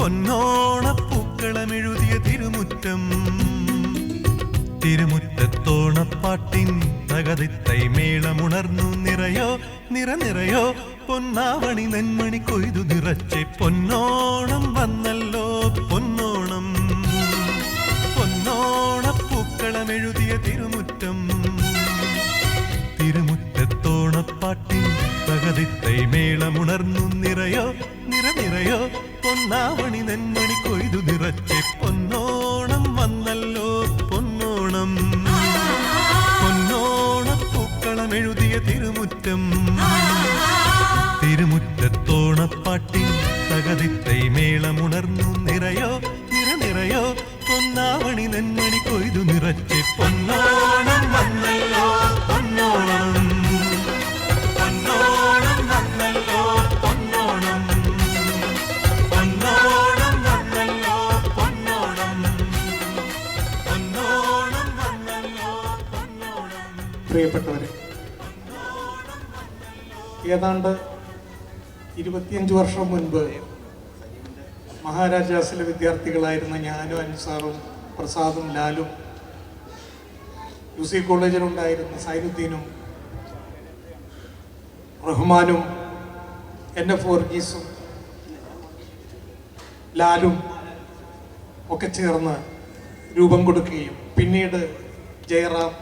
പൊന്നോണപ്പൂക്കളമെഴുതിയ തിരുമുറ്റം. തിരുമുറ്റത്തോണപ്പാട്ടിൻ തകതിത്തൈ മേളമുണർന്നു നിറയോ നിറനിറയോ പൊന്നാവണി നെന്മണി കൊയ്തു നിറച്ചെ പൊന്നോണം വന്നല്ലോ പൊന്നോണം. പൊന്നോണപ്പൂക്കളമെഴുതിയ തിരുമുറ്റം. തിരുമുറ്റത്തോണപ്പാട്ടിൻ തകതിത്തൈ മേളമുണർന്നു നിറയോ നിറനിറയോ പൊന്നാവണി നെന്മണി കൊയ്തു നിറച്ചെ പൊന്നോണം വന്നല്ലോ പൊന്നോണം. പൊന്നോണപ്പൂക്കളമെഴുതിയ തിരുമുറ്റം. തിരുമുറ്റത്തോണപ്പാട്ടിൻ തകതിത്തൈ മേളമുണർന്നു നിറയോ നിറനിറയോ പൊന്നാവണി നെന്മണി കൊയ്തു നിറച്ചെ പൊന്നോണം വന്നല്ലോ പൊന്നോണം. പൊന്നോണം വന്നല്ലോ പൊന്നോണം. പൊന്നോണം വന്നല്ലോ പൊന്നോണം. പൊന്നോണം വന്നല്ലോ പൊന്നോണം. പ്രിയപ്പെട്ടവരെ, ഏതാണ്ട് 25 വർഷം മുൻപ് മഹാരാജാസിലെ വിദ്യാർത്ഥികളായിരുന്ന ഞാനും അൻസാറും പ്രസാദും ലാലും UC കോളേജിലുണ്ടായിരുന്ന സൈനുദ്ദീനും റഹ്മാനും NF വർഗീസും ലാലും ഒക്കെ ചേർന്ന് രൂപം കൊടുക്കുകയും പിന്നീട് ജയറാം,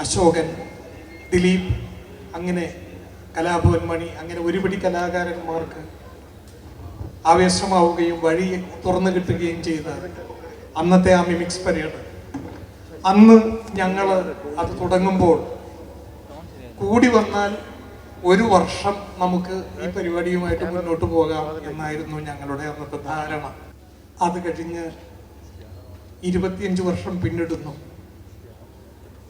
അശോകൻ, ദിലീപ്, അങ്ങനെ കലാഭവൻ മണി, അങ്ങനെ ഒരുപിടി കലാകാരന്മാർക്ക് ആവേശമാവുകയും വഴി തുറന്നു കിട്ടുകയും ചെയ്ത അന്നത്തെ ആ മിമിക്സ് പരേഡ്. അന്ന് ഞങ്ങൾ അത് തുടങ്ങുമ്പോൾ കൂടി വന്നാൽ 1 വർഷം നമുക്ക് ഈ പരിപാടിയുമായിട്ട് മുന്നോട്ട് പോകാം എന്നായിരുന്നു ഞങ്ങളുടെ അന്നത്തെ ധാരണ. അത് കഴിഞ്ഞ് 25 വർഷം പിന്നിടുന്നു.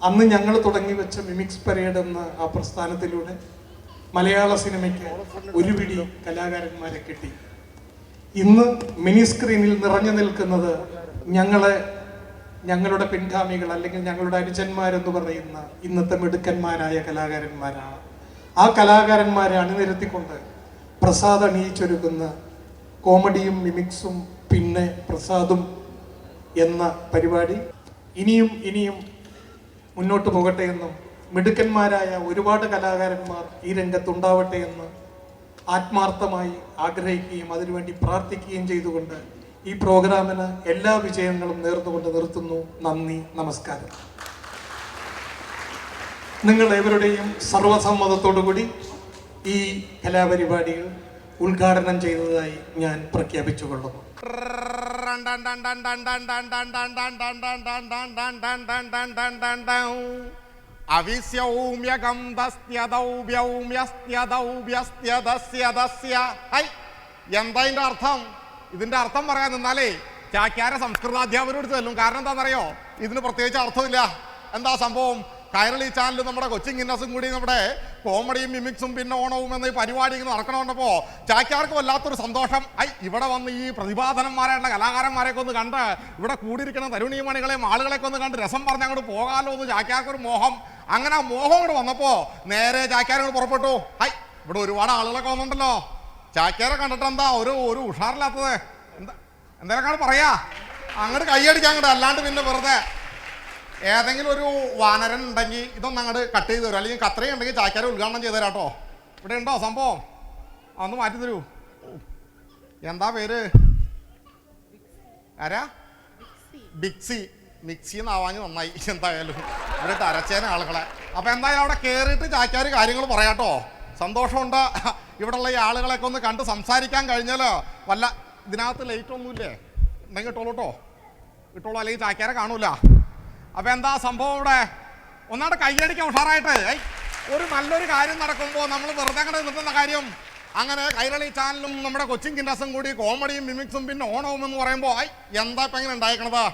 അന്ന് ഞങ്ങൾ തുടങ്ങി വെച്ച മിമിക്സ് പരേഡ് എന്ന ആ പ്രസ്ഥാനത്തിലൂടെ മലയാള സിനിമയ്ക്ക് ഒരുപിടി കലാകാരന്മാരെ കിട്ടി. ഇന്ന് മിനി സ്ക്രീനിൽ നിറഞ്ഞു നിൽക്കുന്നത് ഞങ്ങളുടെ പിൻഗാമികൾ അല്ലെങ്കിൽ ഞങ്ങളുടെ അനുജന്മാരെന്ന് പറയുന്ന ഇന്നത്തെ മിടുക്കന്മാരായ കലാകാരന്മാരാണ്. ആ കലാകാരന്മാരെ അണിനിരത്തിക്കൊണ്ട് പ്രസാദ് അണിയിച്ചൊരുക്കുന്ന കോമഡിയും മിമിക്സും പിന്നെ പ്രസാദും എന്ന പരിപാടി ഇനിയും ഇനിയും മുന്നോട്ട് പോകട്ടെ എന്നും മിടുക്കന്മാരായ ഒരുപാട് കലാകാരന്മാർ ഈ രംഗത്തുണ്ടാവട്ടെ എന്ന് ആത്മാർത്ഥമായി ആഗ്രഹിക്കുകയും അതിനുവേണ്ടി പ്രാർത്ഥിക്കുകയും ചെയ്തുകൊണ്ട് ഈ പ്രോഗ്രാമിന് എല്ലാ വിജയങ്ങളും നേർന്നുകൊണ്ട് നിർത്തുന്നു. നന്ദി, നമസ്കാരം. നിങ്ങൾ ഏവരുടെയും സർവസമ്മതത്തോടുകൂടി ഈ കലാപരിപാടികൾ ഉദ്ഘാടനം ചെയ്തതായി ഞാൻ പ്രഖ്യാപിച്ചുകൊള്ളുന്നു. എന്താ ഇതിന്റെ അർത്ഥം? ഇതിന്റെ അർത്ഥം പറയാൻ നിന്നാലേ ചാക്യാര സംസ്കൃതാധ്യാപകരോട് ചെല്ലും. കാരണം എന്താണെന്നറിയോ? ഇതിന് പ്രത്യേകിച്ച് അർത്ഥമില്ല. എന്താ സംഭവം? കൈരളി ചാനൽ നമ്മുടെ കൊച്ചിൻ ഗിന്നസും കൂടി നമ്മുടെ കോമഡിയും മിമിക്സും പിന്നെ ഓണവും എന്ന ഈ പരിപാടി ഇങ്ങനെ നടക്കണമെന്നപ്പോ ചാക്യാർക്ക് വല്ലാത്തൊരു സന്തോഷം. ഇവിടെ വന്ന് ഈ പ്രതിഭാധനന്മാരായിട്ടുള്ള കലാകാരന്മാരെയൊക്കെ ഒന്ന് കണ്ട് ഇവിടെ കൂടിയിരിക്കുന്ന തരുണീമണികളെയും ആളുകളെയൊക്കെ ഒന്ന് കണ്ട് രസം പറഞ്ഞ് അങ്ങോട്ട് പോകാമല്ലോ എന്ന് ചാക്യാർക്കൊരു മോഹം. അങ്ങനെ ആ മോഹം കൂടെ വന്നപ്പോ നേരെ ചാക്യാരോട് പുറപ്പെട്ടു. ഇവിടെ ഒരുപാട് ആളുകളൊക്കെ വന്നിട്ടുണ്ടല്ലോ. ചാക്യാരെ കണ്ടിട്ട് എന്താ ഒരു ഉഷാറില്ലാത്തത്? എന്തെങ്കിലുമൊക്കെ പറയാ, അങ്ങോട്ട് കൈയടിക്കാൻ അങ്ങോട്ട്, അല്ലാണ്ട് പിന്നെ വെറുതെ ഏതെങ്കിലും ഒരു വാനരൻ ഉണ്ടെങ്കിൽ ഇതൊന്നും അങ്ങോട്ട് കട്ട് ചെയ്ത് തരും, അല്ലെങ്കിൽ കത്രയും ഉണ്ടെങ്കിൽ ചാക്യാരെ ഉദ്ഘാടനം ചെയ്ത് തരാട്ടോ. ഇവിടെ ഉണ്ടോ സംഭവം? അതൊന്ന് മാറ്റി തരൂ. എന്താ പേര്? ആരാ? ബിക്സി. മിക്സി എന്നാവാഞ്ഞ് നന്നായി. എന്തായാലും ഇവിടെ അരച്ചേന ആളുകളെ. അപ്പൊ എന്തായാലും അവിടെ കയറിയിട്ട് ചാക്യാർ കാര്യങ്ങൾ പറയാട്ടോ. സന്തോഷമുണ്ട്. ഇവിടെയുള്ള ഈ ആളുകളെയൊക്കെ ഒന്ന് കണ്ട് സംസാരിക്കാൻ കഴിഞ്ഞാലോ. വല്ല ഇതിനകത്ത് ലൈറ്റ് ഒന്നുമില്ലേ? ഉണ്ടെങ്കിൽ ഇട്ടോളൂ കേട്ടോ, ഇട്ടോളൂ, അല്ലെങ്കിൽ ചാക്യാരെ കാണൂല. അപ്പൊ എന്താ സംഭവം? ഇവിടെ ഒന്നാണ്ട് കൈയടിക്കാൻ ഉഷാറായിട്ട്. ഒരു നല്ലൊരു കാര്യം നടക്കുമ്പോൾ നമ്മൾ വെറുതെ അങ്ങനെ നിർത്തുന്ന കാര്യം. അങ്ങനെ കൈരളി ചാനലും നമ്മുടെ കൊച്ചിൻ ഗിന്നസും കൂടി കോമഡിയും മിമിക്സും പിന്നെ ഓണവും എന്ന് പറയുമ്പോൾ എന്താ ഇപ്പം എങ്ങനെ ഉണ്ടായിക്കണത്?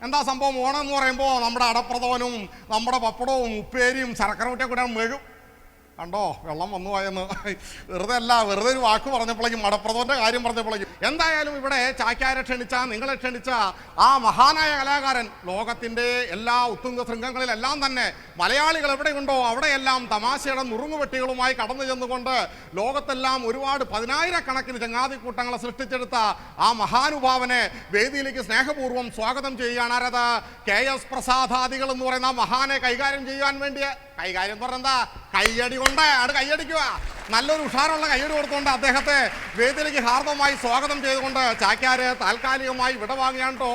എന്താ സംഭവം? ഓണം എന്ന് പറയുമ്പോൾ നമ്മുടെ അടപ്രഥമനും നമ്മുടെ പപ്പടവും ഉപ്പേരിയും ശർക്കര കുട്ടിയെ കൂടെ കണ്ടോ വെള്ളം വന്നു പോയെന്ന്. വെറുതെ അല്ല, വെറുതെ ഒരു വാക്ക് പറഞ്ഞപ്പോഴേക്കും മടപ്രഭുവിൻ്റെ കാര്യം പറഞ്ഞപ്പോഴേക്കും. എന്തായാലും ഇവിടെ ചാക്യാരെ ക്ഷണിച്ച, നിങ്ങളെ ക്ഷണിച്ച ആ മഹാനായ കലാകാരൻ ലോകത്തിൻ്റെ എല്ലാ ഉത്തുംഗ ശൃംഗങ്ങളിലെല്ലാം തന്നെ മലയാളികൾ എവിടെയുണ്ടോ അവിടെയെല്ലാം തമാശയുടെ നുറുങ്ങുവെട്ടികളുമായി കടന്നു ചെന്നുകൊണ്ട് ലോകത്തെല്ലാം ഒരുപാട് 10,000-കണക്കിന് ചങ്ങാതിക്കൂട്ടങ്ങളെ സൃഷ്ടിച്ചെടുത്ത ആ മഹാനുഭാവനെ വേദിയിലേക്ക് സ്നേഹപൂർവ്വം സ്വാഗതം ചെയ്യുകയാണ്. ആരത്? KS പ്രസാദാദികൾ എന്ന് പറയുന്ന മഹാനെ കൈകാര്യം ചെയ്യാൻ വേണ്ടി, കൈകാര്യം എന്ന് പറഞ്ഞാൽ എന്താ, കയ്യടി കൊണ്ട് അത് കയ്യടിക്കുക, നല്ലൊരു ഉഷാറുള്ള കയ്യടി കൊടുത്തുകൊണ്ട് അദ്ദേഹത്തെ വേദിയിലേക്ക് ഹാർദമായി സ്വാഗതം ചെയ്തുകൊണ്ട് ചാക്യാര് താൽക്കാലികമായി വിടവാങ്ങുകയാണ് കേട്ടോ.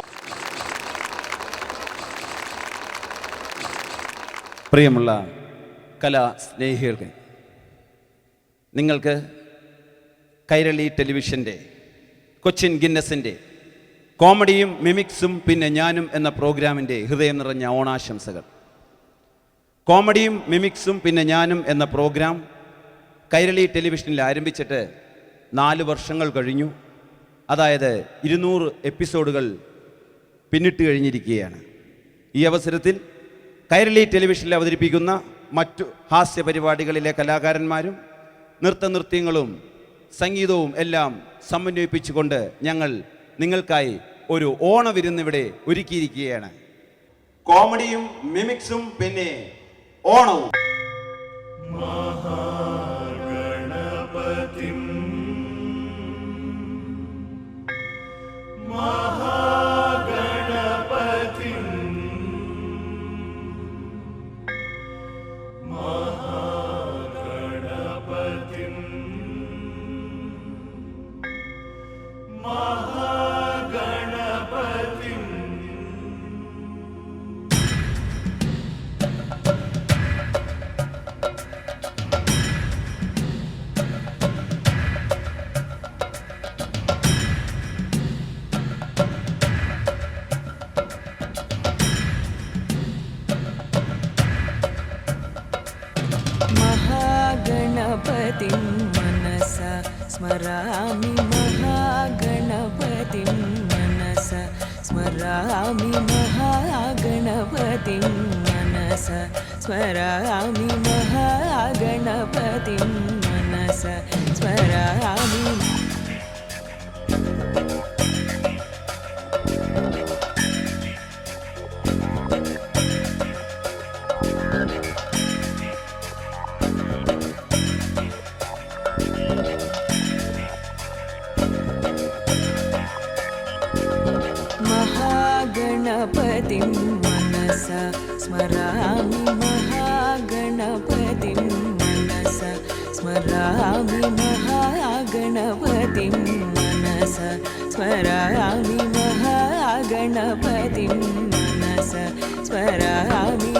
പ്രിയമുള്ള കലാസ്നേഹികൾക്ക്, നിങ്ങൾക്ക് കൈരളി ടെലിവിഷൻ്റെ കൊച്ചിൻ ഗിന്നസിൻ്റെ കോമഡിയും മിമിക്സും പിന്നെ ഞാനും എന്ന പ്രോഗ്രാമിൻ്റെ ഹൃദയം നിറഞ്ഞ ഓണാശംസകൾ. കോമഡിയും മിമിക്സും പിന്നെ ഞാനും എന്ന പ്രോഗ്രാം കൈരളി ടെലിവിഷനിൽ ആരംഭിച്ചിട്ട് 4 വർഷങ്ങൾ കഴിഞ്ഞു. അതായത് 200 എപ്പിസോഡുകൾ പിന്നിട്ട് കഴിഞ്ഞിരിക്കുകയാണ്. ഈ അവസരത്തിൽ കൈരളി ടെലിവിഷനിൽ അവതരിപ്പിക്കുന്ന മറ്റു ഹാസ്യ പരിപാടികളിലെ കലാകാരന്മാരും നൃത്തനൃത്യങ്ങളും സംഗീതവും എല്ലാം സമന്വയിപ്പിച്ചുകൊണ്ട് ഞങ്ങൾ നിങ്ങൾക്കായി ഒരു ഓണവിരുന്നിവിടെ ഒരുക്കിയിരിക്കുകയാണ്. കോമഡിയും മിമിക്സും പിന്നെ ഓണവും. महागणपतिं मनसा स्मरामि, महागणपतिं मनसा स्मरामि, महागणपतिं मनसा स्मरामि, महागणपतिं मनसा स्मरामि. महागणपतिं मनसा स्मरामि, महागणपतिं मनसा स्मरामि, महागणपतिं मनसा स्मरामि, महागणपतिं मनसा स्मरामि.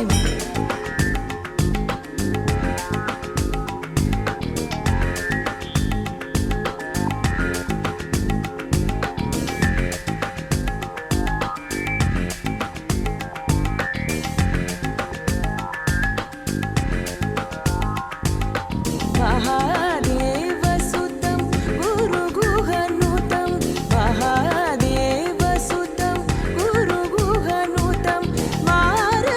महादेवसुतं गुरुगुहनुतं, महादेवसुतं गुरुगुहनुतं, मारकोटिप्रकाशं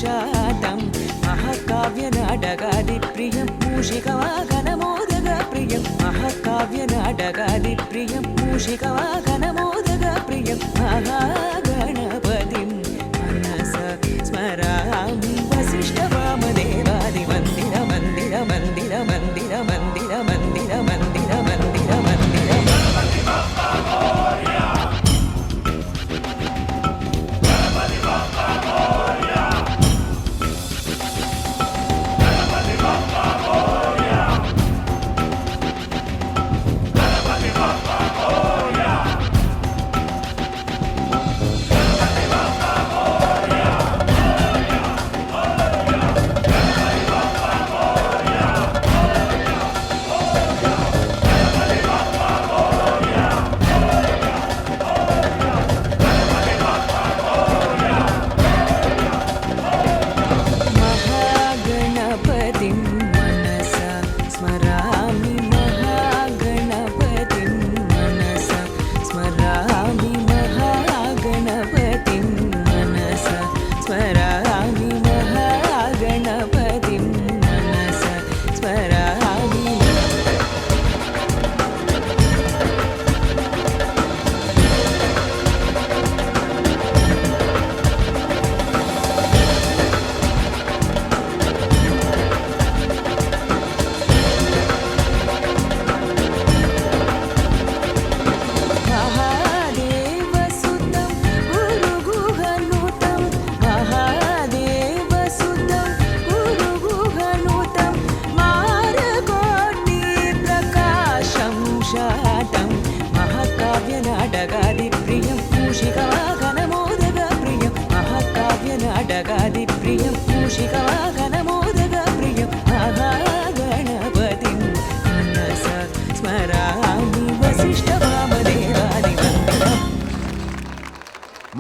शातं, महाकाव्यनाटकादिप्रियं मूषिकवाहनमोदकप्रियं, महाकाव्यनाटकादिप्रियं मूषिकवाहनमोदकप्रियं, महागणपतिं मनसा स्मरामि, वसिष्ठवामदेवादिमन्दिर मन्दिर मन्दिर मन्दिर मन्दिर मन्दिर मन्दिर मन्दिर मन्दिर Bappa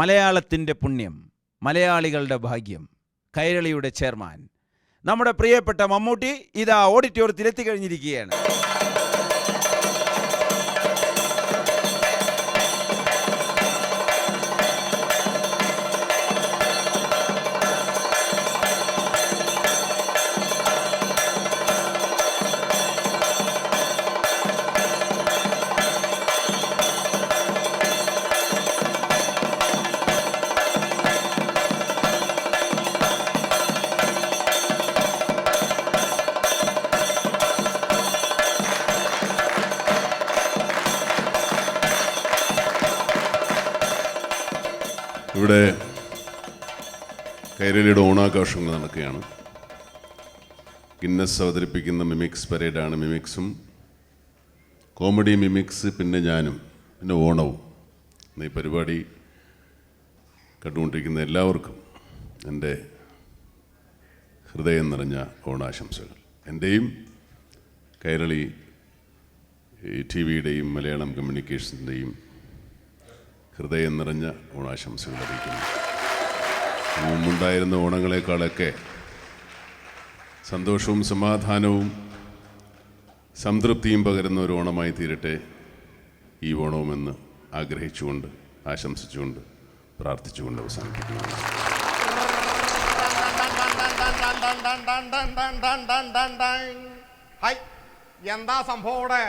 മലയാളത്തിൻ്റെ പുണ്യം, മലയാളികളുടെ ഭാഗ്യം, കൈരളിയുടെ ചെയർമാൻ നമ്മുടെ പ്രിയപ്പെട്ട മമ്മൂട്ടി ഇതാ ഓഡിറ്റോറിയത്തിൽ എത്തിക്കഴിഞ്ഞിരിക്കുകയാണ്. ഇവിടെ കൈരളിയുടെ ഓണാഘോഷങ്ങൾ നടക്കുകയാണ്. ഗിന്നസ് അവതരിപ്പിക്കുന്ന മിമിക്സ് പരേഡാണ്. മിമിക്സും കോമഡി മിമിക്സ്, പിന്നെ ഞാനും, പിന്നെ ഓണവും. ഈ പരിപാടി കണ്ടുകൊണ്ടിരിക്കുന്ന എല്ലാവർക്കും എൻ്റെ ഹൃദയം നിറഞ്ഞ ഓണാശംസകൾ. എൻ്റെയും കൈരളി TV-യുടെയും മലയാളം കമ്മ്യൂണിക്കേഷൻ്റെയും ഹൃദയം നിറഞ്ഞ ഓണാശംസകൾ അറിയിക്കുന്നു. മുമ്പുണ്ടായിരുന്ന ഓണങ്ങളെക്കാളൊക്കെ സന്തോഷവും സമാധാനവും സംതൃപ്തിയും പകരുന്ന ഒരു ഓണമായി തീരട്ടെ ഈ ഓണവുമെന്ന് ആഗ്രഹിച്ചുകൊണ്ട്, ആശംസിച്ചുകൊണ്ട്, പ്രാർത്ഥിച്ചുകൊണ്ട് അവസാനിപ്പിക്കുന്നു. എന്താ സംഭവം ഇവിടെ?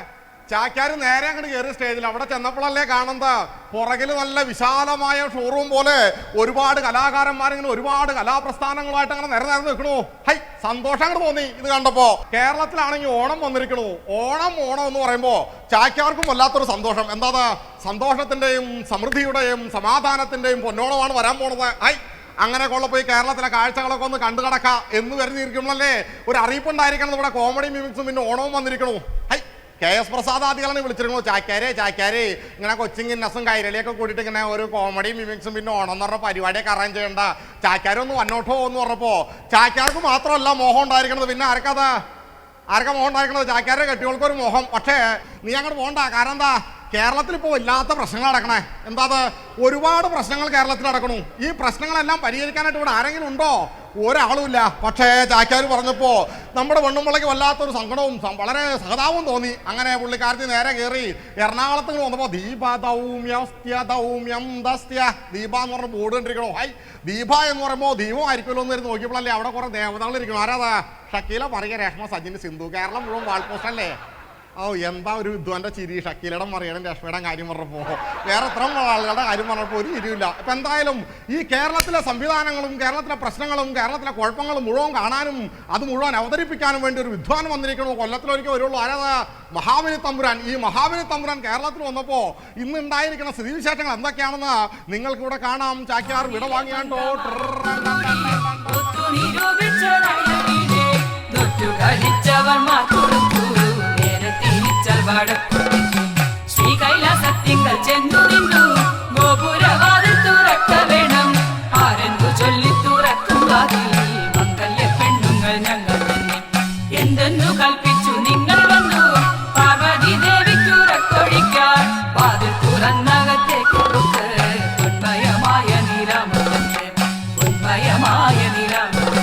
ചാക്യാര് നേരെ അങ്ങോട്ട് കയറി സ്റ്റേജിൽ. അവിടെ ചെന്നപ്പോഴല്ലേ കാണുന്നത് പുറകിൽ നല്ല വിശാലമായ ഷോറൂം പോലെ ഒരുപാട് കലാകാരന്മാരിങ്ങനെ ഒരുപാട് കലാപ്രസ്ഥാനങ്ങളായിട്ട് അങ്ങനെ നിരനിരന്ന് നിൽക്കണു. ഹൈ, സന്തോഷം അങ്ങോട്ട് തോന്നി ഇത് കണ്ടപ്പോ. കേരളത്തിലാണെങ്കിൽ ഓണം വന്നിരിക്കണു. ഓണം എന്ന് പറയുമ്പോ ചാക്യാർക്കും വല്ലാത്തൊരു സന്തോഷം. എന്താ? സന്തോഷത്തിന്റെയും സമൃദ്ധിയുടെയും സമാധാനത്തിന്റെയും പൊന്നോണമാണ് വരാൻ പോണത്. ഹൈ, അങ്ങനെ കൊള്ളപ്പോയി കേരളത്തിലെ കാഴ്ചകളൊക്കെ ഒന്ന് കണ്ടു കിടക്കാം എന്ന് കരുതിയിരിക്കണല്ലേ ഒരു അറിയിപ്പുണ്ടായിരിക്കണം. ഇവിടെ കോമഡി മിമിക്സും പിന്നെ ഓണവും വന്നിരിക്കണു. ഹൈ, KS പ്രസാദാദികളാണ് വിളിച്ചിരുന്നു. ചാക്യാരെ ഇങ്ങനെ കൊച്ചിൻ ഗിന്നസും കൈരളിയൊക്കെ കൂടിയിട്ട് ഇങ്ങനെ ഒരു കോമഡി മിമിക്സും പിന്നെ ഓണം എന്ന് പറഞ്ഞ പരിപാടിയൊക്കെ അറേഞ്ച് ചെയ്യണ്ട, ചാക്യാരൊന്ന് വന്നോട്ടോ എന്ന് പറഞ്ഞപ്പോ ചാക്യാർക്ക് മാത്രമല്ല മോഹം ഉണ്ടായിരിക്കണത്. പിന്നെ ആർക്കാ മോഹം ഉണ്ടായിരിക്കണത്? ചാക്യാരെ കെട്ടികൾക്കൊരു മോഹം. പക്ഷേ നീ അങ്ങോട്ട് പോകണ്ട. കാരണം എന്താ? കേരളത്തിൽ ഇപ്പോൾ ഇല്ലാത്ത പ്രശ്നങ്ങൾ നടക്കണേ. എന്താ? ഒരുപാട് പ്രശ്നങ്ങൾ കേരളത്തിൽ നടക്കണു. ഈ പ്രശ്നങ്ങളെല്ലാം പരിഹരിക്കാനായിട്ട് ഇവിടെ ആരെങ്കിലും ഉണ്ടോ? ഒരാളുമില്ല. പക്ഷേ ചാക്യാർ പറഞ്ഞപ്പോ നമ്മുടെ പെണ്ണുമ്പിള്ളയ്ക്ക് വല്ലാത്തൊരു സങ്കടവും വളരെ സഹതാവും തോന്നി. അങ്ങനെ പുള്ളിക്കാരത്തി നേരെ കയറി എറണാകുളത്ത് വന്നപ്പോ ദീപ ദീപ എന്ന് പറഞ്ഞ ബോർഡ് കണ്ടിരിക്കണോ. ഹൈ, ദീപ എന്ന് പറയുമ്പോൾ ദീപം ആയിരിക്കുമല്ലോ എന്ന് നോക്കിയപ്പോഴല്ലേ അവിടെ കുറെ ദേവതകൾ ഇരിക്കണം. ആരാതാ? ഷക്കീല, മറിയ, രേഷ്മ, സജിൻ, സിന്ധു. കേരളം മുഴുവൻ വാൾപോസ്റ്റല്ലേ. എന്താ ഒരു വിദ്വാന്റെ ചിരി ഷക്കീലയുടെ മറിയയുടെ രശ്മിയുടെ കാര്യം പറഞ്ഞപ്പോ, വേറെ എത്ര ആളുകളുടെ കാര്യം പറഞ്ഞപ്പോൾ ഒരു ചിരിയില്ല. ഇപ്പൊ എന്തായാലും ഈ കേരളത്തിലെ സംവിധാനങ്ങളും കേരളത്തിലെ പ്രശ്നങ്ങളും കേരളത്തിലെ കുഴപ്പങ്ങളും മുഴുവൻ കാണാനും അത് മുഴുവൻ അവതരിപ്പിക്കാനും വേണ്ടി ഒരു വിദ്വാൻ വന്നിരിക്കണു. കൊല്ലത്തിലൊരിക്കൽ വരുള്ളൂ. ആരാ? മഹാബലി തമ്പുരാൻ. ഈ മഹാബലി തമ്പുരാൻ കേരളത്തിൽ വന്നപ്പോ ഇന്ന് ഉണ്ടായിരിക്കുന്ന സ്ഥിതിവിശേഷങ്ങൾ എന്തൊക്കെയാണെന്ന് നിങ്ങൾക്ക് ഇവിടെ കാണാം. ചാക്യാർ വിട വാങ്ങിയാണ്ടോ ശ്രീ കൈലാസത്തിങ്കൽ ചെന്നു നിന്നു ഗോപുരവാതിൽ തുറക്ക വേണം. ആരെന്തു ചൊല്ലി തുറക്കും വാതിൽ മംഗല്യ പെണ്ണുങ്ങൾ ഞങ്ങൾ തന്നെ. എന്തെന്നു കൽപ്പിച്ചു നിങ്ങൾ വന്നു പാർവതി ദേവിക്കുറക്കൊഴിക്കാൻ. വാതിൽ തുറന്നകത്തേക്ക് കൊടുക്ക് പൊന്മയമായ നിലാമത്തെ, പൊന്മയമായ നിലാമത്തെ.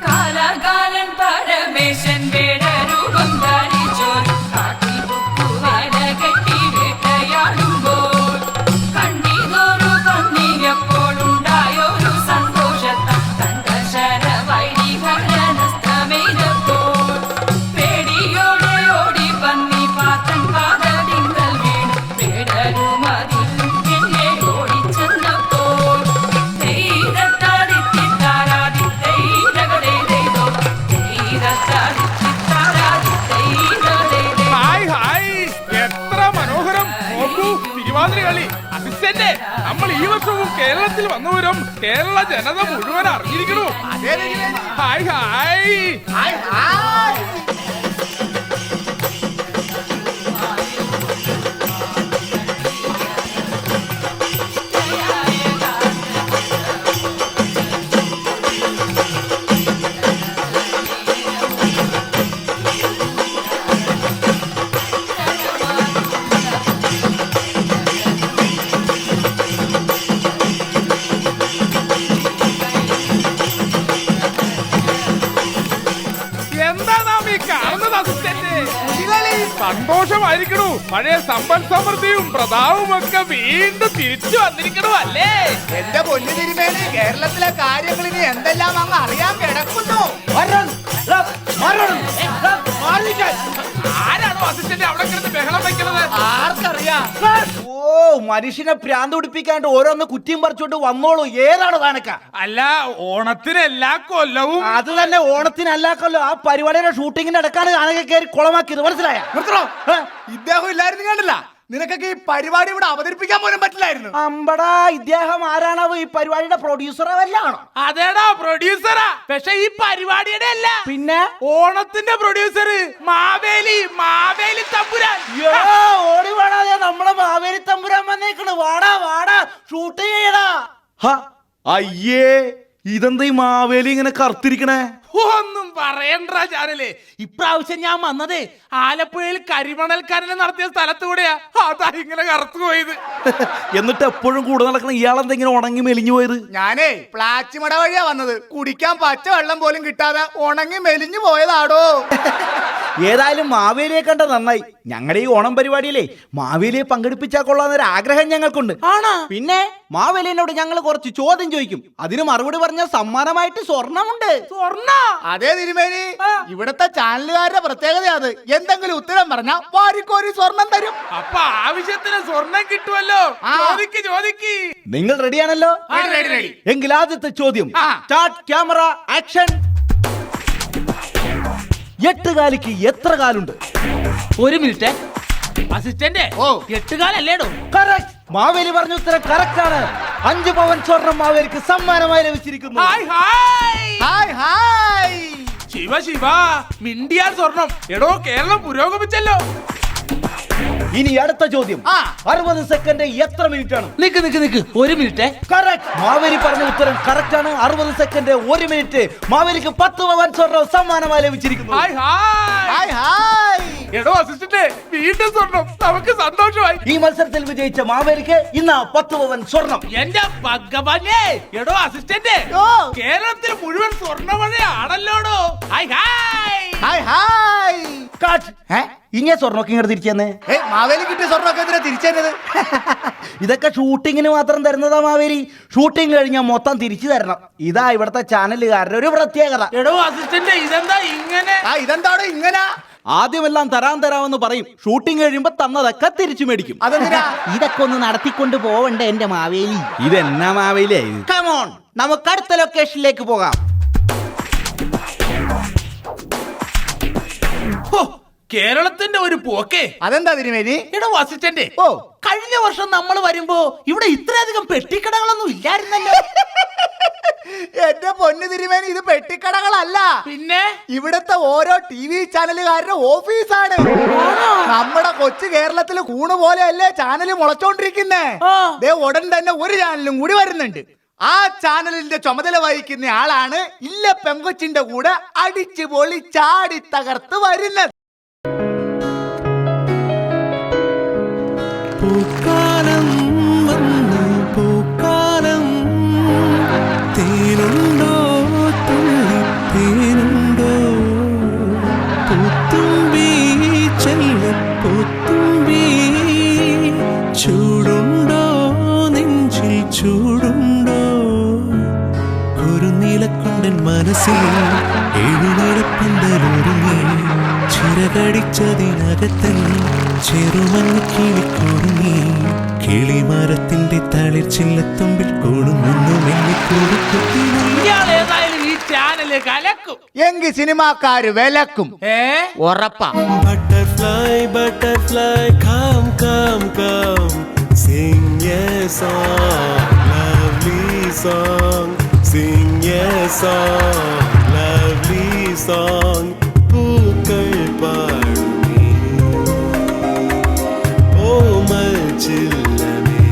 കാലകാലൻ പരമേശൻ വേടരൂപം ധരിച്ചോർ കാട്ടിൽ പൊക്കുവല കെട്ടി വേട്ടയാടുമ്പോൾ കണ്ണിനൊരു കണ്ണിയപ്പോൾ ഉണ്ടായൊരു സന്തോഷത്താൽ കണ്ടശര വൈരിഹരണസ്തമെയ്തപ്പോൾ പേടിയോടെ ഓടി പന്നി പാത്തൻ പാതടിങ്കൽ വീണു വേടരുമതിൽ എന്നെ ഓടിച്ചെന്നപ്പോൾ തെയ്തത്താദിത്തിത്താരാദി തെയ്തകടേ തെയ്തോ തെയ്തത്താദിത്തിത്താരാദി തെയ്തകടേ. ഹായ് ഹായ്, എത്ര മനോഹരം! നോക്കൂ, തിരുവാതിര കളി. അസിസ്റ്റന്റ്, നമ്മൾ ഈ വർഷവും കേരളത്തിൽ വന്നവരും കേരള ജനത മുഴുവൻ അറിഞ്ഞിരിക്കണു. Hi hi. സന്തോഷമായിരിക്കണു. പഴയ സമ്പൽ സമൃദ്ധിയും പ്രതാപവും ഒക്കെ വീണ്ടും തിരിച്ചു വന്നിരിക്കണു അല്ലേ? എന്റെ പൊന്നു തിരുമേനി, കേരളത്തിലെ കാര്യങ്ങൾ ഇനി എന്തെല്ലാം അങ്ങ് അറിയാൻ കിടക്കുന്നു. ആരാണോ അസിസ്റ്റന്റ് അവിടെ കിടന്ന് ബഹളം വെക്കുന്നത്? ആർക്കറിയാം? ഓ, മനുഷ്യനെ ഭ്രാന്ത് പിടിപ്പിക്കാണ്ട് ഓരോന്ന് കുറ്റിയും പറിച്ചോണ്ട് വന്നോളൂ. ഏതാണ് താനക്ക? അല്ല, ഓണത്തിന് എല്ലാ കൊല്ലവും അത് തന്നെ, ഓണത്തിനല്ലാക്കല്ലോ ആ പരിപാടിയുടെ ഷൂട്ടിങ്ങിന് നടക്കാണ് താനൊക്കെ കയറി കുളമാക്കിയത്. മനസ്സിലായ? ഇദ്ദേഹം ഇല്ലായിരുന്നു കണ്ടില്ല. നിനക്കൊക്കെ ഈ പരിപാടി ഇവിടെ അവതരിപ്പിക്കാൻ പോലും പറ്റില്ലായിരുന്നു. അമ്പടാ, ഇദ്ദേഹം ആരാണാവോ? ഈ പരിപാടിയുടെ പ്രൊഡ്യൂസറോ വല്ലാണോ? അതേടാ പ്രൊഡ്യൂസറാ. പക്ഷെ ഈ പരിപാടിയുടെ അല്ല, പിന്നെ ഓണത്തിന്റെ പ്രൊഡ്യൂസർ മാവേലി തമ്പുരാൻ. ഓടി വേണാതെ നമ്മളെ മാവേലി തമ്പുരാൻ വന്നേക്കണ്. വാടാ വാടാ, ഷൂട്ട് ചെയ്യടാ. അയ്യേ, ഇതെന്താ ഈ മാവേലി ഇങ്ങനെ കറുത്തിരിക്കണേ? ഒന്നും പറയണ്ട ചാനലേ. ഇപ്രാവശ്യം ഞാൻ വന്നതേ ആലപ്പുഴയിൽ കരിമണൽക്കാരനെ നടത്തിയ സ്ഥലത്തൂടെയാ. അതാ ഇങ്ങനെ കറുത്തു പോയത്. എന്നിട്ട് എപ്പോഴും കൂടെ നടക്കണം ഇയാളെന്തെങ്കിലും ഉണങ്ങി മെലിഞ്ഞു പോയത്? ഞാനേ പ്ലാച്ചിമട വഴിയാ വന്നത്. കുടിക്കാൻ പച്ച വെള്ളം പോലും കിട്ടാതെ ഉണങ്ങി മെലിഞ്ഞു പോയതാടോ. ഏതായാലും മാവേലിയെ കണ്ട നന്നായി. ഞങ്ങളുടെ ഈ ഓണം പരിപാടിയിലെ മാവേലിയെ പങ്കെടുപ്പിച്ചാൽ കൊള്ളാന്നൊരു ആഗ്രഹം ഞങ്ങൾക്കുണ്ട്. ആണോ? പിന്നെ മാവേലിനോട് ഞങ്ങൾ കുറച്ച് ചോദ്യം ചോദിക്കും. അതിന് മറുപടി പറഞ്ഞ സമ്മാനമായിട്ട് സ്വർണമുണ്ട്. സ്വർണ്ണ? അതേ തിരുമേനി, ഇവിടത്തെ ചാനലുകാരുടെ പ്രത്യേകത അത്. എന്തെങ്കിലും ഉത്തരം പറഞ്ഞാ വാരിക്കോരി സ്വർണം തരും. അപ്പൊ ആവശ്യത്തിന് സ്വർണം കിട്ടുമല്ലോ. ചോദിക്ക്. നിങ്ങൾ റെഡിയാണല്ലോ? റെഡി. എങ്കിൽ ആദ്യത്തെ ചോദ്യം. Start, camera, action. 8 കാലിക്ക് എത്ര കാലുണ്ട്? 1 മിനിറ്റ് അസിസ്റ്റന്റ്. 8 കാലല്ലേടോ? കറക്റ്റ്. മാവേലി പറഞ്ഞ ഉത്തരം കറക്റ്റ് ആണ്. 5 പവൻ സ്വർണം മാവേലിക്ക് സമ്മാനമായി ലഭിച്ചിരിക്കുന്നു. ഹായ്. ശിവ മിണ്ടിയാൽ സ്വർണം. എടോ, കേരളം പുരോഗമിച്ചല്ലോ. ഇനി അടുത്ത ചോദ്യം. 60 സെക്കൻഡ് എത്ര മിനിറ്റ് ആണ്? നിക്ക് 1 മിനിറ്റ്. കറക്റ്റ്. മാവേലി പറഞ്ഞ ഉത്തരം കറക്റ്റ് ആണ്. 60 സെക്കൻഡ് 1 മിനിറ്റ്. മാവേലിക്ക് 10 പവൻ സ്വർണം സമ്മാനമായി ലഭിച്ചിരിക്കുന്നു. ഹായ്. എടോ അസിസ്റ്റന്റ്, വീണ്ടും സ്വർണം. നമുക്ക് സന്തോഷമായി. ഈ മത്സരത്തിൽ വിജയിച്ച മാവേലിക്ക് ഇന്ന് 10 പവൻ സ്വർണം. എന്റെ ഭഗവാനേ. എടോ അസിസ്റ്റന്റ്, കേരളത്തിൽ മുഴുവൻ സ്വർണ്ണമഴയാണല്ലോടോ. ഹായ്. ഇങ്ങനെ സ്വർണ്ണമൊക്കെ ഇങ്ങോട്ട് തിരിച്ചു തന്നെ. മാവേലി കിട്ടിയ സ്വർണ്ണമൊക്കെ എന്തിനാ തിരിച്ചത്? ഇതൊക്കെ ഷൂട്ടിങ്ങിന് മാത്രം തരുന്നതാ മാവേലി. ഷൂട്ടിംഗ് കഴിഞ്ഞാൽ മൊത്തം തിരിച്ചു തരണം. ഇതാ ഇവിടുത്തെ ചാനലുകാരുടെ ഒരു പ്രത്യേകത. എടോ അസിസ്റ്റന്റ്, ഇതെന്താ ഇങ്ങനെ? ഇതെന്താണോ ഇങ്ങനെ? ആദ്യമെല്ലാം തരാമെന്ന് പറയും. ഷൂട്ടിംഗ് കഴിയുമ്പോ തന്നതൊക്കെ തിരിച്ചു മേടിക്കും. അതെന്തിനാ? ഇതൊക്കെ ഒന്ന് നടത്തിക്കൊണ്ട് പോവണ്ടേ എന്റെ മാവേലി? ഇതെന്നാ മാവേലി? കമോൺ, നമുക്ക് അടുത്ത ലൊക്കേഷനിലേക്ക് പോകാം. കേരളത്തിന്റെ ഒരു പോക്കേ. അതെന്താ തിരുമേനി? എടോ അസിസ്റ്റന്റ്, കഴിഞ്ഞ വർഷം നമ്മൾ വരുമ്പോ ഇവിടെ ഇത്രയധികം പെട്ടിക്കടകളൊന്നും ഇല്ലായിരുന്നല്ലോ. എന്റെ പൊന്നു തിരുമേനി, ഇത് പെട്ടിക്കടകളല്ല. പിന്നെ ഇവിടത്തെ ഓരോ TV ചാനലുകാരുടെ ഓഫീസാണ്. നമ്മുടെ കൊച്ചു കേരളത്തിൽ കൂണ് പോലെയല്ലേ ചാനൽ മുളച്ചോണ്ടിരിക്കുന്നേ. ഉടൻ തന്നെ ഒരു ചാനലും കൂടി വരുന്നുണ്ട്. ആ ചാനലിന്റെ ചുമതല വഹിക്കുന്ന ആളാണ് ഇല്ല പെങ്കൊച്ചിന്റെ കൂടെ അടിച്ചു പൊളി ചാടി തകർത്ത് വരുന്നത്. പൂക്കാലം വന്നു, പൂക്കാലം തേനുണ്ടോ, തുള്ളിത്തേനുണ്ടോ, പൂത്തുമ്പി ചെല്ലപ്പൂത്തുമ്പി, ചൂടുണ്ടോ നെഞ്ചിൽ ചൂടുണ്ടോ, കുറുനീലക്കൊണ്ടൻ മനസ്സിൽ എഴുന്നേൽപ്പന്തലൊരുങ്ങി, ചിറകടിച്ചതിനകത്തൻ ചെറുമഞ്ഞ് കിളിക്കൊടുങ്ങി, കിളിമരത്തിന്റെ തളിർ ചില്ലത്തുമ്പിൽ കൂടുന്നു മെല്ലിക്കൂടി. ഏതായാലും ഈ ചാനല് കലക്കും. എങ്കിൽ സിനിമാക്കാര് വിലക്കും. ഉറപ്പാ. Butterfly, butterfly, come, come, come, sing a song, lovely song, sing a song, lovely song, പൂക്കൾ പാടുമേ, ഓമൽ ചില്ലമേ.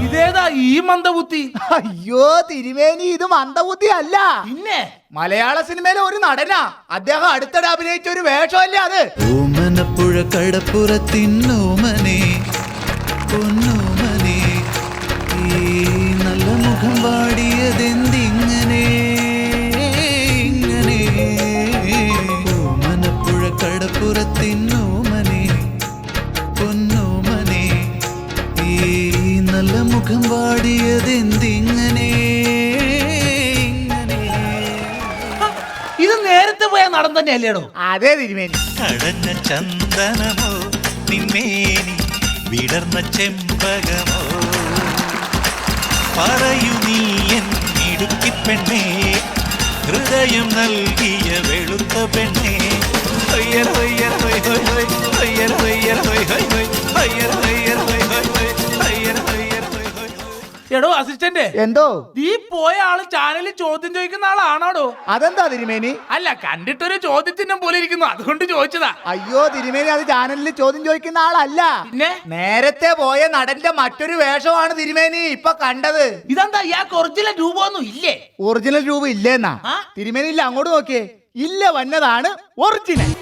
ഇതേതാ ഈ മന്ദബുദ്ധി? അയ്യോ തിരുമേനി, ഇത് മന്ദബുദ്ധി അല്ല. പിന്നെ മലയാള സിനിമയിലെ ഒരു നടനാ. അദ്ദേഹം അടുത്തിടെ അഭിനയിച്ച ഒരു വേഷമല്ലേ അത്. ഓമനപ്പുഴ കടപ്പുറത്തിന്നോമനെ, പൊന്നോമനെ, ഈ നല്ല മുഖം വാടിയതെന്തിങ്ങനെ, ഇങ്ങനെ. ഓമനപ്പുഴ കടപ്പുറ മലപ്പുറത്തിന്നോമനെ പൊന്നോമനെ ഈ നല്ല മുഖം വാടിയതെന്തിങ്ങനെ ഇത് നേരത്തെ പോയ നടൻ തന്നെ അല്ലേടോ? അതെ തിരുമേനി. കടഞ്ഞ ചന്ദനമോ നിന്മേനി വിടർന്ന ചെമ്പകമോ പറയൂ നീ എൻ ഇടുക്കി പെണ്ണേ ഹൃദയം നൽകിയ വെളുത്ത പെണ്ണേ ഹൊയ്യർ ഹൊയ്യർ ഹൊയ് ഹൊയ് ഹൊയ് ഹൊയ്യർ ഹൊയ്യർ ഹൊയ് ഹൊയ് ഹൊയ് ഹൊയ്യർ ഹൊയ്യർ ഹൊയ് ഹൊയ് ഹൊയ് ഹൊയ്യർ ഹൊയ്യർ ഹൊയ് ഹൊയ്. എടോ അസിസ്റ്റന്റ്, എന്തോ ഈ പോയ ആള് ചാനലിൽ ചോദ്യം ചോദിക്കുന്ന ആളാണോടോ? അതെന്താ തിരുമേനി? അല്ല, കണ്ടിട്ടൊരു ചോദ്യചിഹ്നം പോലെ ഇരിക്കുന്നു, അതുകൊണ്ട് ചോദിച്ചതാ. അയ്യോ തിരുമേനി, അത് ചാനലിൽ ചോദ്യം ചോദിക്കുന്ന ആളല്ല. പിന്നെ നേരത്തെ പോയ നടന്റെ മറ്റൊരു വേഷമാണ് തിരുമേനി ഇപ്പൊ കണ്ടത്. ഇതെന്താ ഇയാൾക്ക് ഒറിജിനൽ രൂപമൊന്നും ഇല്ലേ? ഒറിജിനൽ രൂപം ഇല്ലേന്നാ? ആ? തിരുമേനി ഇല്ല, അങ്ങോട്ട് നോക്കിയേ. ഇല്ല വന്നതാണ് ഒറിജിനൽ.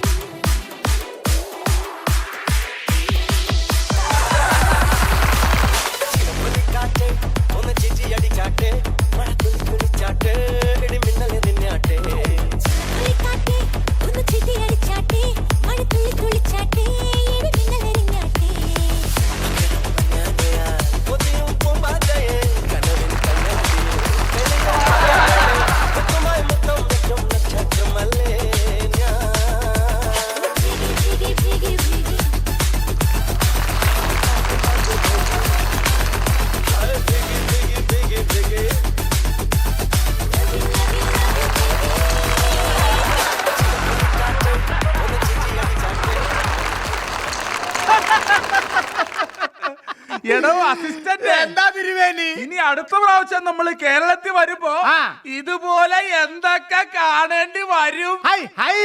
എടോ അസിസ്റ്റന്റ്, എന്താ തിരുമേനി? ഇനി അടുത്ത പ്രാവശ്യം നമ്മൾ കേരളത്തിൽ വരുമ്പോ ആ. ഇതുപോലെ എന്തൊക്കെ കാണേണ്ടി വരും? High high.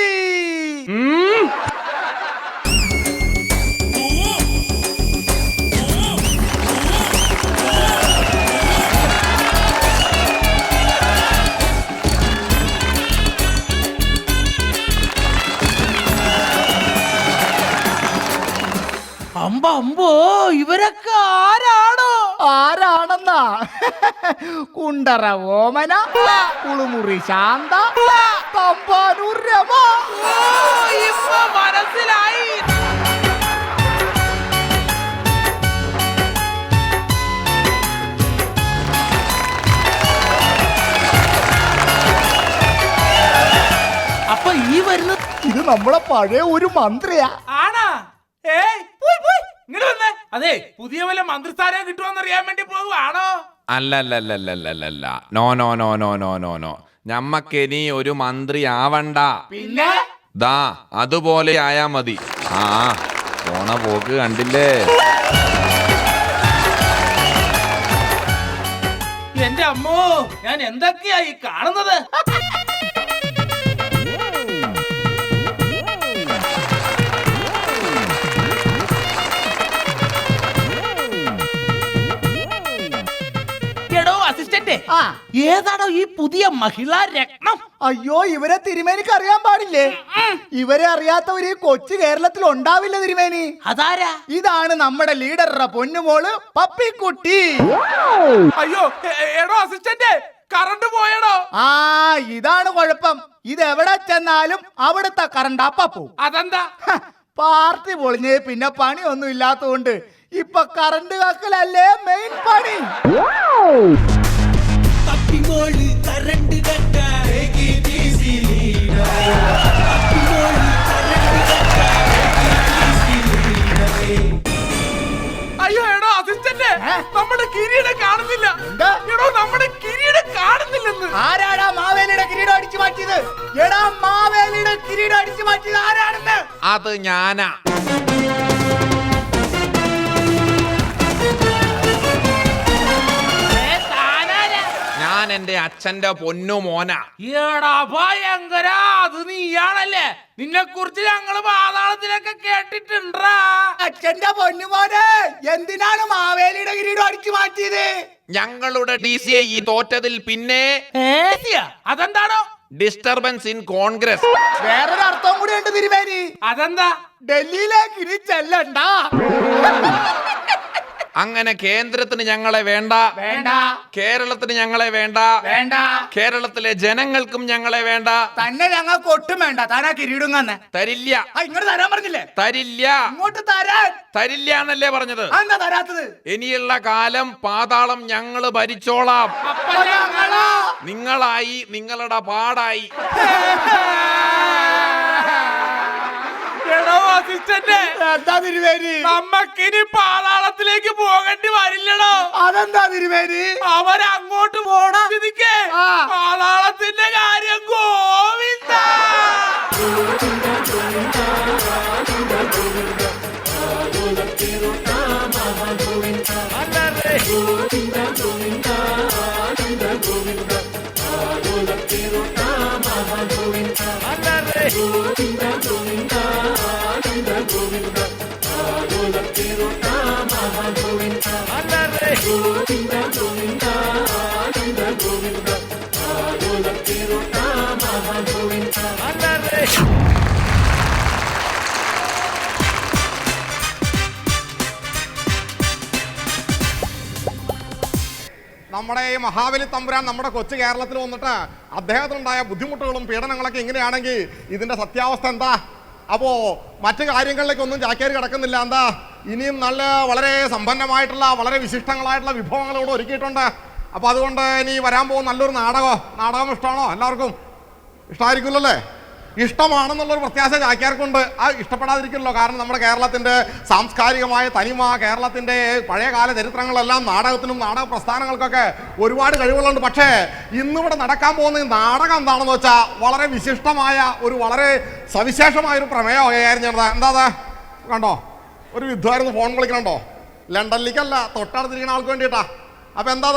അമ്പോ ഇവരൊക്കെ ആരാണോ? ആരാണെന്നാ? കുണ്ടറ ഓമന, കുളുമുറി ശാന്ത, തമ്പാനൂർ രമ. ഓ, ഇപ്പൊ മനസ്സിലായി. അപ്പൊ ഈ വരുന്ന ഇത് നമ്മളെ പഴയ ഒരു മന്ത്രിയാ. ആണാ? ഏയ് പോയ് പോയ് ഇങ്ങോട്ട് വന്നേ. അതെ, പുതിയ വല്ല മന്ത്രിസ്ഥാനം കിട്ടുമെന്ന് അറിയാൻ വേണ്ടി പോകുവാണോ? അല്ലല്ലല്ലല്ലല്ലല്ല, no no no no no no no, ഞമ്മക്കിനി ഒരു മന്ത്രി ആവണ്ട. പിന്നെ ദാ അതുപോലെ ആയാ മതി. ആ പോണ പോക്ക് കണ്ടില്ലേ? എന്റെ അമ്മോ, ഞാൻ എന്തൊക്കെയാ ഈ കാണുന്നത്? എടോ അസിസ്റ്റന്റ്, ആ. ഏതാണോ ഈ പുതിയ മഹിളാ രത്നം? അയ്യോ, ഇവരെ തിരുമേനിക്ക് അറിയാൻ പാടില്ലേ? ഇവരെ അറിയാത്തവര് ഈ കൊച്ചു കേരളത്തിൽ ഉണ്ടാവില്ല തിരുമേനി. അതാരാ? ഇതാണ് നമ്മുടെ ലീഡറുടെ പൊന്നുമോള് പപ്പിക്കുട്ടി. അയ്യോ എടോ അസിസ്റ്റന്റ്, കറണ്ട് പോയടോ. ആ, ഇതാണ് കുഴപ്പം. ഇത് എവിടെ ചെന്നാലും അവിടുത്തെ കറണ്ട് അപ്പ പോവും. അതെന്താ? പാർട്ടി പൊളിഞ്ഞ് പിന്നെ പണിയൊന്നും ഇല്ലാത്തതുകൊണ്ട് ഇപ്പൊ കറണ്ട് കാക്കലല്ലേ മെയിൻ പണി. അയ്യോ എടോ അസിസ്റ്റന്റ്, നമ്മുടെ കിരീടം കാണുന്നില്ല. എന്താ? എടോ നമ്മുടെ കിരീടം കാണുന്നില്ലെന്ന്. ആരാടാ മാവേലിയുടെ കിരീടം അടിച്ചു മാറ്റിയത്? എടാ, മാവേലിയുടെ കിരീടം അടിച്ചു മാറ്റിയത് ആരാണെന്ന്? അത് ഞാനാ. ഞാൻ എന്റെ അച്ഛന്റെ പൊന്നു മോന. എടാ ഭയങ്കര, അത് നീയാണല്ലേ? നിന്നെ കുറിച്ച് ഞങ്ങള് പാതാളത്തിലൊക്കെ കേട്ടിട്ടുണ്ടാ. അച്ഛന്റെ പൊന്നുമോനെ, എന്തിനാണ് മാവേലിയുടെ കിരീടം അടിച്ചു മാറ്റിയത്? ഞങ്ങളുടെ DCI ഈ തോറ്റതിൽ പിന്നെ അതെന്താണോ? Disturbance in Congress. വേറൊരു അർത്ഥം കൂടി ഉണ്ട് തിരുമേനി. അതെന്താ? ഡൽഹിയിലേക്ക് ഇനി ചെല്ലണ്ട. അങ്ങനെ കേന്ദ്രത്തിന് ഞങ്ങളെ വേണ്ട, കേരളത്തിന് ഞങ്ങളെ വേണ്ട, കേരളത്തിലെ ജനങ്ങൾക്കും ഞങ്ങളെ വേണ്ട. തന്നെ ഞങ്ങൾക്ക് ഒട്ടും വേണ്ട. താനാ കിരീടുങ്ങന്നെ തരില്ല. ഇങ്ങോട്ട് തരാൻ പറഞ്ഞില്ലേ? തരില്ല. ഇങ്ങോട്ട് തരാൻ തരില്ല എന്നല്ലേ പറഞ്ഞത്? എന്താ തരാത്തത്? ഇനിയുള്ള കാലം പാതാളം ഞങ്ങള് ഭരിച്ചോളാം. നിങ്ങളായി, നിങ്ങളുടെ പാടായി. എന്താ തിരുവേരി? നമ്മക്കിനി പാതാളത്തിലേക്ക് പോകേണ്ടി വരില്ലടോ. അതെന്താ തിരുവേരി? അവരങ്ങോട്ട് പോണ സ്ഥിതിക്ക് പാതാളത്തിന്റെ കാര്യം ഗോവിന്ദ. നമ്മുടെ ഈ മഹാബലി തമ്പുരാൻ നമ്മുടെ കൊച്ചു കേരളത്തിൽ വന്നിട്ട് അദ്ദേഹത്തിനുണ്ടായ ബുദ്ധിമുട്ടുകളും പീഡനങ്ങളൊക്കെ ഇങ്ങനെയാണെങ്കിൽ ഇതിന്റെ സത്യാവസ്ഥ എന്താ? അപ്പോൾ മറ്റു കാര്യങ്ങളിലേക്കൊന്നും ചാക്യാർ കിടക്കുന്നില്ല. എന്താ ഇനിയും നല്ല വളരെ സമ്പന്നമായിട്ടുള്ള വളരെ വിശിഷ്ടങ്ങളായിട്ടുള്ള വിഭവങ്ങളോട് ഒരുക്കിയിട്ടുണ്ട്. അപ്പോൾ അതുകൊണ്ട് ഇനി വരാൻ പോകുന്ന നല്ലൊരു നാടകം ഇഷ്ടമാണോ? എല്ലാവർക്കും ഇഷ്ടമായിരിക്കുമല്ലോ അല്ലേ? ഇഷ്ടമാണെന്നുള്ളൊരു പ്രത്യാശ ചാക്യാർക്കുണ്ട്. അത് ഇഷ്ടപ്പെടാതിരിക്കില്ലല്ലോ. കാരണം നമ്മുടെ കേരളത്തിൻ്റെ സാംസ്കാരികമായ തനിമ, കേരളത്തിൻ്റെ പഴയകാല ചരിത്രങ്ങളെല്ലാം നാടകത്തിനും നാടക പ്രസ്ഥാനങ്ങൾക്കൊക്കെ ഒരുപാട് കഴിവുകളുണ്ട്. പക്ഷേ ഇന്നിവിടെ നടക്കാൻ പോകുന്ന നാടകം എന്താണെന്ന് വെച്ചാൽ വളരെ വിശിഷ്ടമായ ഒരു വളരെ സവിശേഷമായൊരു പ്രമേയം കൈകാര്യം. എന്താ കണ്ടോ? ഒരു വിദ്വാരുന്ന് ഫോൺ വിളിക്കണുണ്ടോ? ലണ്ടനിലേക്കല്ല, തൊട്ടടുത്തിരിക്കുന്ന ആൾക്ക് വേണ്ടിയിട്ടാ. അപ്പോൾ എന്താ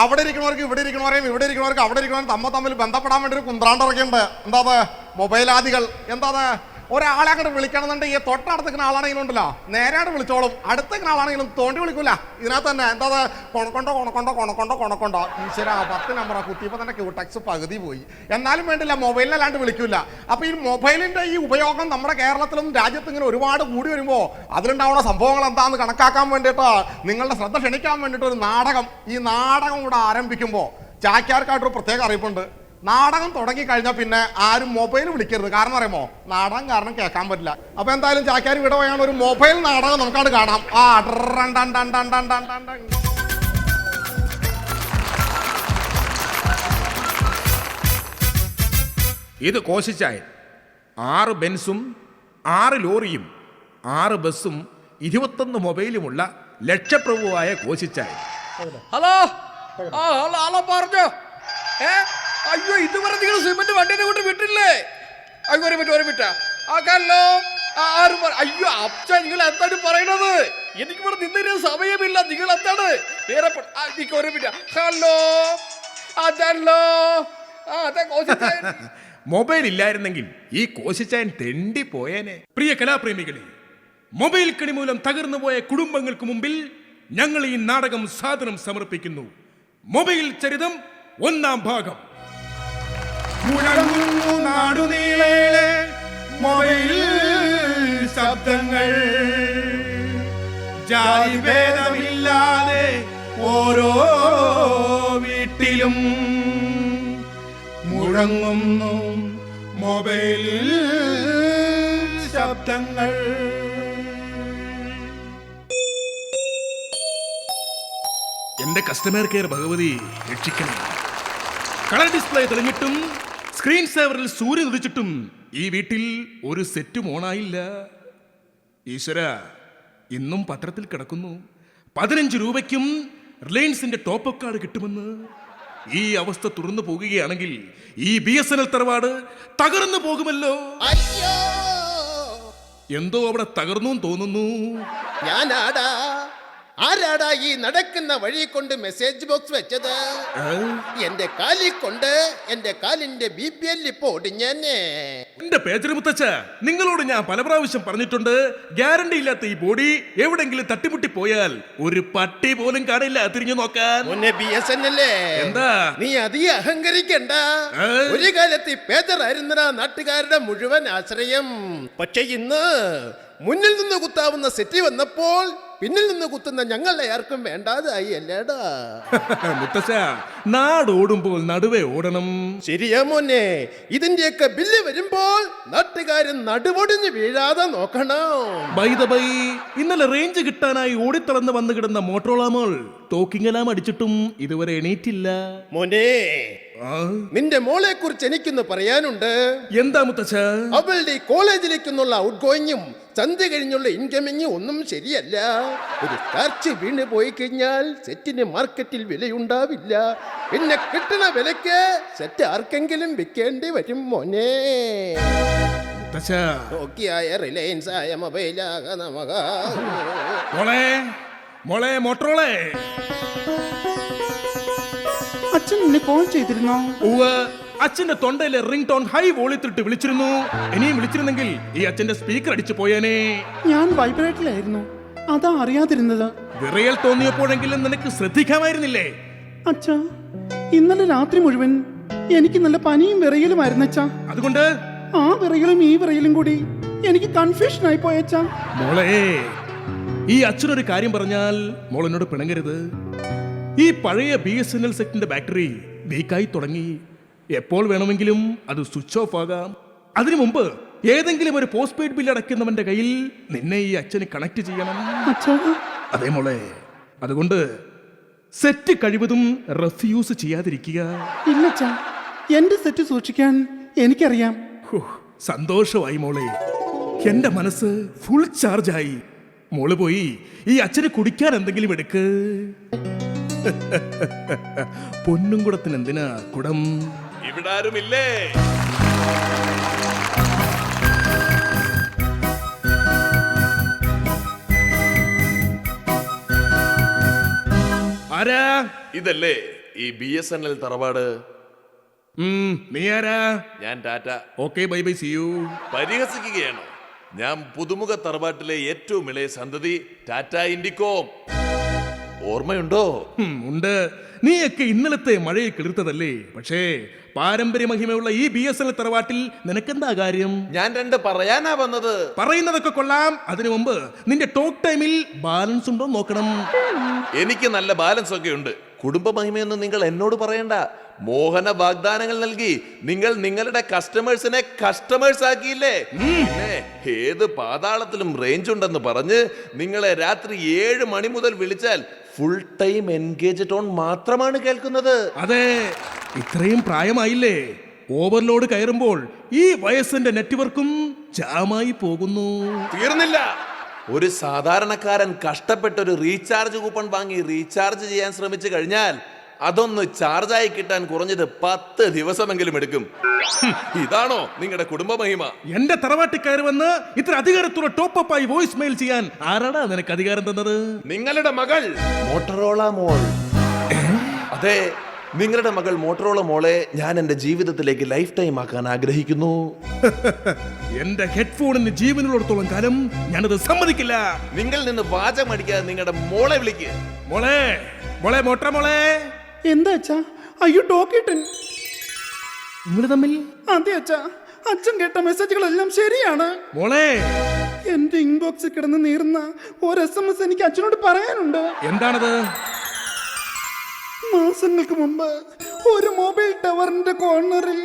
അവിടെ ഇരിക്കണവർക്ക് ഇവിടെ ഇരിക്കണവരെയും ഇവിടെ ഇരിക്കണവർക്ക് അവിടെ ഇരിക്കണവരും തമ്മിൽ ബന്ധപ്പെടാൻ വേണ്ടി ഒരു കുന്ത്രാണ്ടൊക്കെയുണ്ട്. എന്താ മൊബൈലാദികൾ. എന്താ ഒരാളെ അങ്ങോട്ട് വിളിക്കണമെന്നുണ്ടെങ്കിൽ തൊട്ടടുത്തേക്കുന്ന ആളാണെങ്കിലും ഉണ്ടല്ലോ നേരെയാണ് വിളിച്ചോളും. അടുത്തേക്കുന്ന ആളാണെങ്കിലും തോണ്ടി വിളിക്കൂല. ഇതിനകത്ത് തന്നെ എന്താ കൊണക്കൊണ്ടോ ഈശ്വര 10 നമ്പറാ കുത്തിയപ്പോൾ തന്നെ ക്യൂടെക്സ് പകുതി പോയി. എന്നാലും വേണ്ടില്ല, മൊബൈലിനല്ലാണ്ട് വിളിക്കൂല. അപ്പോൾ ഈ മൊബൈലിൻ്റെ ഈ ഉപയോഗം നമ്മുടെ കേരളത്തിലും രാജ്യത്തും ഇങ്ങനെ ഒരുപാട് കൂടി വരുമ്പോൾ അതിലുണ്ടാവുന്ന സംഭവങ്ങൾ എന്താണെന്ന് കണക്കാക്കാൻ വേണ്ടിയിട്ട് നിങ്ങളുടെ ശ്രദ്ധ ക്ഷണിക്കാൻ വേണ്ടിയിട്ട് ഒരു നാടകം, ഈ നാടകം കൂടെ ആരംഭിക്കുമ്പോൾ ചാക്യാർക്കായിട്ടൊരു പ്രത്യേക അറിയിപ്പുണ്ട്. നാടകം തുടങ്ങിക്കഴിഞ്ഞാൽ പിന്നെ ആരും മൊബൈൽ വിളിക്കരുത്. കാരണം അറിയുമോ? നാടകം കാരണം കേൾക്കാൻ പറ്റില്ല. അപ്പൊ എന്തായാലും ചാക്യാർ ഇവിടെ പോയാണ് ഒരു മൊബൈൽ നാടകം നമുക്കത് കാണാം. ഇത് കോശിച്ചായൻ. 6 ബെൻസും 6 ലോറിയും 6 ബസ്സും 21 മൊബൈലുമുള്ള ലക്ഷപ്രഭുവായ കോശിച്ചായൻ. ഹലോ ഹലോ പറഞ്ഞോ. അയ്യോ, ഇതുവരെ നിങ്ങൾ സിമന്റ് വണ്ടിനെ കൊണ്ട് വിട്ടില്ലേ? അയ്യോ ഒരു മിനിറ്റ് ആക്കാല്ലോ. അയ്യോ അച്ഛ, നിങ്ങൾ എന്താണ് പറയണത്? എനിക്കിവിടെ നിന്നൊരു സമയമില്ല. നിങ്ങൾ എന്താണ് വേറെ ഒരു മിനിറ്റ്. ഹലോ അതല്ലോ. മൊബൈൽ ഇല്ലായിരുന്നെങ്കിൽ ഈ കോശിച്ചായൻ തെണ്ടി പോയേനെ. പ്രിയ കലാപ്രേമികളെ, മൊബൈൽ കണി മൂലം തകർന്നു പോയ കുടുംബങ്ങൾക്ക് മുമ്പിൽ ഞങ്ങൾ ഈ നാടകം സാധനം സമർപ്പിക്കുന്നു. മൊബൈൽ ചരിതം 1-ാം ഭാഗം. മുഴങ്ങുന്നു നാടുനീളെ മൊബൈൽ ശബ്ദങ്ങൾ, ജാതിഭേദമില്ലാതെ ഓരോ വീട്ടിലും മുഴങ്ങുന്നു മൊബൈൽ ശബ്ദങ്ങൾ. എന്റെ കസ്റ്റമർ കെയർ ഭഗവതി രക്ഷിക്കണം. കളർ ഡിസ്പ്ലേ തെളിഞ്ഞിട്ടും സ്ക്രീൻ സേവറിൽ സൂര്യൻ ഉദിച്ചിട്ടും ഈ വീട്ടിൽ ഒരു സെറ്റും ഓണായില്ല. ഈശ്വര, ഇന്നും പത്രത്തിൽ കിടക്കുന്നു 15 രൂപയ്ക്കും റിലയൻസിന്റെ ടോപ്പ് അപ്പ് കാർഡ് കിട്ടുമെന്ന്. ഈ അവസ്ഥ തുറന്നു പോകുകയാണെങ്കിൽ ഈ BSNL തറവാട് തകർന്നു പോകുമല്ലോ. എന്തോ അവിടെ തകർന്നു തോന്നുന്നു. ഞാനാടാ ആരാടാ ഈ നടക്കുന്ന വഴി കൊണ്ട് മെസ്സേജ് ബോക്സ് വെച്ചത്? എന്റെ കാലിൽ കൊണ്ട് എന്റെ കാലിന്റെ BPL ഇപ്പൊ ഒടിഞ്ഞെന്നെ. എന്റെ പേജർ മുത്തച്ഛ, നിങ്ങളോട് ഞാൻ പല പ്രാവശ്യം പറഞ്ഞിട്ടുണ്ട്, ഗ്യാരണ്ടി ഇല്ലാത്ത ഈ ബോഡി എവിടെങ്കിലും തട്ടിമുട്ടി പോയാൽ ഒരു പട്ടി പോലും കാണില്ല തിരിഞ്ഞു നോക്കാൻ. BSNL എന്താ നീ അധികം അഹങ്കരിക്കണ്ട. ഒരു കാലത്ത് ഈ പേജർ ആയിരുന്നടാ നാട്ടുകാരുടെ മുഴുവൻ ആശ്രയം. പക്ഷെ ഇന്ന് മുന്നിൽ നിന്ന് കുത്താവുന്ന സെറ്റി വന്നപ്പോൾ പിന്നിൽ നിന്ന് കുത്തുന്ന ഞങ്ങളെ ആർക്കും വേണ്ടാതായി അല്ലേടാ. മുത്തശ്ശ, നാടോടുമ്പോൾ നടുവേ ഓടണം. ശരിയാ മോനെ, ഇതിന്റെയൊക്കെ ബില്ല് വരുമ്പോൾ നാട്ടുകാരൻ നടുവൊടിഞ്ഞ് വീഴാതെ നോക്കണം. ബൈ ദ ബൈ, ഇന്നലെ റേഞ്ച് കിട്ടാനായി ഓടിത്തളർന്ന് വന്നു കിടന്ന മോട്ടോറോള മോൾ ടോക്കിംഗ് അലാം അടിച്ചിട്ടും ഇതുവരെ എണീറ്റില്ല. മോനെ, നിന്റെ മോളെ കുറിച്ച് എനിക്കൊന്ന് പറയാനുണ്ട്. എന്താ മുത്തച്ഛ? അവളുടെ കോളേജിലേക്കുള്ള ഔട്ട് ഗോയിങ്ങും സന്ധ്യ കഴിഞ്ഞുള്ള ഇൻകമിങ്ങും ഒന്നും ശരിയല്ല. ഒരു സ്കാർച്ച് വീണ് പോയി കഴിഞ്ഞാൽ സെറ്റിന് മാർക്കറ്റിൽ വിലയുണ്ടാവില്ല. പിന്നെ കിട്ടുന്ന വിലക്ക് സെറ്റ് ആർക്കെങ്കിലും വിൽക്കേണ്ടി വരും മോനെ. നോക്കിയായ റിലയൻസ് ആയ മൊബൈലാക നമക. മോളെ മോളെ മോട്ടോറോളെ, അച്ഛൻ എന്നെ കോൾ ചെയ്തിരുന്നോ? അച്ഛന്റെ തൊണ്ടയിലെ റിംഗ് ടോൺ ഹൈ വോളിയത്തിലിട്ട് വിളിച്ചിരുന്നു. ഇനിയും വിളിച്ചിരുന്നെങ്കിൽ ഈ അച്ഛന്റെ സ്പീക്കർ അടിച്ചു പോയേനെ. ഞാൻ വൈബ്രേറ്റിലായിരുന്നു, അതാ അറിയാതിരുന്നത്. വിറയൽ തോന്നിയപ്പോഴെങ്കിലും നിനക്ക് ശ്രദ്ധിക്കാമായിരുന്നില്ലേ? അച്ഛാ, ഇന്നലെ രാത്രി മുഴുവൻ എനിക്ക് നല്ല പനിയും വിറയലുമായിരുന്നു അച്ഛാ. അതുകൊണ്ട് ആ വിറയലും ഈ വിറയലും കൂടി എനിക്ക് കൺഫ്യൂഷൻ ആയി പോയച്ചാ. മോളെ, ഈ അച്ഛനൊരു കാര്യം പറഞ്ഞാൽ മോൾ എന്നോട് പിണങ്ങരുത്. ഈ പഴയ BSNL സെറ്റിന്റെ ബാറ്ററി വീക്കായി തുടങ്ങി. എപ്പോൾ വേണമെങ്കിലും അത് സ്വിച്ച് ഓഫ് ആകാം. അതിനു മുമ്പ് ഏതെങ്കിലും ഒരു പോസ്റ്റ് പെയ്ഡ് ബില്ല് അടയ്ക്കുന്നവന്റെ കയ്യിൽ നിന്നെ ഈ അച്ഛന് കണക്ട് ചെയ്യണം. അതേ മോളെ, അതുകൊണ്ട് സെറ്റ് കഴിവതും റെഫ്യൂസ് ചെയ്യാതിരിക്കുക. ഇല്ലച്ചാ, എന്റെ സെറ്റ് സൂക്ഷിക്കാൻ എനിക്കറിയാം. സന്തോഷമായി മോളെ, എന്റെ മനസ്സ് ഫുൾ ചാർജായി. മോള് പോയി ഈ അച്ഛന് കുടിക്കാൻ എന്തെങ്കിലും എടുക്ക്. പൊന്നും കുടത്തിന് എന്തിനാ കുടം? ഇവിടെ ആരുമില്ലേ? ആരാ? ഇതല്ലേ ഈ BSNL തറവാട്? നീ ആരാ? ഞാൻ Tata. Okay, bye bye, see you. പരിഹസിക്കുകയാണോ? ഞാൻ പുതുമുഖ തറവാട്ടിലെ ഏറ്റവും ഇളയ സന്തതി ടാറ്റ ഇൻഡിക്കോം. ഓർമ്മയുണ്ടോ? ഉണ്ട്. നീയൊക്കെ ഇന്നലത്തെ മഴയെ കിളിർത്തതല്ലേ. പക്ഷേ പാരമ്പര്യ മഹിമയുള്ള ഈ BSNL തറവാട്ടിൽ നിനക്കെന്താ കാര്യം? ഞാൻ രണ്ട് പറയാനാ വന്നത്. പറയുന്നതൊക്കെ കൊള്ളാം. അതിനു മുമ്പ് നിന്റെ ടോക്ക് ടൈമിൽ ബാലൻസ് ഉണ്ടോ നോക്കണം. എനിക്ക് നല്ല ബാലൻസ് ഒക്കെ ഉണ്ട്. കുടുംബ മഹിമയൊന്നും നിങ്ങൾ എന്നോട് പറയണ്ട. മോഹന വാഗ്ദാനങ്ങൾ നൽകി നിങ്ങൾ നിങ്ങളുടെ കസ്റ്റമേഴ്സിനെ കസ്റ്റമേഴ്സ് ആക്കിയില്ലേ. പിന്നെ ഏത് പാതാളത്തിലും റേഞ്ച് ഉണ്ടെന്ന് പറഞ്ഞ് നിങ്ങളെ രാത്രി 7 മണി മുതൽ വിളിച്ചാൽ ഫുൾ ടൈം എൻഗേജ് ടോൺ മാത്രമാണ് കേൾക്കുന്നത്. അതെ, ഇത്രയും പ്രായമായില്ലേ. ഓവർലോഡ് കയറുമ്പോൾ ഈ വയസ്സിന്റെ നെറ്റ്വർക്കും ജാമായി പോകുന്നു. തീർന്നില്ല. ഒരു സാധാരണക്കാരൻ കഷ്ടപ്പെട്ടൊരു റീചാർജ് കൂപ്പൺ വാങ്ങി റീചാർജ് ചെയ്യാൻ ശ്രമിച്ചു കഴിഞ്ഞാൽ അതൊന്ന് ചാർജായി കിട്ടാൻ കുറഞ്ഞത് 10 ദിവസമെങ്കിലും എടുക്കും. ഇതാണോ നിങ്ങളുടെ കുടുംബ മഹിമ? എന്റെ തറവാട്ടിൽ കയറി വന്ന് ഇത്ര അധികാരത്തോടെ ടോപ്പ് അപ്പ് ആയി വോയിസ് മെയിൽ ചെയ്യാൻ ആരാടാ നിനക്ക് അധികാരം തന്നത്? നിങ്ങളുടെ മകൾ മോട്ടറോള മോൾ. അതെ, നിങ്ങളുടെ മകൾ മോട്ടറോള മോളെ ഞാൻ എന്റെ ജീവിതത്തിലേക്ക് ലൈഫ് ടൈം ആക്കാൻ ആഗ്രഹിക്കുന്നു. എന്റെ ഹെഡ്ഫോണിന് ജീവനുള്ളിടത്തോളം കാലം ഞാനത് സമ്മതിക്കില്ല. നിങ്ങൾ നിന്ന് വാചകം അടിക്കാതെ നിങ്ങളുടെ മോളെ വിളിക്ക്. മോളെ, മോളെ, മോട്ടറ മോളെ. എന്താ അച്ഛാ? അയ്യോ, ടോക്കിട്ടൻ. നിങ്ങൾ തമ്മിൽ? അതെ അച്ഛാ, അച്ഛൻ കേട്ട മെസ്സേജുകളെല്ലാം ശരിയാണ്. മോളെ, എന്റെ ഇൻബോക്സിൽ കിടന്ന് നീറുന്ന ഒരു SMS എനിക്ക് അച്ഛനോട് പറയാനുണ്ട്. എന്താണത്? മാസങ്ങൾക്ക് മുമ്പ് ഒരു മൊബൈൽ ടവറിന്റെ കോർണറിൽ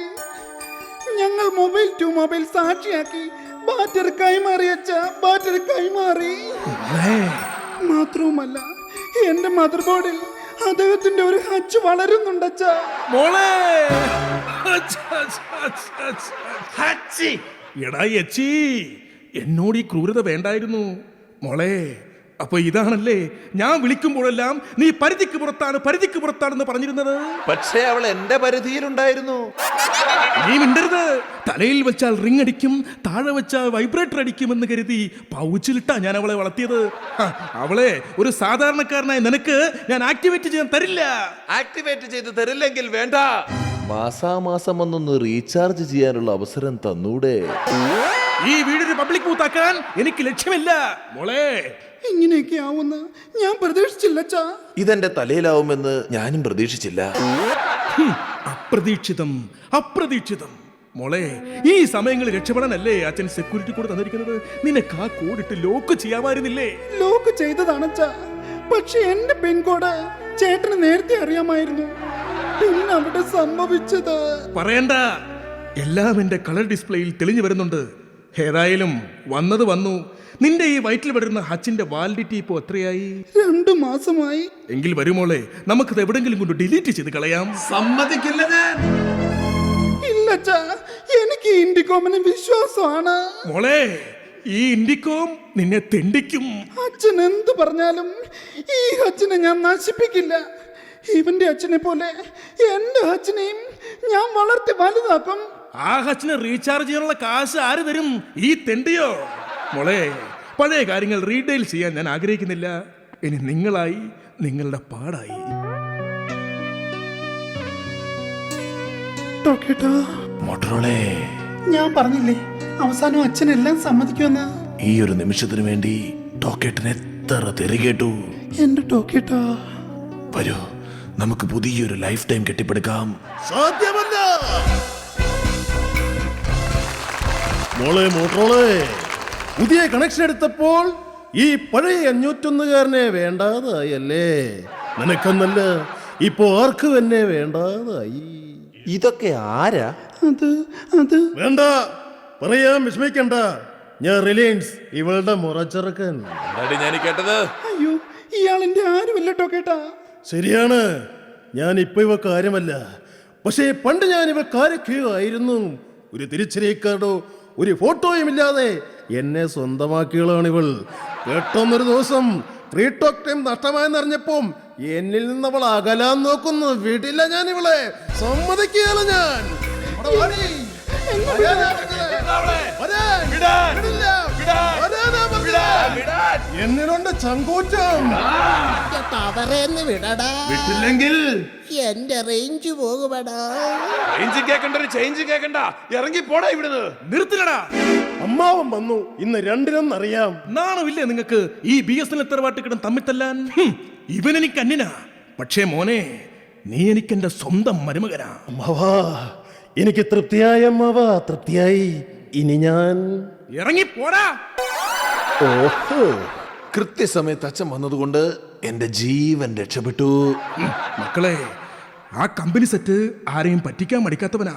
ഞങ്ങൾ മൊബൈൽ ടു മൊബൈൽ സാക്ഷിയാക്കി ബാറ്ററി കൈമാറി അച്ഛ, ബാറ്ററി കൈമാറി. മാത്രവുമല്ല, എന്റെ മദർ ബോർഡിൽ അദ്ദേഹത്തിന്റെ ഒരു ഹച്ച് വളരുന്നുണ്ട് അച്ഛാ. മോളെ, എടാ യച്ചി, എന്നോട് ഈ ക്രൂരത വേണ്ടായിരുന്നു. മോളെ, അപ്പൊ ഇതാണല്ലേ ഞാൻ വിളിക്കുമ്പോഴെല്ലാം നീ പരിധിക്ക് പുറത്താണ്, പരിധിക്ക് പുറത്താണെന്ന് പറഞ്ഞിരുന്നത്. പക്ഷേ അവൾ എന്റെ പരിധിയിലുണ്ടായിരുന്നു. നീ മിണ്ടരുത്. തലയിൽ വെച്ചാൽ റിംഗ് അടിക്കും, താഴെ വെച്ചാൽ വൈബ്രേറ്റർ അടിക്കുമെന്ന് കരുതി പൗച്ചിലിട്ടാ ഞാൻ അവളെ വളർത്തിയത്. അവളെ ഒരു സാധാരണക്കാരനായ നിനക്ക് ഞാൻ ആക്ടിവേറ്റ് ചെയ്യാൻ തരില്ല. ആക്ടിവേറ്റ് ചെയ്ത് തരില്ലെങ്കിൽ വേണ്ട, മാസാമാസം ഒന്നൊന്ന് റീചാർജ് ചെയ്യാനുള്ള അവസരം തന്നൂടെ. ഈ വീടിന് പബ്ലിക് ബൂത്താക്കാൻ എനിക്ക് ലക്ഷ്യമില്ല. മോളെ, ഇങ്ങനെയൊക്കെ ആവുന്ന ഞാൻ പ്രതീക്ഷിച്ചില്ല. ഇതെന്റെ തലയിലാവുമെന്ന് ഞാനും പ്രതീക്ഷിച്ചില്ല. അപ്രതീക്ഷിതം, അപ്രതീക്ഷിതം. മോളെ, ഈ സമയങ്ങളിൽ രക്ഷപ്പെടാനല്ലേ അച്ഛൻ സെക്യൂരിറ്റി കോഡ് തന്നിരിക്കുന്നത്? നിനക്ക് ആ കോഡിട്ട് ലോക്ക് ചെയ്യാമായിരുന്നില്ലേ? ലോക്ക് ചെയ്തതാണച്ചാ, പക്ഷെ എന്റെ പിൻകോഡ് ചേട്ടന് നേരത്തെ അറിയാമായിരുന്നു. പിന്നെ അവിടെ സംഭവിച്ചത് പറയണ്ട, എല്ലാം എന്റെ കളർ ഡിസ്പ്ലേയിൽ തെളിഞ്ഞു വരുന്നുണ്ട്. ഏതായാലും വന്നത് വന്നു. നിന്റെ ഈ വയറ്റിൽ വരുന്ന ഹച്ചിന്റെ വാലിഡിറ്റി ഇപ്പോ എത്രയായി? 2 മാസമായി. എങ്കിൽ വരുമോളെ, നമുക്കത് എവിടെങ്കിലും കൊണ്ട് ഡിലീറ്റ് ചെയ്ത് കളയാം. സമ്മതിക്കില്ല ഞാൻ. ഇല്ലച്ചാ, എനിക്ക് ഇൻഡികോമിന് വിശ്വാസമാണ്. മോളെ, ഈ ഇൻഡിക്കോം നിന്നെ തെണ്ടിക്കും. അച്ഛൻ എന്ത് പറഞ്ഞാലും ഈ അച്ഛനെ ഞാൻ നശിപ്പിക്കില്ല. ഇവന്റെ അച്ഛനെ പോലെ എന്റെ അച്ഛനെയും ഞാൻ വളർത്തി വലുതാക്കും. ആ ഹച്ചിനെ റീചാർജ് ചെയ്യാനുള്ള കാശ് ആര് തരും? ഈ തെണ്ടിയോ? മോളെ, പഴയ കാര്യങ്ങൾ റീഡെയിൽ ചെയ്യാൻ ഞാൻ ആഗ്രഹിക്കുന്നില്ല. ഇനി നിങ്ങളായി, നിങ്ങളുടെ പാടായി. മോട്ടറോളെ, ഞാൻ പറഞ്ഞില്ലേ അവസാനം അച്ഛനെല്ലാം സമ്മതിക്കുമെന്ന്. ഈ ഒരു നിമിഷത്തിന് വേണ്ടി ടോക്കേട്ടിന് എത്ര തെറി കേട്ടു. എന്റെ ടോക്കേട്ടാ, വരൂ, നമുക്ക് പുതിയൊരു ലൈഫ് ടൈം കെട്ടിപ്പടുക്കാം. സാധ്യമല്ല. മോളെ മോട്ടറോളെ, പുതിയ കണക്ഷൻ എടുത്തപ്പോൾ ഈ പഴയ 501കാരനെ വേണ്ടാതായല്ലേ? നിനക്കെന്നല്ല, ഇപ്പോ ആർക്കും എന്നെ വേണ്ടാതായി. ഇതൊക്കെ ആരാ? അത് വേണ്ട, പറയാൻ വിഷമിക്കണ്ട. ഞാൻ റിലയൻസ്, ഇവളുടെ മുറച്ചെറുക്കൻ. ഞാൻ കേട്ടത്. അയ്യോ, ഇയാളെന്റെ ആരുമല്ല ടോക്കേട്ടാ. ശരിയാണ്, ഞാൻ ഇപ്പൊ ഇവ കാര്യമല്ല. പക്ഷേ പണ്ട് ഞാൻ ഇവ കാര്യമായിരുന്നു. ഒരു തിരിച്ചറിയ കാർഡോ ഒരു ഫോട്ടോയും ഇല്ലാതെ എന്നെ സ്വന്തമാക്കിയവളാണ് ഇവൾ. പെട്ടെന്നൊരു ദിവസം 3 ടോക്ക് ടൈം നഷ്ടമായെന്നറിഞ്ഞപ്പം എന്നിൽ നിന്ന് അവൾ അകലാൻ നോക്കുന്നു. വിടില്ല ഞാൻ ഇവളെ, സമ്മതിക്കുകയാണ് ഞാൻ. എന്നിലുണ്ട് ചങ്കൂറ്റം. വിട്ടില്ലെങ്കിൽ എന്റെ റേഞ്ച് പോകുമെടാ. ചേഞ്ച് കേക്കണ്ട, ഇറങ്ങി പോടാ ഇവിടുന്ന്. നിർത്തില്ലടാ. അമ്മാവൻ വന്നു, ഇന്ന് 2 അറിയാം. നാണമില്ലേ നിങ്ങൾക്ക് ഈ BSNL തറവാട്ടുകിടം തമ്മിൽ തല്ലാൻ? ഇവൻ എനിക്ക് അന്യനാ. പക്ഷേ മോനെ, നീ എനിക്ക് എന്റെ സ്വന്തം മരുമകനാ. അമ്മാവാ, എനിക്ക് തൃപ്തിയായി അമ്മാവാ, തൃപ്തിയായി. ഇനി ഞാൻ ഇറങ്ങി പോടാ. ഓഹോ, കൃത്യസമയത്ത് അച്ഛൻ വന്നതുകൊണ്ട് എന്റെ ജീവൻ രക്ഷപ്പെട്ടു. മക്കളെ, ആ കമ്പനി സെറ്റ് ആരെയും പറ്റിക്കാൻ മടിക്കാത്തവനാ.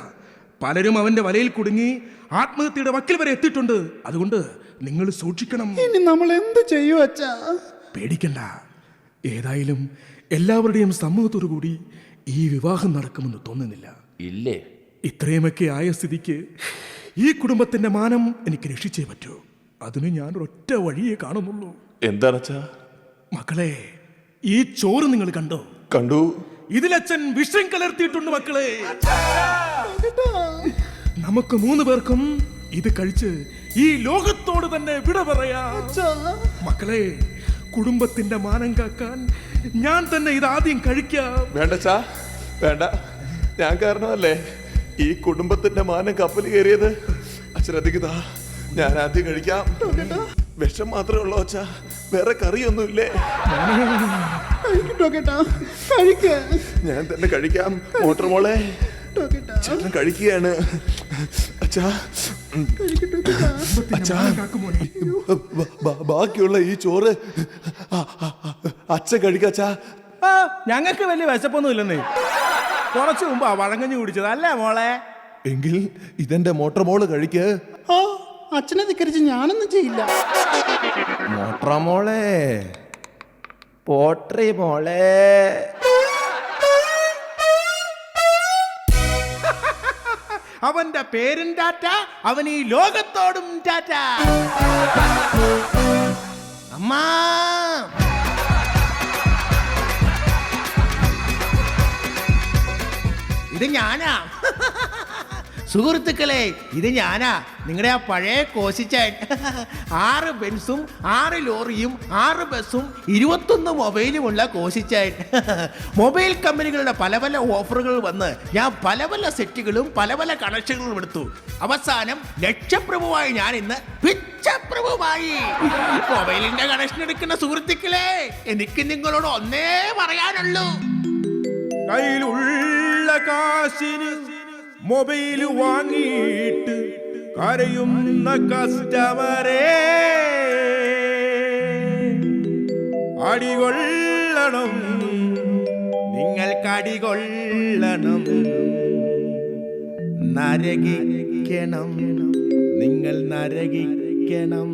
പലരും അവന്റെ വലയിൽ കുടുങ്ങി ആത്മഹത്യയുടെ വക്കിൽ വരെ എത്തിയിട്ടുണ്ട്. അതുകൊണ്ട് നിങ്ങൾ സൂക്ഷിക്കണം. ഇനി നമ്മൾ എന്ത് ചെയ്യൂ അച്ഛാ? പേടിക്കണ്ട. ഏതായാലും എല്ലാവരുടെയും സമ്മതത്തോടു കൂടി ഈ വിവാഹം നടക്കുമെന്ന് തോന്നുന്നില്ല. ഇല്ലേ? ഇത്രയുമൊക്കെ ആയ സ്ഥിതിക്ക് ഈ കുടുംബത്തിന്റെ മാനം എനിക്ക് രക്ഷിച്ചേ പറ്റൂ. അതിന് ഞാൻ ഒറ്റ വഴിയേ കാണുന്നുള്ളൂ. എന്താണച്ചാ? മക്കളെ, ഈ ചോറ് നിങ്ങൾ കണ്ടോ? കണ്ടു. ഇതിലച്ഛൻ വിഷം കലർത്തിയിട്ടുണ്ട് മക്കളെ. നമുക്ക് 3 പേർക്കും ഇത് കഴിച്ച് ഈ ലോകത്തോട് തന്നെ വിട പറയാം. മക്കളെ, കുടുംബത്തിന്റെ മാനം കാക്കാൻ ഞാൻ തന്നെ ഇത് ആദ്യം കഴിക്കാം. വേണ്ടച്ചാ, വേണ്ട. ഞാൻ കാരണമല്ലേ ഈ കുടുംബത്തിന്റെ മാനം കപ്പൽ കയറിയത്. അച്ഛനധികത, ഞാൻ ആദ്യം കഴിക്കാം. വിഷം മാത്രമേ ഉള്ളൂ അച്ഛാ, വേറെ കറിയൊന്നുമില്ലേ? ഞാൻ തന്നെ കഴിക്കാം. മോട്ടർ മോളെ, ചേട്ടൻ കഴിക്കുകയാണ്. അച്ഛാ, അച്ഛാ, ബാക്കിയുള്ള ഈ ചോറ് അച്ഛൻ കഴിക്കാച്ചാ. ഞങ്ങൾക്ക് വലിയ വിശപ്പൊന്നും ഇല്ലെന്നേ. കുറച്ചു മുമ്പ് വഴങ്ങഞ്ഞു കുടിച്ചത് അല്ലേ മോളെ? എങ്കിൽ ഇതെന്റെ മോട്ടർ മോള് കഴിക്ക്. ആ, അച്ഛനെ ധിക്കരിച്ച് ഞാനൊന്നും ചെയ്യില്ല. മോട്ടറ മോളെ, പോട്രി മോളെ. അവന്റെ പേരും ടാറ്റ, അവൻ ഈ ലോകത്തോടും ടാറ്റ. അമ്മാ, ഇത് ഞാനാ. സുഹൃത്തുക്കളെ, ഇത് ഞാനാ, നിങ്ങളുടെ ആ പഴയ കോശിച്ചാൻ. 6 ബെൻസും 6 ലോറിയും 6 ബസ്സും 21 മൊബൈലുമുള്ള കോശിച്ചാൻ. മൊബൈൽ കമ്പനികളുടെ പല പല ഓഫറുകൾ വന്ന് ഞാൻ പല പല സെറ്റുകളും പല പല കണക്ഷനുകളും എടുത്തു. അവസാനം ലക്ഷപ്രഭുവായി ഞാൻ ഇന്ന് പിച്ചപ്രഭുവായി. മൊബൈലിന്റെ കണക്ഷൻ എടുക്കുന്ന സുഹൃത്തുക്കളെ, എനിക്ക് നിങ്ങളോട് ഒന്നേ പറയാനുള്ളൂ. കയ്യിലുള്ള കാശിന് മൊബൈൽ വാങ്ങിയിട്ട് കരയുന്ന കസ്റ്റമറെ അടികൊള്ളണം, നിങ്ങൾക്ക് അടികൊള്ളണം, നരകിക്കണം, നിങ്ങൾ നരകിക്കണം.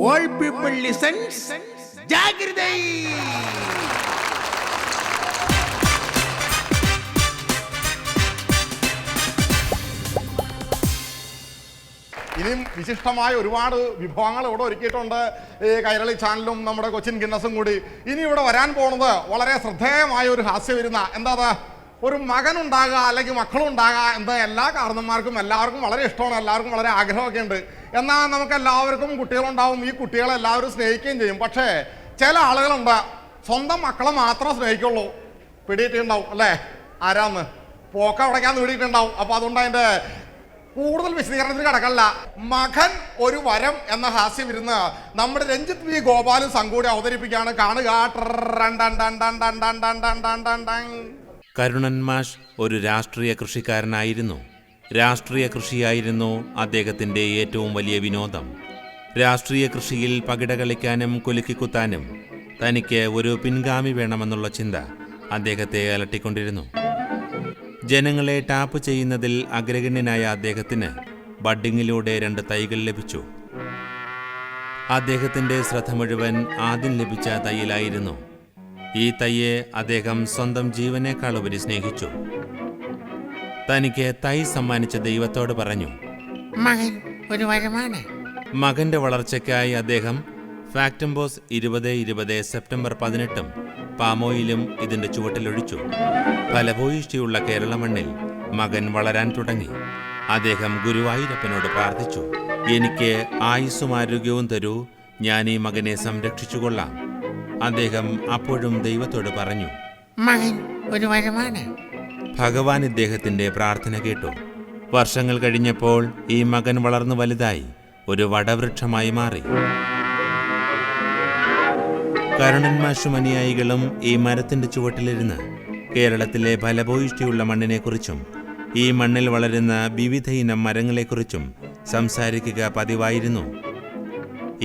All people listen, ജാഗ്രത. ഇനിയും വിശിഷ്ടമായ ഒരുപാട് വിഭവങ്ങൾ ഇവിടെ ഒരുക്കിയിട്ടുണ്ട് ഈ കൈരളി ചാനലും നമ്മുടെ കൊച്ചിൻ ഗിന്നസും കൂടി. ഇനി ഇവിടെ വരാൻ പോകുന്നത് വളരെ ശ്രദ്ധേയമായ ഒരു ഹാസ്യം വരുന്ന എന്താ ഒരു മകനുണ്ടാകുക അല്ലെങ്കിൽ മക്കളുണ്ടാകുക എന്താ എല്ലാ കാരണന്മാർക്കും എല്ലാവർക്കും വളരെ ഇഷ്ടമാണ്, എല്ലാവർക്കും വളരെ ആഗ്രഹമൊക്കെ ഉണ്ട്. എന്നാൽ നമുക്ക് എല്ലാവർക്കും കുട്ടികളുണ്ടാവും, ഈ കുട്ടികളെ എല്ലാവരും സ്നേഹിക്കുകയും ചെയ്യും. പക്ഷേ ചില ആളുകളുണ്ട് സ്വന്തം മക്കളെ മാത്രം സ്നേഹിക്കുള്ളൂ. പിടിയിട്ടുണ്ടാവും അല്ലേ? ആരാന്ന് പോക്ക ഉടയ്ക്കാന്ന് പിടിയിട്ടുണ്ടാവും. അപ്പോൾ അതുകൊണ്ട് അതിൻ്റെ കൂടുതൽ വിശദീകരണത്തിന് കടക്കല്ല. മകൻ ഒരു വരം എന്ന ഹാസ്യം ഇരുന്ന് നമ്മുടെ രഞ്ജിത്ത് വി ഗോപാലും സംഘൂടി അവതരിപ്പിക്കുകയാണ്. കാണുക. കരുണൻ മാഷ് ഒരു രാഷ്ട്രീയ കൃഷിക്കാരനായിരുന്നു. രാഷ്ട്രീയ കൃഷിയായിരുന്നു അദ്ദേഹത്തിൻ്റെ ഏറ്റവും വലിയ വിനോദം. രാഷ്ട്രീയ കൃഷിയിൽ പകിട കളിക്കാനും കുലുക്കിക്കുത്താനും തനിക്ക് ഒരു പിൻഗാമി വേണമെന്നുള്ള ചിന്ത അദ്ദേഹത്തെ അലട്ടിക്കൊണ്ടിരുന്നു. ജനങ്ങളെ ടാപ്പ് ചെയ്യുന്നതിൽ അഗ്രഗണ്യനായ അദ്ദേഹത്തിന് ബഡ്ഡിങ്ങിലൂടെ 2 തൈകൾ ലഭിച്ചു. അദ്ദേഹത്തിൻ്റെ ശ്രദ്ധ മുഴുവൻ ആദ്യം ലഭിച്ച തൈയിലായിരുന്നു. ഈ തൈയെ അദ്ദേഹം സ്വന്തം ജീവനേക്കാളുപരി സ്നേഹിച്ചു. തനിക്ക് തൈ സമ്മാനിച്ച ദൈവത്തോട് പറഞ്ഞു, മകൻ ഒരു വരമാണ്. മകന്റെ വളർച്ചയ്ക്കായി അദ്ദേഹം ഫാക്ടംബോസ് 2020 സെപ്റ്റംബർ 18 പാമോയിലും ഇതിന്റെ ചുവട്ടിലൊഴിച്ചു. ഫലഭൂയിഷ്ടിയുള്ള കേരള മണ്ണിൽ മകൻ വളരാൻ തുടങ്ങി. അദ്ദേഹം ഗുരുവായൂരപ്പനോട് പ്രാർത്ഥിച്ചു, എനിക്ക് ആയുസ്സും ആരോഗ്യവും തരൂ, ഞാൻ ഈ മകനെ സംരക്ഷിച്ചുകൊള്ളാം. അദ്ദേഹം അപ്പോഴും ദൈവത്തോട് പറഞ്ഞു, മകൻ ഒരു വരമാണ്. ഭഗവാൻ ഇദ്ദേഹത്തിന്റെ പ്രാർത്ഥന കേട്ടു. വർഷങ്ങൾ കഴിഞ്ഞപ്പോൾ ഈ മകൻ വളർന്നു വലുതായി ഒരു വടവൃക്ഷമായി മാറി. കരുണൻ മാഷും അനുയായികളും ഈ മരത്തിന്റെ ചുവട്ടിലിരുന്ന് കേരളത്തിലെ ഫലഭൂയിഷ്ടിയുള്ള മണ്ണിനെക്കുറിച്ചും ഈ മണ്ണിൽ വളരുന്ന വിവിധ ഇനം മരങ്ങളെക്കുറിച്ചും സംസാരിക്കുക പതിവായിരുന്നു.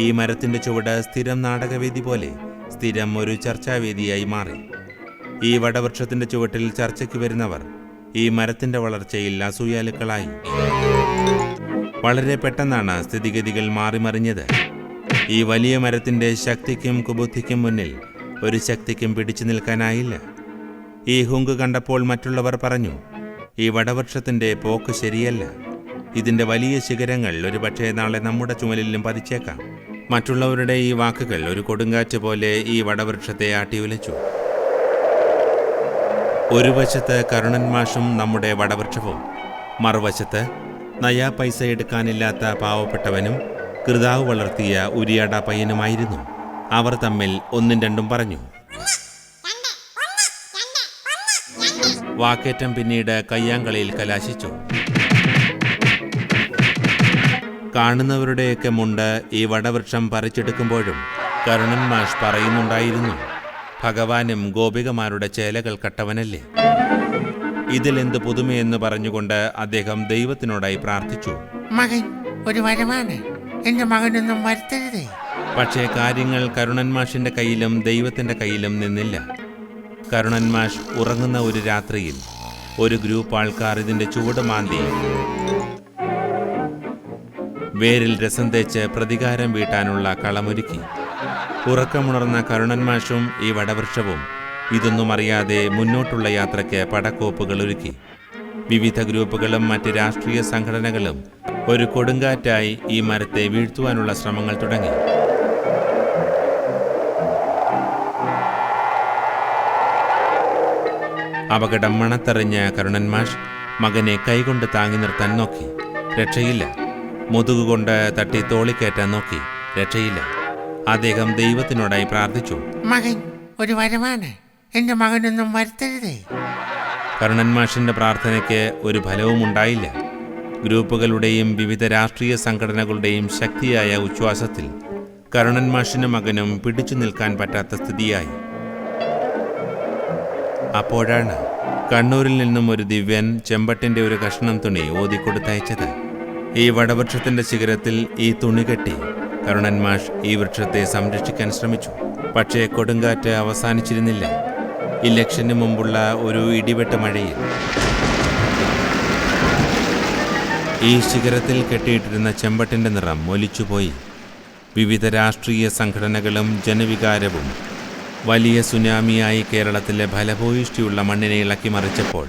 ഈ മരത്തിന്റെ ചുവട് സ്ഥിരം നാടകവേദി പോലെ സ്ഥിരം ഒരു ചർച്ചാവേദിയായി മാറി. ഈ വടവൃക്ഷത്തിന്റെ ചുവട്ടിൽ ചർച്ചയ്ക്ക് വരുന്നവർ ഈ മരത്തിന്റെ വളർച്ചയിൽ അസൂയാലുക്കളായി. വളരെ പെട്ടെന്നാണ് സ്ഥിതിഗതികൾ മാറിമറിഞ്ഞത്. ഈ വലിയ മരത്തിന്റെ ശക്തിക്കും കുബുദ്ധിക്കും മുന്നിൽ ഒരു ശക്തിക്കും പിടിച്ചു നിൽക്കാനായില്ല. ഈ ഹുങ്ക് കണ്ടപ്പോൾ മറ്റുള്ളവർ പറഞ്ഞു, ഈ വടവൃക്ഷത്തിന്റെ പോക്ക് ശരിയല്ല. ഇതിന്റെ വലിയ ശിഖരങ്ങൾ ഒരുപക്ഷെ നാളെ നമ്മുടെ ചുമലിലും പതിച്ചേക്കാം. മറ്റുള്ളവരുടെ ഈ വാക്കുകൾ ഒരു കൊടുങ്കാറ്റ് പോലെ ഈ വടവൃക്ഷത്തെ ആട്ടിയുലച്ചു. ഒരു വശത്ത് കരുണൻ മാഷും നമ്മുടെ വടവൃക്ഷവും, മറുവശത്ത് നയാ പൈസ എടുക്കാനില്ലാത്ത പാവപ്പെട്ടവനും കൃതാവ് വളർത്തിയ ഉരിയാട പയ്യനുമായിരുന്നു. അവർ തമ്മിൽ 1-2 പറഞ്ഞു. വാക്കേറ്റം പിന്നീട് കയ്യാങ്കളിയിൽ കലാശിച്ചു. കാണുന്നവരുടെയൊക്കെ മുണ്ട് ഈ വടവൃക്ഷം പറിച്ചെടുക്കുമ്പോഴും കരുണൻ മാഷ് പറയുന്നുണ്ടായിരുന്നു, ഭഗവാനും ഗോപികമാരുടെ ചേലകൾ കട്ടവനല്ലേ. ഇതിലെന്ത് പുതുമയെന്ന് പറഞ്ഞുകൊണ്ട് അദ്ദേഹം ദൈവത്തിനോടായി പ്രാർത്ഥിച്ചു, മകൻ ഒരു വരമാണ്, എന്റെ മകനൊന്നും വരുത്തരുതേ. പക്ഷേ കാര്യങ്ങൾ കരുണൻ മാഷിന്റെ കയ്യിലും ദൈവത്തിന്റെ കയ്യിലും നിന്നില്ല. കരുണൻ മാഷ് ഉറങ്ങുന്ന ഒരു രാത്രിയിൽ ഒരു ഗ്രൂപ്പ് ആൾക്കാർ ഇതിന്റെ ചുവട് മാന്തി വേരിൽ രസം തേച്ച് പ്രതികാരം വീട്ടാനുള്ള കളമൊരുക്കി. ഉറക്കമുണർന്ന കരുണൻ മാഷും ഈ വടവൃക്ഷവും ഇതൊന്നും അറിയാതെ മുന്നോട്ടുള്ള യാത്രയ്ക്ക് പടക്കോപ്പുകൾ ഒരുക്കി. വിവിധ ഗ്രൂപ്പുകളും മറ്റ് രാഷ്ട്രീയ സംഘടനകളും ഒരു കൊടുങ്കാറ്റായി ഈ മരത്തെ വീഴ്ത്തുവാനുള്ള ശ്രമങ്ങൾ തുടങ്ങി. അപകടം മണത്തറിഞ്ഞ കരുണൻ മാഷ് മകനെ കൈകൊണ്ട് താങ്ങി നിർത്താൻ നോക്കി. രക്ഷയില്ല. മുതുകുകൊണ്ട് തട്ടി തോളിക്കയറ്റാൻ നോക്കി. രക്ഷയില്ല. അദ്ദേഹം ദൈവത്തിനോടായി പ്രാർത്ഥിച്ചു, മകൻ ഒരു വരമാണ്, എന്റെ മകനൊന്നും വരുത്തരുതേ. കരുണൻ മാഷിന്റെ പ്രാർത്ഥനയ്ക്ക് ഒരു ഫലവും ഉണ്ടായില്ല. ഗ്രൂപ്പുകളുടെയും വിവിധ രാഷ്ട്രീയ സംഘടനകളുടെയും ശക്തിയായ ഉച്ഛ്വാസത്തിൽ കരുണൻ മാഷിനും മകനും പിടിച്ചു നിൽക്കാൻ പറ്റാത്ത സ്ഥിതിയായി. അപ്പോഴാണ് കണ്ണൂരിൽ നിന്നും ഒരു ദിവ്യൻ ചെമ്പട്ടിന്റെ ഒരു കഷ്ണം തുണി ഓതിക്കൊടുത്തയച്ചത്. ഈ വടവൃക്ഷത്തിന്റെ ശിഖരത്തിൽ ഈ തുണി കെട്ടി കരുണൻ മാഷ് ഈ വൃക്ഷത്തെ സംരക്ഷിക്കാൻ ശ്രമിച്ചു. പക്ഷേ കൊടുങ്കാറ്റ് അവസാനിച്ചിരുന്നില്ല. ഇലക്ഷന് മുമ്പുള്ള ഒരു ഇടിവെട്ട മഴയിൽ ഈ ശിഖരത്തിൽ കെട്ടിയിട്ടിരുന്ന ചെമ്പട്ടിന്റെ നിറം ഒലിച്ചുപോയി. വിവിധ രാഷ്ട്രീയ സംഘടനകളും ജനവികാരവും വലിയ സുനാമിയായി കേരളത്തിലെ ഫലഭൂയിഷ്ടിയുള്ള മണ്ണിനെ ഇളക്കി മറിച്ചപ്പോൾ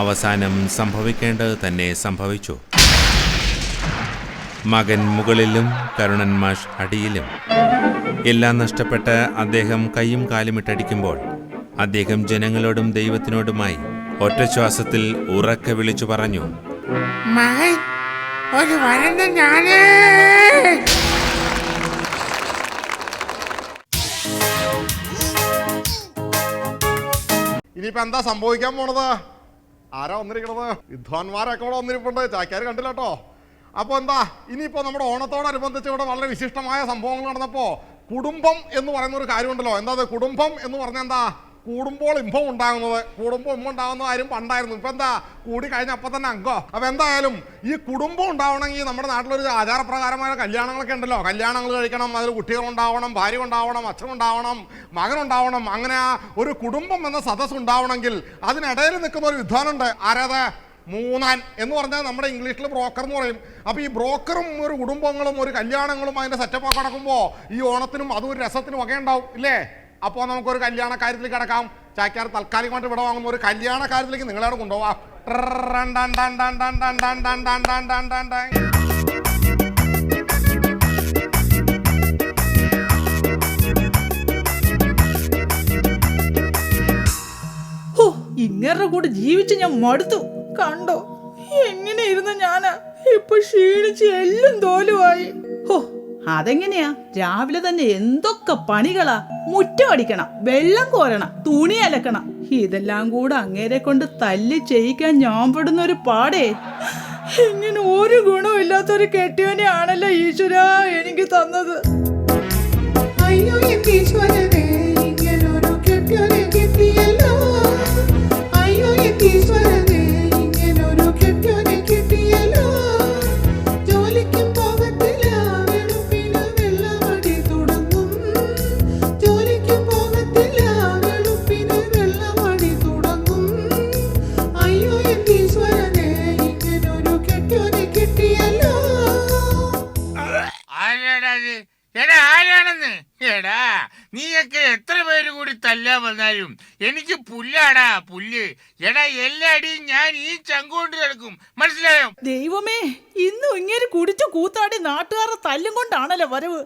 അവസാനം സംഭവിക്കേണ്ടത് തന്നെ സംഭവിച്ചു. മകൻ മുകളിലും കരുണൻ മാഷ് അടിയിലും. എല്ലാം നഷ്ടപ്പെട്ട് അദ്ദേഹം കൈയും കാലുമിട്ടടിക്കുമ്പോൾ അദ്ദേഹം ജനങ്ങളോടും ദൈവത്തിനോടുമായി ഒറ്റശ്വാസത്തിൽ ഉറക്കെ വിളിച്ചു പറഞ്ഞു, മകൻ ഒരു വരം തന്നെയാണ്. ഇനിയിപ്പോ എന്താ സംഭവിക്കാൻ പോണത്? ആരാ വന്നിരിക്കണത്? വിദ്വാൻമാരൊക്കെ ഇവിടെ വന്നിരിപ്പുണ്ട്. ചാക്യാർ കണ്ടില്ല കേട്ടോ. അപ്പോൾ എന്താ ഇനിയിപ്പോൾ നമ്മുടെ ഓണത്തോടനുബന്ധിച്ച് ഇവിടെ വളരെ വിശിഷ്ടമായ സംഭവങ്ങൾ നടന്നപ്പോൾ കുടുംബം എന്ന് പറയുന്ന ഒരു കാര്യമുണ്ടല്ലോ. എന്താ അത്? കുടുംബം എന്ന് പറഞ്ഞാൽ എന്താ? കൂടുമ്പോൾ ഇമ്പം ഉണ്ടാകുന്നത്. കൂടുമ്പോൾ ഇമ്പം ഉണ്ടാകുന്ന കാര്യം പണ്ടായിരുന്നു. ഇപ്പം എന്താ? കൂടി കഴിഞ്ഞ അപ്പം തന്നെ അംഗോ. അപ്പോൾ എന്തായാലും ഈ കുടുംബം ഉണ്ടാവണമെങ്കിൽ നമ്മുടെ നാട്ടിലൊരു ആചാരപ്രകാരമായ കല്യാണങ്ങളൊക്കെ ഉണ്ടല്ലോ. കല്യാണങ്ങൾ കഴിക്കണം, അതിൽ കുട്ടികളുണ്ടാവണം, ഭാര്യ ഉണ്ടാവണം, അച്ഛനുണ്ടാവണം, മകനുണ്ടാവണം. അങ്ങനെ ആ ഒരു കുടുംബം എന്ന സദസ്സ് ഉണ്ടാവണമെങ്കിൽ അതിനിടയിൽ നിൽക്കുന്ന ഒരു വിദ്വാനുണ്ട്. ആരാത്? മൂന്നാൻ എന്ന് പറഞ്ഞാൽ നമ്മുടെ ഇംഗ്ലീഷിൽ ബ്രോക്കർ എന്ന് പറയും. അപ്പോൾ ഈ ബ്രോക്കറും ഒരു കുടുംബങ്ങളും ഒരു കല്യാണങ്ങളും അതിൻ്റെ സെറ്റപ്പൊക്കെ നടക്കുമ്പോൾ ഈ ഓണത്തിനും അതും ഒരു രസത്തിനും ഒക്കെ ഉണ്ടാവും ഇല്ലേ? അപ്പോൾ നമുക്കൊരു കല്യാണ കാര്യത്തിലേക്ക് കിടക്കാം. ചാക്യാർ താൽക്കാലികമായിട്ട് ഇവിടെ വാങ്ങുന്ന ഒരു കല്യാണ കാര്യത്തിലേക്ക് നിങ്ങളവിടെ കൊണ്ടുപോവാം. ഇങ്ങരുടെ കൂടെ ജീവിച്ച് ഞാൻ മടുത്തു. കണ്ടോ എങ്ങനെ ഇരുന്ന ഞാനാ ഇപ്പൊ ക്ഷീണിച്ച് എല്ലും തോലുമായി. ഹോ, അതെങ്ങനെയാ? രാവിലെ തന്നെ എന്തൊക്കെ പണികളാ. മുറ്റം അടിക്കണം, വെള്ളം കോരണം, തുണി അലക്കണം. ഇതെല്ലാം കൂടെ അങ്ങേരെ കൊണ്ട് തല്ലി ചെയ്യിക്കാൻ ഞാൻ പെടുന്ന ഒരു പാടേ. ഇങ്ങനെ ഒരു ഗുണവും ഇല്ലാത്തൊരു കെട്ടിയോനെ ആണല്ലോ ഈശ്വരാ എനിക്ക് തന്നത്. അയ്യോ എന്റെ ഈശ്വരനെ, ഇങ്ങനൊരു കെട്ടിയോനെ കിട്ടിയല്ലോ. അയ്യോ എന്റെ ഈശ്വരനെ, ഇങ്ങനൊരു കെട്ടിയോനെ കിട്ടിയല്ലോ. ജോലിക്കും പോകത്തില്ല, വെളുപ്പിന് വെള്ളമടി തുടങ്ങും. ജോലിക്കും പോകത്തില്ല, വെളുപ്പിന് വെള്ളമടി തുടങ്ങും. അയ്യോ എന്റെ ഈശ്വരനെ, ഇങ്ങനൊരു കെട്ടിയോനെ കിട്ടിയല്ലോ. ആരാണെന്ന്? എടാ, നീയൊക്കെ എത്ര പേര് കൂടി തല്ലാൻ വന്നാലും എനിക്ക് പുല്ലാടാ, പുല്ല്. എടാ, എല്ലാടിയും ഞാൻ ഈ ചങ്കുകൊണ്ട് കിടക്കും, മനസ്സിലായോ? ദൈവമേ, ഇന്നും ഇങ്ങനെ കുടിച്ചു കൂത്താടി നാട്ടുകാരെ തല്ലും കൊണ്ടാണല്ലോ വരവ്.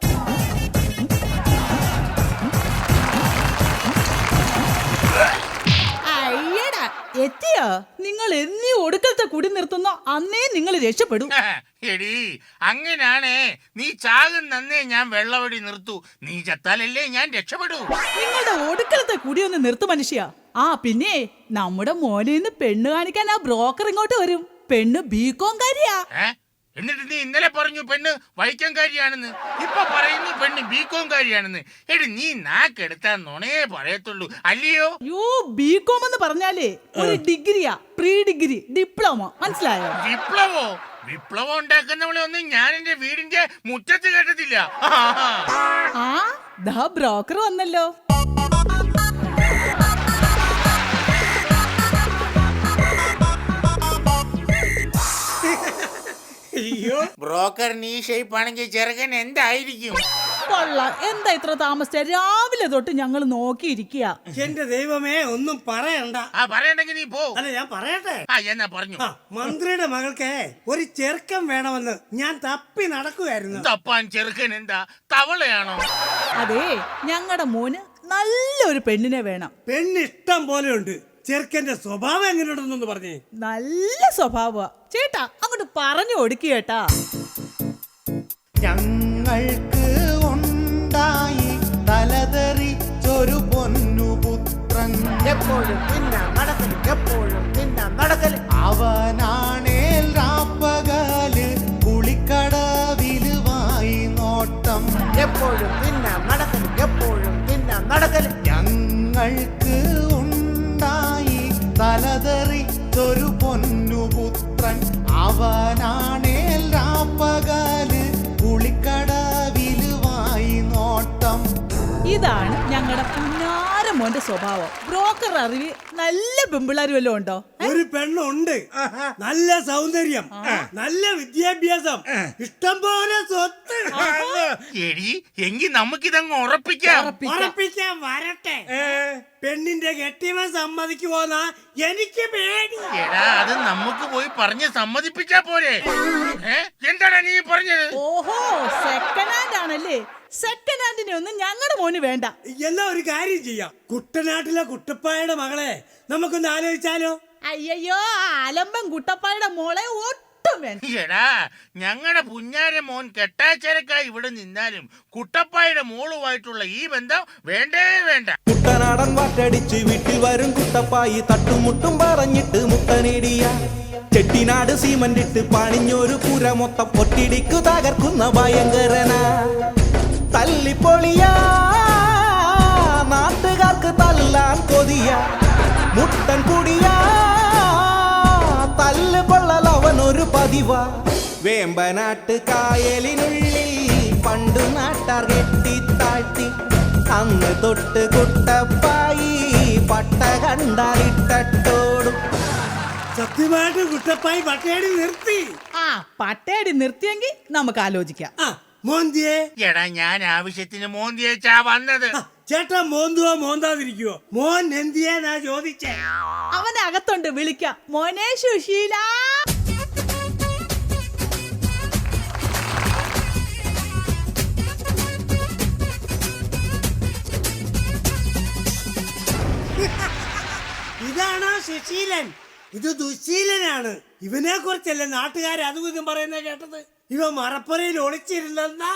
അയ്യടാ, എത്തിയോ? നിങ്ങൾ എന്നീ ഒടുക്കലത്തെ കുടി നിർത്തുന്നോ അന്നേ നിങ്ങൾ രക്ഷപ്പെടും. എടീ, അങ്ങനാണേ നീ ചാകുന്നേ ഞാൻ വെള്ളവടി നിർത്തൂ. നീ ചത്താലല്ലേ ഞാൻ രക്ഷപ്പെടൂ. നിങ്ങളുടെ ഒടുക്കലത്തെ കുടി ഒന്ന് നിർത്തും മനുഷ്യ. ആ പിന്നെ നമ്മുടെ മോനെ പെണ്ണ് കാണിക്കാൻ ആ ബ്രോക്കർ ഇങ്ങോട്ട് വരും. പെണ്ണ് ബികോം കാര്യാ. എന്നിട്ട് നീ ഇന്നലെ പറഞ്ഞു പെണ്ണ് വൈക്കംകാരിയാണെന്ന്. ഇപ്പൊ പറയുന്നു പെണ്ണ് ബികോം കാരിയാണെന്ന്. എടി, നീ നാക്കെടുത്താ നുണേ പറയത്തുള്ളൂ അല്ലയോ? യോ, ബികോം എന്ന് പറഞ്ഞാലേ ഒരു ഡിഗ്രിയാ, പ്രീ ഡിഗ്രി, ഡിപ്ലോമ, മനസ്സിലായോ? വിപ്ലവോ? വിപ്ലവം ഉണ്ടാക്കുന്നവളെ ഒന്നും ഞാൻ എന്റെ വീടിന്റെ മുറ്റത്ത് കേട്ടത്തില്ല. ആ ദാ ബ്രോക്കർ വന്നല്ലോ. അയ്യോ, ബ്രോക്കർ നീ ഷേപ്പ് ആണെങ്കിൽ ചെറുക്കൻ എന്തായിരിക്കും? കൊള്ളാം. എന്താ ഇത്ര താമസിച്ച? രാവിലെ തൊട്ട് ഞങ്ങൾ നോക്കിയിരിക്കുക. എന്റെ ദൈവമേ, ഒന്നും പറയണ്ട. പറയണ്ടെങ്കിൽ നീ പോ. അല്ല, ഞാൻ പറയട്ടെ. എന്നാ പറഞ്ഞു. മന്ത്രിയുടെ മകൾക്ക് ഒരു ചെറുക്കൻ വേണമെന്ന് ഞാൻ തപ്പി നടക്കുകയായിരുന്നു. തപ്പാൻ ചെറുക്കൻ എന്താ തവളയാണോ? അതെ, ഞങ്ങളുടെ മോന് നല്ലൊരു പെണ്ണിനെ വേണം. പെണ്ണിഷ്ടം പോലെ ഉണ്ട്. ചെറുക്കന്റെ സ്വഭാവം എങ്ങനെയുണ്ടെന്നൊന്ന് പറഞ്ഞേ. നല്ല സ്വഭാവ ചേട്ടാ, അങ്ങോട്ട് പറഞ്ഞു കൊടുക്കേട്ടാ. ഞങ്ങൾക്ക് ഉണ്ടായി തലതെറിച്ചൊരു പൊന്നുപുത്രൻ. എപ്പോഴും തിന്നാൻ നടക്കല്, എപ്പോഴും തിന്നാൻ നടക്കല്. അവനാണേൽ രാപ്പകല് കുളിക്കടവില് വായി നോട്ടം. എപ്പോഴും തിന്നാൻ നടക്കല്, എപ്പോഴും തിന്നാൻ നടക്കല്. ഞങ്ങൾക്ക് ഉണ്ടായി തലതെറിച്ചൊരു പൊന്നുപുത്രൻ അവനാണേൽ രാപ്പകല് കുളിക്കടവിലുമായി നോട്ടം. ഇതാണ് ഞങ്ങളുടെ പുന്നാര മോന്റെ സ്വഭാവം. ബ്രോക്കർ അറിവ് നല്ല പെമ്പിള്ളാരും വല്ലതും ഉണ്ടോ? ഒരു പെണ്ണുണ്ട്, നല്ല സൗന്ദര്യം, നല്ല വിദ്യാഭ്യാസം, ഇഷ്ടം പോലെ സ്വത്ത്. എടി എങ്കിൽ നമുക്കിതങ്ങ് ഉറപ്പിക്കാം. ഉറപ്പിക്കാൻ വരട്ടെ. പെണ്ണിന്റെ കെട്ടിയവൻ സമ്മതിക്കുമോന്നാ എനിക്ക് പേടി. എടാ അത് നമുക്ക് പോയി പറഞ്ഞ് സമ്മതിപ്പിച്ചാ പോരെ? എന്താണ് നീ പറഞ്ഞത്? ഓഹോ, സെക്കൻഡ് ഹാൻഡ് ആണല്ലേ? സെക്കൻഡ് ഹാൻഡിനെ ഒന്നും ഞങ്ങളുടെ മോന് വേണ്ട. എന്നാ ഒരു കാര്യം ചെയ്യാം, കുട്ടനാട്ടിലെ കുട്ടപ്പായുടെ മകളെ നമുക്കൊന്ന് ആലോചിച്ചാലോ? അയ്യോ, അലമ്പൻ കുട്ടപ്പായുടെ മോളെ ഒട്ടും വേണ്ട. എടാ ഞങ്ങളുടെ പുഞ്ഞാര മോൻ കെട്ടാച്ചരക്കായി ഇവിടെ നിന്നാലും കുട്ടപ്പായുടെ മോളുമായിട്ടുള്ള ഈ ബന്ധം വേണ്ടേ വേണ്ട. കുട്ടനാടൻ വാറ്റടിച്ച് വീട്ടിൽ വരും കുട്ടപ്പായി തട്ടുമുട്ടും പറഞ്ഞിട്ട് മുട്ടനേടിയ ചെട്ടിനാട് സീമന്റിട്ട് പണിഞ്ഞൊരു പുര മൊത്തം ഒറ്റിടിക്കു തകർക്കുന്ന ഭയങ്കരന തല്ലിപ്പൊളിയ നാട്ടുകാർക്ക് തല്ലാൻ കൊതിയ മുട്ടൻ കുടിയ തല്ല് കൊള്ളലവനൊരു പതിവ വേമ്പനാട്ട് കായലിനുള്ളിൽ പണ്ടു നാട്ടാർ കെട്ടി താഴ്ത്തി അന്ന് തൊട്ട് കുട്ടപ്പായി പട്ട കണ്ടാലിട്ടോടും. സത്യമായിട്ട് കുട്ടപ്പായി പട്ടേടി നിർത്തി. ആ പട്ടേടി നിർത്തിയെങ്കിൽ നമുക്ക് ആലോചിക്കാം. മോന്തിയെ എടാ ഞാൻ ആവശ്യത്തിന് മോന്തിയേച്ചാ വന്നത്. ചേട്ടാ മോന്തുവോ മോന്താതിരിക്കുവോ? മോൻ എന്തിയാ ചോദിച്ചേ? അവനെ അകത്തുണ്ട്, വിളിക്കാം. മോനെ സുശീല. ഇതാണോ സുശീലൻ? ഇത് ദുശീലനാണ്. ഇവനെ കുറിച്ചല്ലേ നാട്ടുകാർ അതും ഇതും പറയുന്ന കേട്ടത്? ഇവ മറപ്പറയിൽ ഒളിച്ചിരുന്നെന്നാ.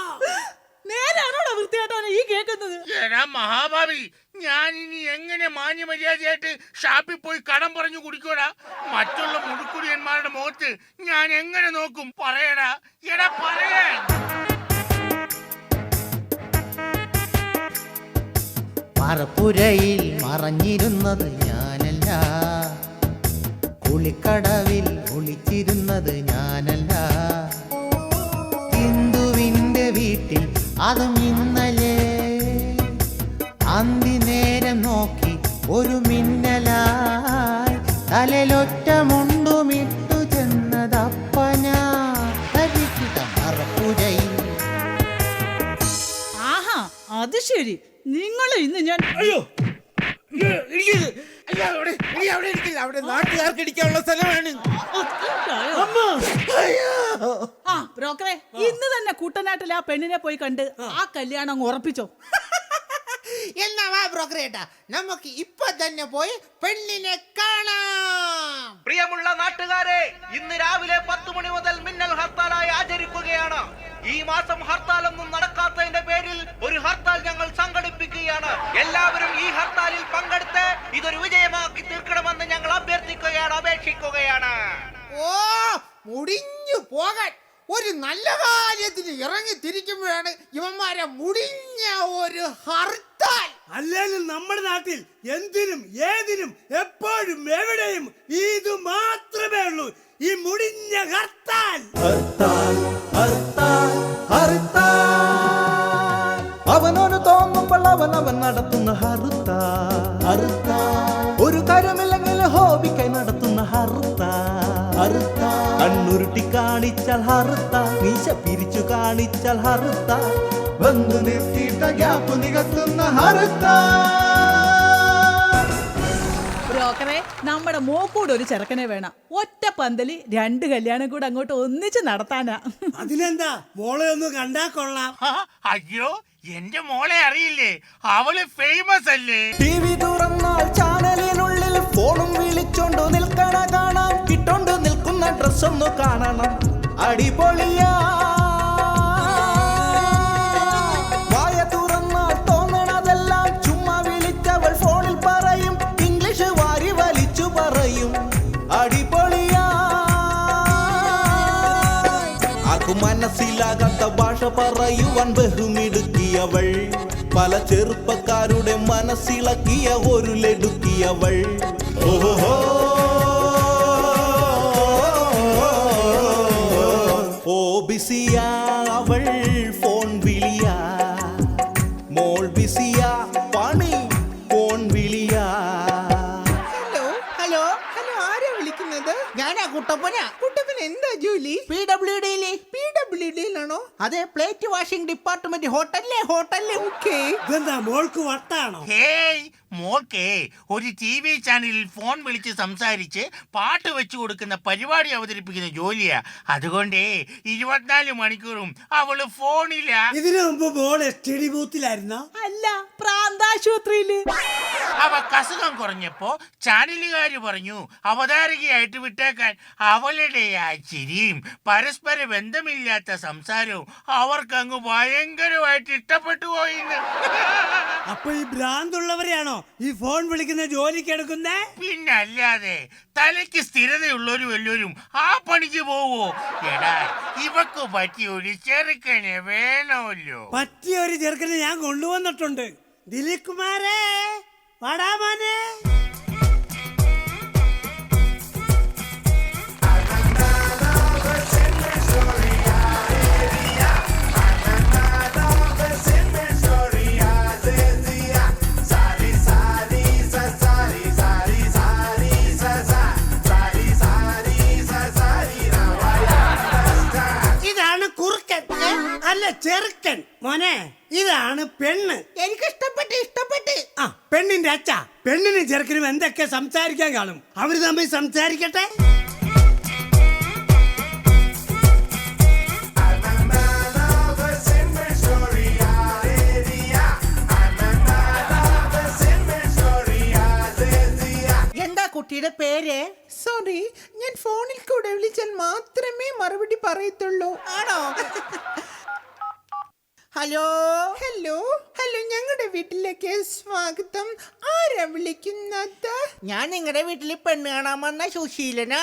നേരാണോടാ വൃത്തിയായിട്ടാണ് ഈ കേൾക്കുന്നത്? എടാ മഹാഭാവി, ഞാൻ ഇനി എങ്ങനെ മാന്യമര്യാദയായിട്ട് ഷാപ്പിൽ പോയി കടം പറഞ്ഞു കുടിക്കോടാ? മറ്റുള്ള മുടുക്കുടിയന്മാരുടെ മുഖത്ത് ഞാൻ എങ്ങനെ നോക്കും? പറയടാ, എടാ പറയാൻ. മറപ്പുരയിൽ മറഞ്ഞിരുന്നത് ഞാനല്ല, കുളിക്കടവിൽ ഒളിച്ചിരുന്നത് ഞാനല്ല, ഹിന്ദുവിന്റെ വീട്ടിൽ അതും ഇന്നലെ അന്തി നേരം നോക്കി ഒരു മിന്നലായി തലയിലൊറ്റ മുണ്ടുമിട്ടു ചെന്നതപ്പനാ മറപ്പുരയിൽ. ആഹാ, അത് ശരി. നിങ്ങൾ ഇന്ന് ഞാൻ അവിടെ നാട്ടുകാർക്ക് ഇടിക്കാനുള്ള സ്ഥലമാണ്. ആ ബ്രോക്കറെ, ഇന്ന് തന്നെ കുട്ടനാട്ടിൽ ആ പെണ്ണിനെ പോയി കണ്ട് ആ കല്യാണം അങ്ങ് ഉറപ്പിച്ചോ? എന്നാ വാ ബ്രോക്കർ ഏട്ടാ, നമുക്ക് ഇപ്പൊ തന്നെ പോയി പെണ്ണിനെ കാണാം. പ്രിയമുള്ള നാട്ടുകാരെ, ഇന്ന് രാവിലെ 10 മണി മുതൽ മിന്നൽ ഹർത്താലായി ആചരിക്കുകയാണ്. ഈ മാസം ഹർത്താലൊന്നും നടക്കാത്തതിന്റെ പേരിൽ ഒരു ഹർത്താൽ ഞങ്ങൾ സംഘടിപ്പിക്കുകയാണ്. എല്ലാവരും ഈ ഹർത്താലിൽ പങ്കെടുത്ത് ഇതൊരു വിജയമാക്കി തീർക്കണമെന്ന് ഞങ്ങൾ അഭ്യർത്ഥിക്കുകയാണ്, അപേക്ഷിക്കുകയാണ്. ഓ മുടിഞ്ഞു പോകാൻ ഒരു നല്ല കാര്യത്തിന് ഇറങ്ങി തിരിക്കുമ്പോഴാണ് ഇവന്മാരെ മുടിഞ്ഞ ഒരു ഹർത്താൽ. അല്ലേലും നമ്മുടെ നാട്ടിൽ എന്തിനും ഏതിനും എപ്പോഴും എവിടെയും ഇത് മാത്രമേ ഉള്ളൂ, ഈ മുടിഞ്ഞ ഹർത്താൽ. അവനോന് തോന്നുമ്പോൾ അവൻ നടത്തുന്ന ഹർത്താൽ. ഒരു കാര്യമില്ലെങ്കിൽ ഹോബിക്കായി നടത്തുന്ന ഹർത്താൽ. കണ്ണുരുട്ടി കാണിച്ചാൽ ഹർത്താൽ, മീശ പിരിച്ചു കാണിച്ചാൽ ഹർത്താൽ, വന്നു നിർത്തിയിട്ട ഗ്യാപ്പ് നികത്തുന്ന ഹർത്താൽ. ബ്രോക്കറെ, നമ്മുടെ മോക്കൂടെ ഒരു ചെറുക്കനെ വേണം. ഒറ്റ പന്തലി 2 കല്യാണം കൂടെ അങ്ങോട്ട് ഒന്നിച്ച് നടത്താനാ. അതിനെന്താ, മോളെ ഒന്ന് കണ്ടാ കൊള്ളാം. അയ്യോ, എന്റെ മോളെ അറിയില്ലേ? അവള് ഫേമസ് അല്ലേ? TV തുറന്നാൽ ചാനലിനുള്ളിൽ ഫോണും വിളിച്ചോണ്ട് നിൽക്കണ കാണാം. ഇട്ടോണ്ട് നിൽക്കുന്ന ഡ്രസ് ഒന്ന് കാണണം, അടിപൊളിയാ. വായ തുറന്നാൽ തോന്നണതെല്ലാം ചുമ്മാ വിളിച്ചവൾ ഫോണിൽ പറയും, ഇംഗ്ലീഷ് വാരി വലിച്ചു പറയും, അടിപൊളിയാ. ആർക്കും മനസ്സിലാകാത്ത ഭാഷ പറയുവാൻ ബഹുമിടുക്കിയവൾ, പല ചെറുപ്പക്കാരുടെ മനസ്സിളക്കിയ ഒരു ലടുക്കിയവൾ. ഓഹോ ബിസിയാ അവൾ ഫോൺ വിളിയാ മോൾ ബിസിയാ പണി ഫോൺ വിളിയാ. ഹലോ ഹലോ ഹലോ, ആരാ വിളിക്കുന്നത്? ഞാനാ കുട്ടപ്പനാ. കുട്ടപ്പൻ എന്താ ജോലി? PWD-യിലാണോ? അതെ, പ്ലേറ്റ് വാഷിംഗ് ഡിപ്പാർട്ട്മെന്റ്. ഹോട്ടലിലെ ഓക്കേ. ഇതെന്താ മോൾക്ക് വട്ടാണോ? ഹേയ്, മോൾക്ക് ഒരു TV ചാനലിൽ ഫോൺ വിളിച്ച് സംസാരിച്ച് പാട്ട് വെച്ചു കൊടുക്കുന്ന പരിപാടി അവതരിപ്പിക്കുന്ന ജോലിയാ. അതുകൊണ്ട് 24 മണിക്കൂറും അവള് ഫോണിലാ. ഇതിനു മുമ്പ് മോൾ STD ബൂത്തിലായിരുന്നോ? അല്ല, പ്രാന്താശുപത്രിയില്. അവക്ക് അസുഖം കുറഞ്ഞപ്പോ ചാനലുകാര് പറഞ്ഞു അവതാരകയായിട്ട് വിട്ടേക്കാൻ. അവളുടെ ആ ചിരിയും പരസ്പര ബന്ധമില്ലാത്ത സംസാരവും അവർക്കങ്ങ് ഭയങ്കരമായിട്ട് ഇഷ്ടപ്പെട്ടു പോയിന്ന്. അപ്പൊ ഈ ഭ്രാന്തുള്ളവരെയാണോ ഈ ഫോൺ വിളിക്കുന്ന ജോലിക്ക് എടുക്കുന്നേ? പിന്നല്ലാതെ, തലയ്ക്ക് സ്ഥിരതയുള്ളൊരു വല്ലവരും ആ പണിക്ക് പോവോ? എടാ, ഇവക്ക് പറ്റിയ ഒരു ചെറുക്കനെ വേണമല്ലോ. പറ്റിയ ഒരു ചെറുക്കനെ ഞാൻ കൊണ്ടുവന്നിട്ടുണ്ട്. ദിലീപ് കുമാരേ, വാടാ മോനെ. അല്ല ചെറുക്കൻ. മോനെ, ഇതാണ് പെണ്ണ്. എനിക്ക് ഇഷ്ടപ്പെട്ട്. ആ, പെണ്ണിന്റെ അച്ഛ. പെണ്ണിനും ചെറുക്കനും എന്തൊക്കെ സംസാരിക്കാൻ കാണും. അവര് തമ്മിൽ സംസാരിക്കട്ടെ. എന്താ കുട്ടിയുടെ പേര്? സോറി, ഞാൻ ഫോണിൽ കൂടെ വിളിച്ചാൽ മാത്രമേ മറുപടി പറയത്തുള്ളൂ. ആണോ? ഹലോ ഹലോ ഹലോ, ഞങ്ങളുടെ വീട്ടിലേക്ക് സ്വാഗതം. ആരാ വിളിക്കുന്നത്? ഞാൻ നിങ്ങളുടെ വീട്ടിൽ പെണ്ണ് കാണാൻ വന്ന സുശീലനാ.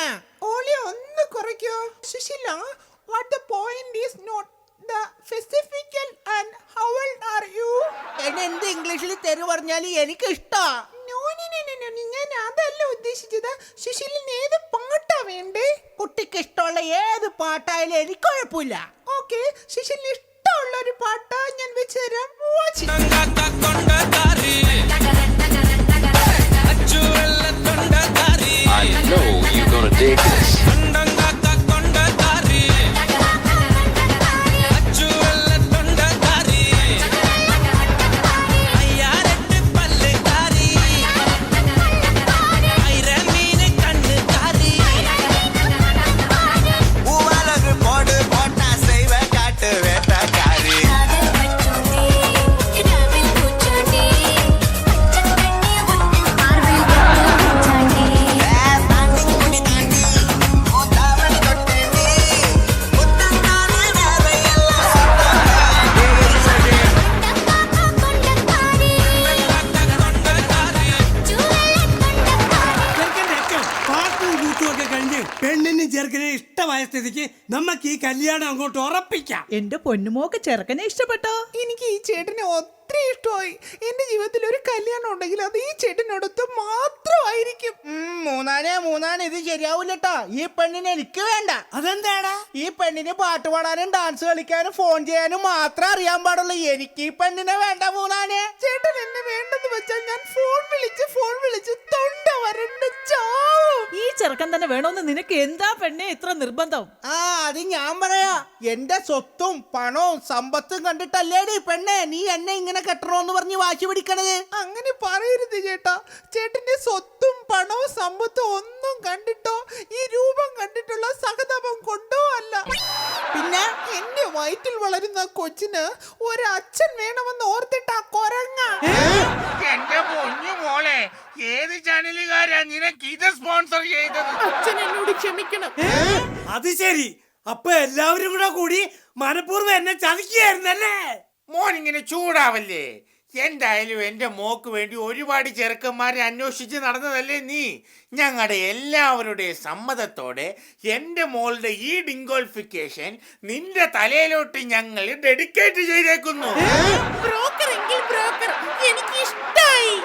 ഓളി ഒന്ന് കുറയ്ക്കോ. Susheela, what the point is not the physical and how old are you? എന്ത് ഇംഗ്ലീഷിൽ തെരു പറഞ്ഞാൽ എനിക്ക് ഇഷ്ടാ. ഞാൻ അതല്ല ഉദ്ദേശിച്ചത്. സുശീലിന് ഏത് പാട്ടാ വേണ്ടേ? കുട്ടിക്ക് ഇഷ്ടമുള്ള ഏത് പാട്ടായാലും എനിക്ക് കുഴപ്പമില്ല. ഓക്കെ, സുശീലിന് ഇഷ്ടമുള്ള ഒരു പാട്ടാ ഞാൻ വെച്ചുതരാം. I know you're gonna dig this. പെണ്ണിനും ചെറുക്കനെ ഇഷ്ടമായ സ്ഥിതിക്ക് നമുക്ക് ഈ കല്യാണം അങ്ങോട്ട് ഉറപ്പിക്കാം. എന്റെ പൊന്നുമോക്ക് ചെറുക്കനെ ഇഷ്ടപ്പെട്ടോ? എനിക്ക് ഈ ചേട്ടനെ ഒത്തിരി ഇഷ്ടമായി. എന്റെ ജീവിതത്തിൽ ഒരു കല്യാണം ഉണ്ടെങ്കിൽ അത് ഈ ചേട്ടനോടൊത്ത് മാത്രമായിരിക്കും. മൂന്നാണ് ഇത് ശരിയാവൂലട്ടാ. ഈ പെണ്ണിനെ എനിക്ക് വേണ്ട. അതെന്താടാ? ഈ പെണ്ണിന് പാട്ട് പാടാനും ഡാൻസ് കളിക്കാനും ഫോൺ ചെയ്യാനും മാത്രം അറിയാൻ പാടുള്ളൂ. എനിക്ക് ഈ പെണ്ണിനെ വേണ്ട. മൂന്നാനെ ചേട്ടൻ എന്നെ വേണ്ടെന്ന് വെച്ചാൽ ഞാൻ ഫോൺ വിളിച്ച് തൊണ്ട വരണ്ട് ചാവും. ഈ ചെറുക്കൻ തന്നെ വേണോന്ന് നിനക്ക് എന്താ പെണ്ണെ ഇത്ര നിർബന്ധം? അത് ഞാൻ പറയാ. എന്റെ സ്വത്തും പണവും സമ്പത്തും കണ്ടിട്ടല്ലേടി പെണ്ണെ നീ എന്നെ ഇങ്ങനെ കെട്ടണോന്ന് പറഞ്ഞ് വാശി പിടിക്കണത്. അങ്ങനെ പറയരുത് ചേട്ടാ. ചേട്ടന്റെ സ്വത്തും പണവും സമ്പത്തും ഒന്നും കണ്ടിട്ടോ ഈ രൂപം കണ്ടിട്ടുള്ള സഹതാപം കൊണ്ടോ അല്ല. പിന്നെ എന്റെ വയറ്റിൽ വളരുന്ന കൊച്ചിന് ഒരു അച്ഛൻ വേണമെന്ന് ഓർത്തിട്ടാ കൊരങ്ങ. എന്റെ പൊന്നു മോളെ, ഏത് ചാനലുകാരാ നിനക്ക് ഇത് സ്പോൺസർ ചെയ്തത്? അച്ഛൻ എന്നോട് ക്ഷമിക്കണം. അത് ശരി. അപ്പൊ എല്ലാവരും കൂടി മനഃപൂർവ്വം എന്നെ ചതിക്കുകയായിരുന്നല്ലേ? മോൻ ഇങ്ങനെ ചൂടാവല്ലേ. എന്തായാലും എന്റെ മോക്ക് വേണ്ടി ഒരുപാട് ചെറുക്കന്മാരെ അന്വേഷിച്ച് നടന്നതല്ലേ നീ. ഞങ്ങളുടെ എല്ലാവരുടെയും സമ്മതത്തോടെ എന്റെ മോളുടെ ഈ ഡിങ്കോൾഫിക്കേഷൻ നിന്റെ തലയിലോട്ട് ഞങ്ങൾ ഡെഡിക്കേറ്റ് ചെയ്തേക്കുന്നു. ബ്രോക്കർ എങ്കിൽ ബ്രോക്കർ, എനിക്ക് ഇഷ്ടായി.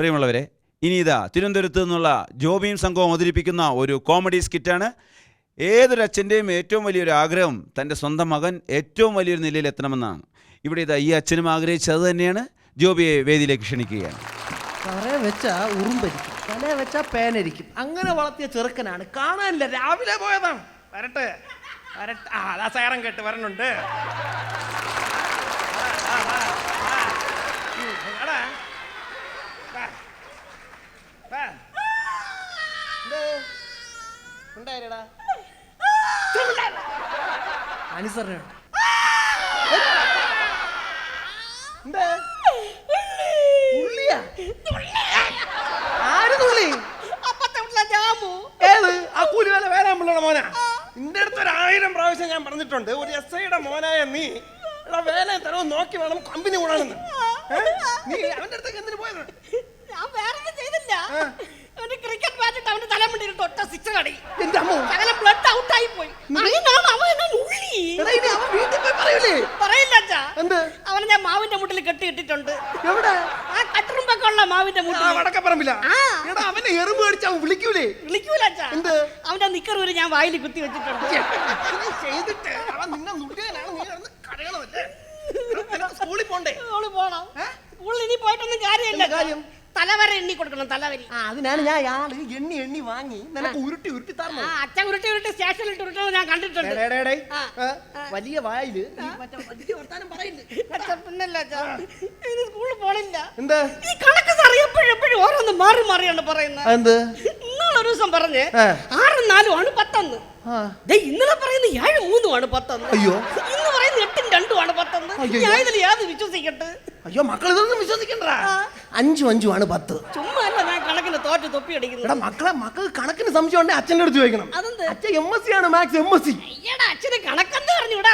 പ്രിയമുള്ളവരെ, ഇനി ഇതാ തിരുവനന്തപുരത്ത് നിന്നുള്ള ജോബിയും സംഘവും അവതരിപ്പിക്കുന്ന ഒരു കോമഡി സ്കിറ്റാണ്. ഏതൊരച്ഛൻ്റെയും ഏറ്റവും വലിയൊരു ആഗ്രഹം തൻ്റെ സ്വന്തം മകൻ ഏറ്റവും വലിയൊരു നിലയിൽ എത്തണമെന്നാണ്. ഇവിടെ ഇതാ ഈ അച്ഛനും ആഗ്രഹിച്ചത് തന്നെയാണ്. ജോബിയെ വേദിയിലേക്ക് ക്ഷണിക്കുകയാണ്. തറയെ വെച്ചാ ഉറുമ്പരിക്കും, തലയെ വെച്ചാ പേനരിക്കും. അങ്ങനെ വളർത്തിയ ചെറുക്കനാണ്. കാണാനില്ല, രാവിലെ പോയതാണ്. വരട്ടെ വരട്ടെ. ആ അതാ സേറം കേട്ട് വരണുണ്ട്. അനുസരണ ഏത് ആ കൂലിവേല വേലാമ്പിള്ളയുടെ മോനാ? നിന്റെ അടുത്ത് 1000 പ്രാവശ്യം ഞാൻ പറഞ്ഞിട്ടുണ്ട്, ഒരു SI-യുടെ മോനായ നീ വേല തരവ് നോക്കി വേണം കമ്പനി കൂടാണെന്ന്. നീ അവന്റെ അടുത്തേക്ക് എന്തിനു പോയത്? ഞാൻ വേറെ ചെയ്തില്ല. ക്രിക്കറ്റ് മാച്ചിട്ട് അവന്റെ തലമുണ്ടിട്ട് തൊട്ട സിക്സ് കടി. എന്റെ അമ്മ ബ്ലഡ് ഔട്ട് ആയി പോയി. പറയില്ല അവനെ ഞാൻ മാവിന്റെ മുട്ടിൽ കെട്ടിയിട്ടിട്ടുണ്ട്. എവിടെ? ആ കട്ടറുമ്പൊക്കെ ഉള്ള മാവിന്റെ മുട്ടിൽ. വടക്കപ്പറമ്പില്ല. അവനെ എറുമ്പ് കടിച്ചാ വിളിക്കൂലേ? വിളിക്കൂല. അവന്റെ നിക്കർ വരെ ഞാൻ വായിൽ കുത്തി വെച്ചിട്ടുണ്ട്. ചെയ്തിട്ട് അവൻ നിന്നെ നുടിയാനാണ്. നീ കടകളല്ലേ? സ്കൂളിൽ പോണ്ടേ? സ്കൂളിൽ പോണം. സ്കൂളിൽ ഇനി പോയിട്ടൊന്നും കാര്യമില്ല. കാര്യം തലവരെ എണ്ണി കൊടുക്കണം. തലവരി അതിനാണ് ഞാൻ ആള് എണ്ണി വാങ്ങി നിനക്ക് ഉരുട്ടി തരണം. അച്ഛൻ ഉരുട്ടി സ്റ്റേഷനിൽ ഉരുട്ടത് ഞാൻ കണ്ടിട്ടുണ്ട്. വലിയ വായില് വർത്താനം പറയില്ല. സ്കൂളിൽ പോണില്ല. എന്താ ഈ കണക്ക് സാർ എപ്പോഴും ഓരോന്ന് മാറി മാറിയാണ് പറയുന്നത്. ഇന്നൊരു ദിവസം പറഞ്ഞ് 6 4 ആണ് 10. ഇന്നലെ പറയുന്ന 7 3 ആണ് 10. അയ്യോ, ഇന്ന് പറയുന്ന 8 2 ആണ് 10. ഞാൻ ഇതിൽ ഏത് വിശ്വസിക്കട്ടെ? അയ്യോ മക്കൾ ഇതൊന്നും വിശ്വസിക്കണ്ട. 5 5 ആണ് 10. ചുമ്മാ അല്ല ഞാൻ കണക്കിന് തോറ്റ് തൊപ്പി അടിക്കുന്നത്. മക്കൾ കണക്കിന് സംശയം ഉണ്ടെങ്കിൽ അച്ഛൻ്റെ അടുത്ത് ചോദിക്കണം. അച്ഛൻ MSc ആണ്, മാത്സ് MSc. അച്ഛന് കണക്കെന്ന് പറഞ്ഞൂടാ.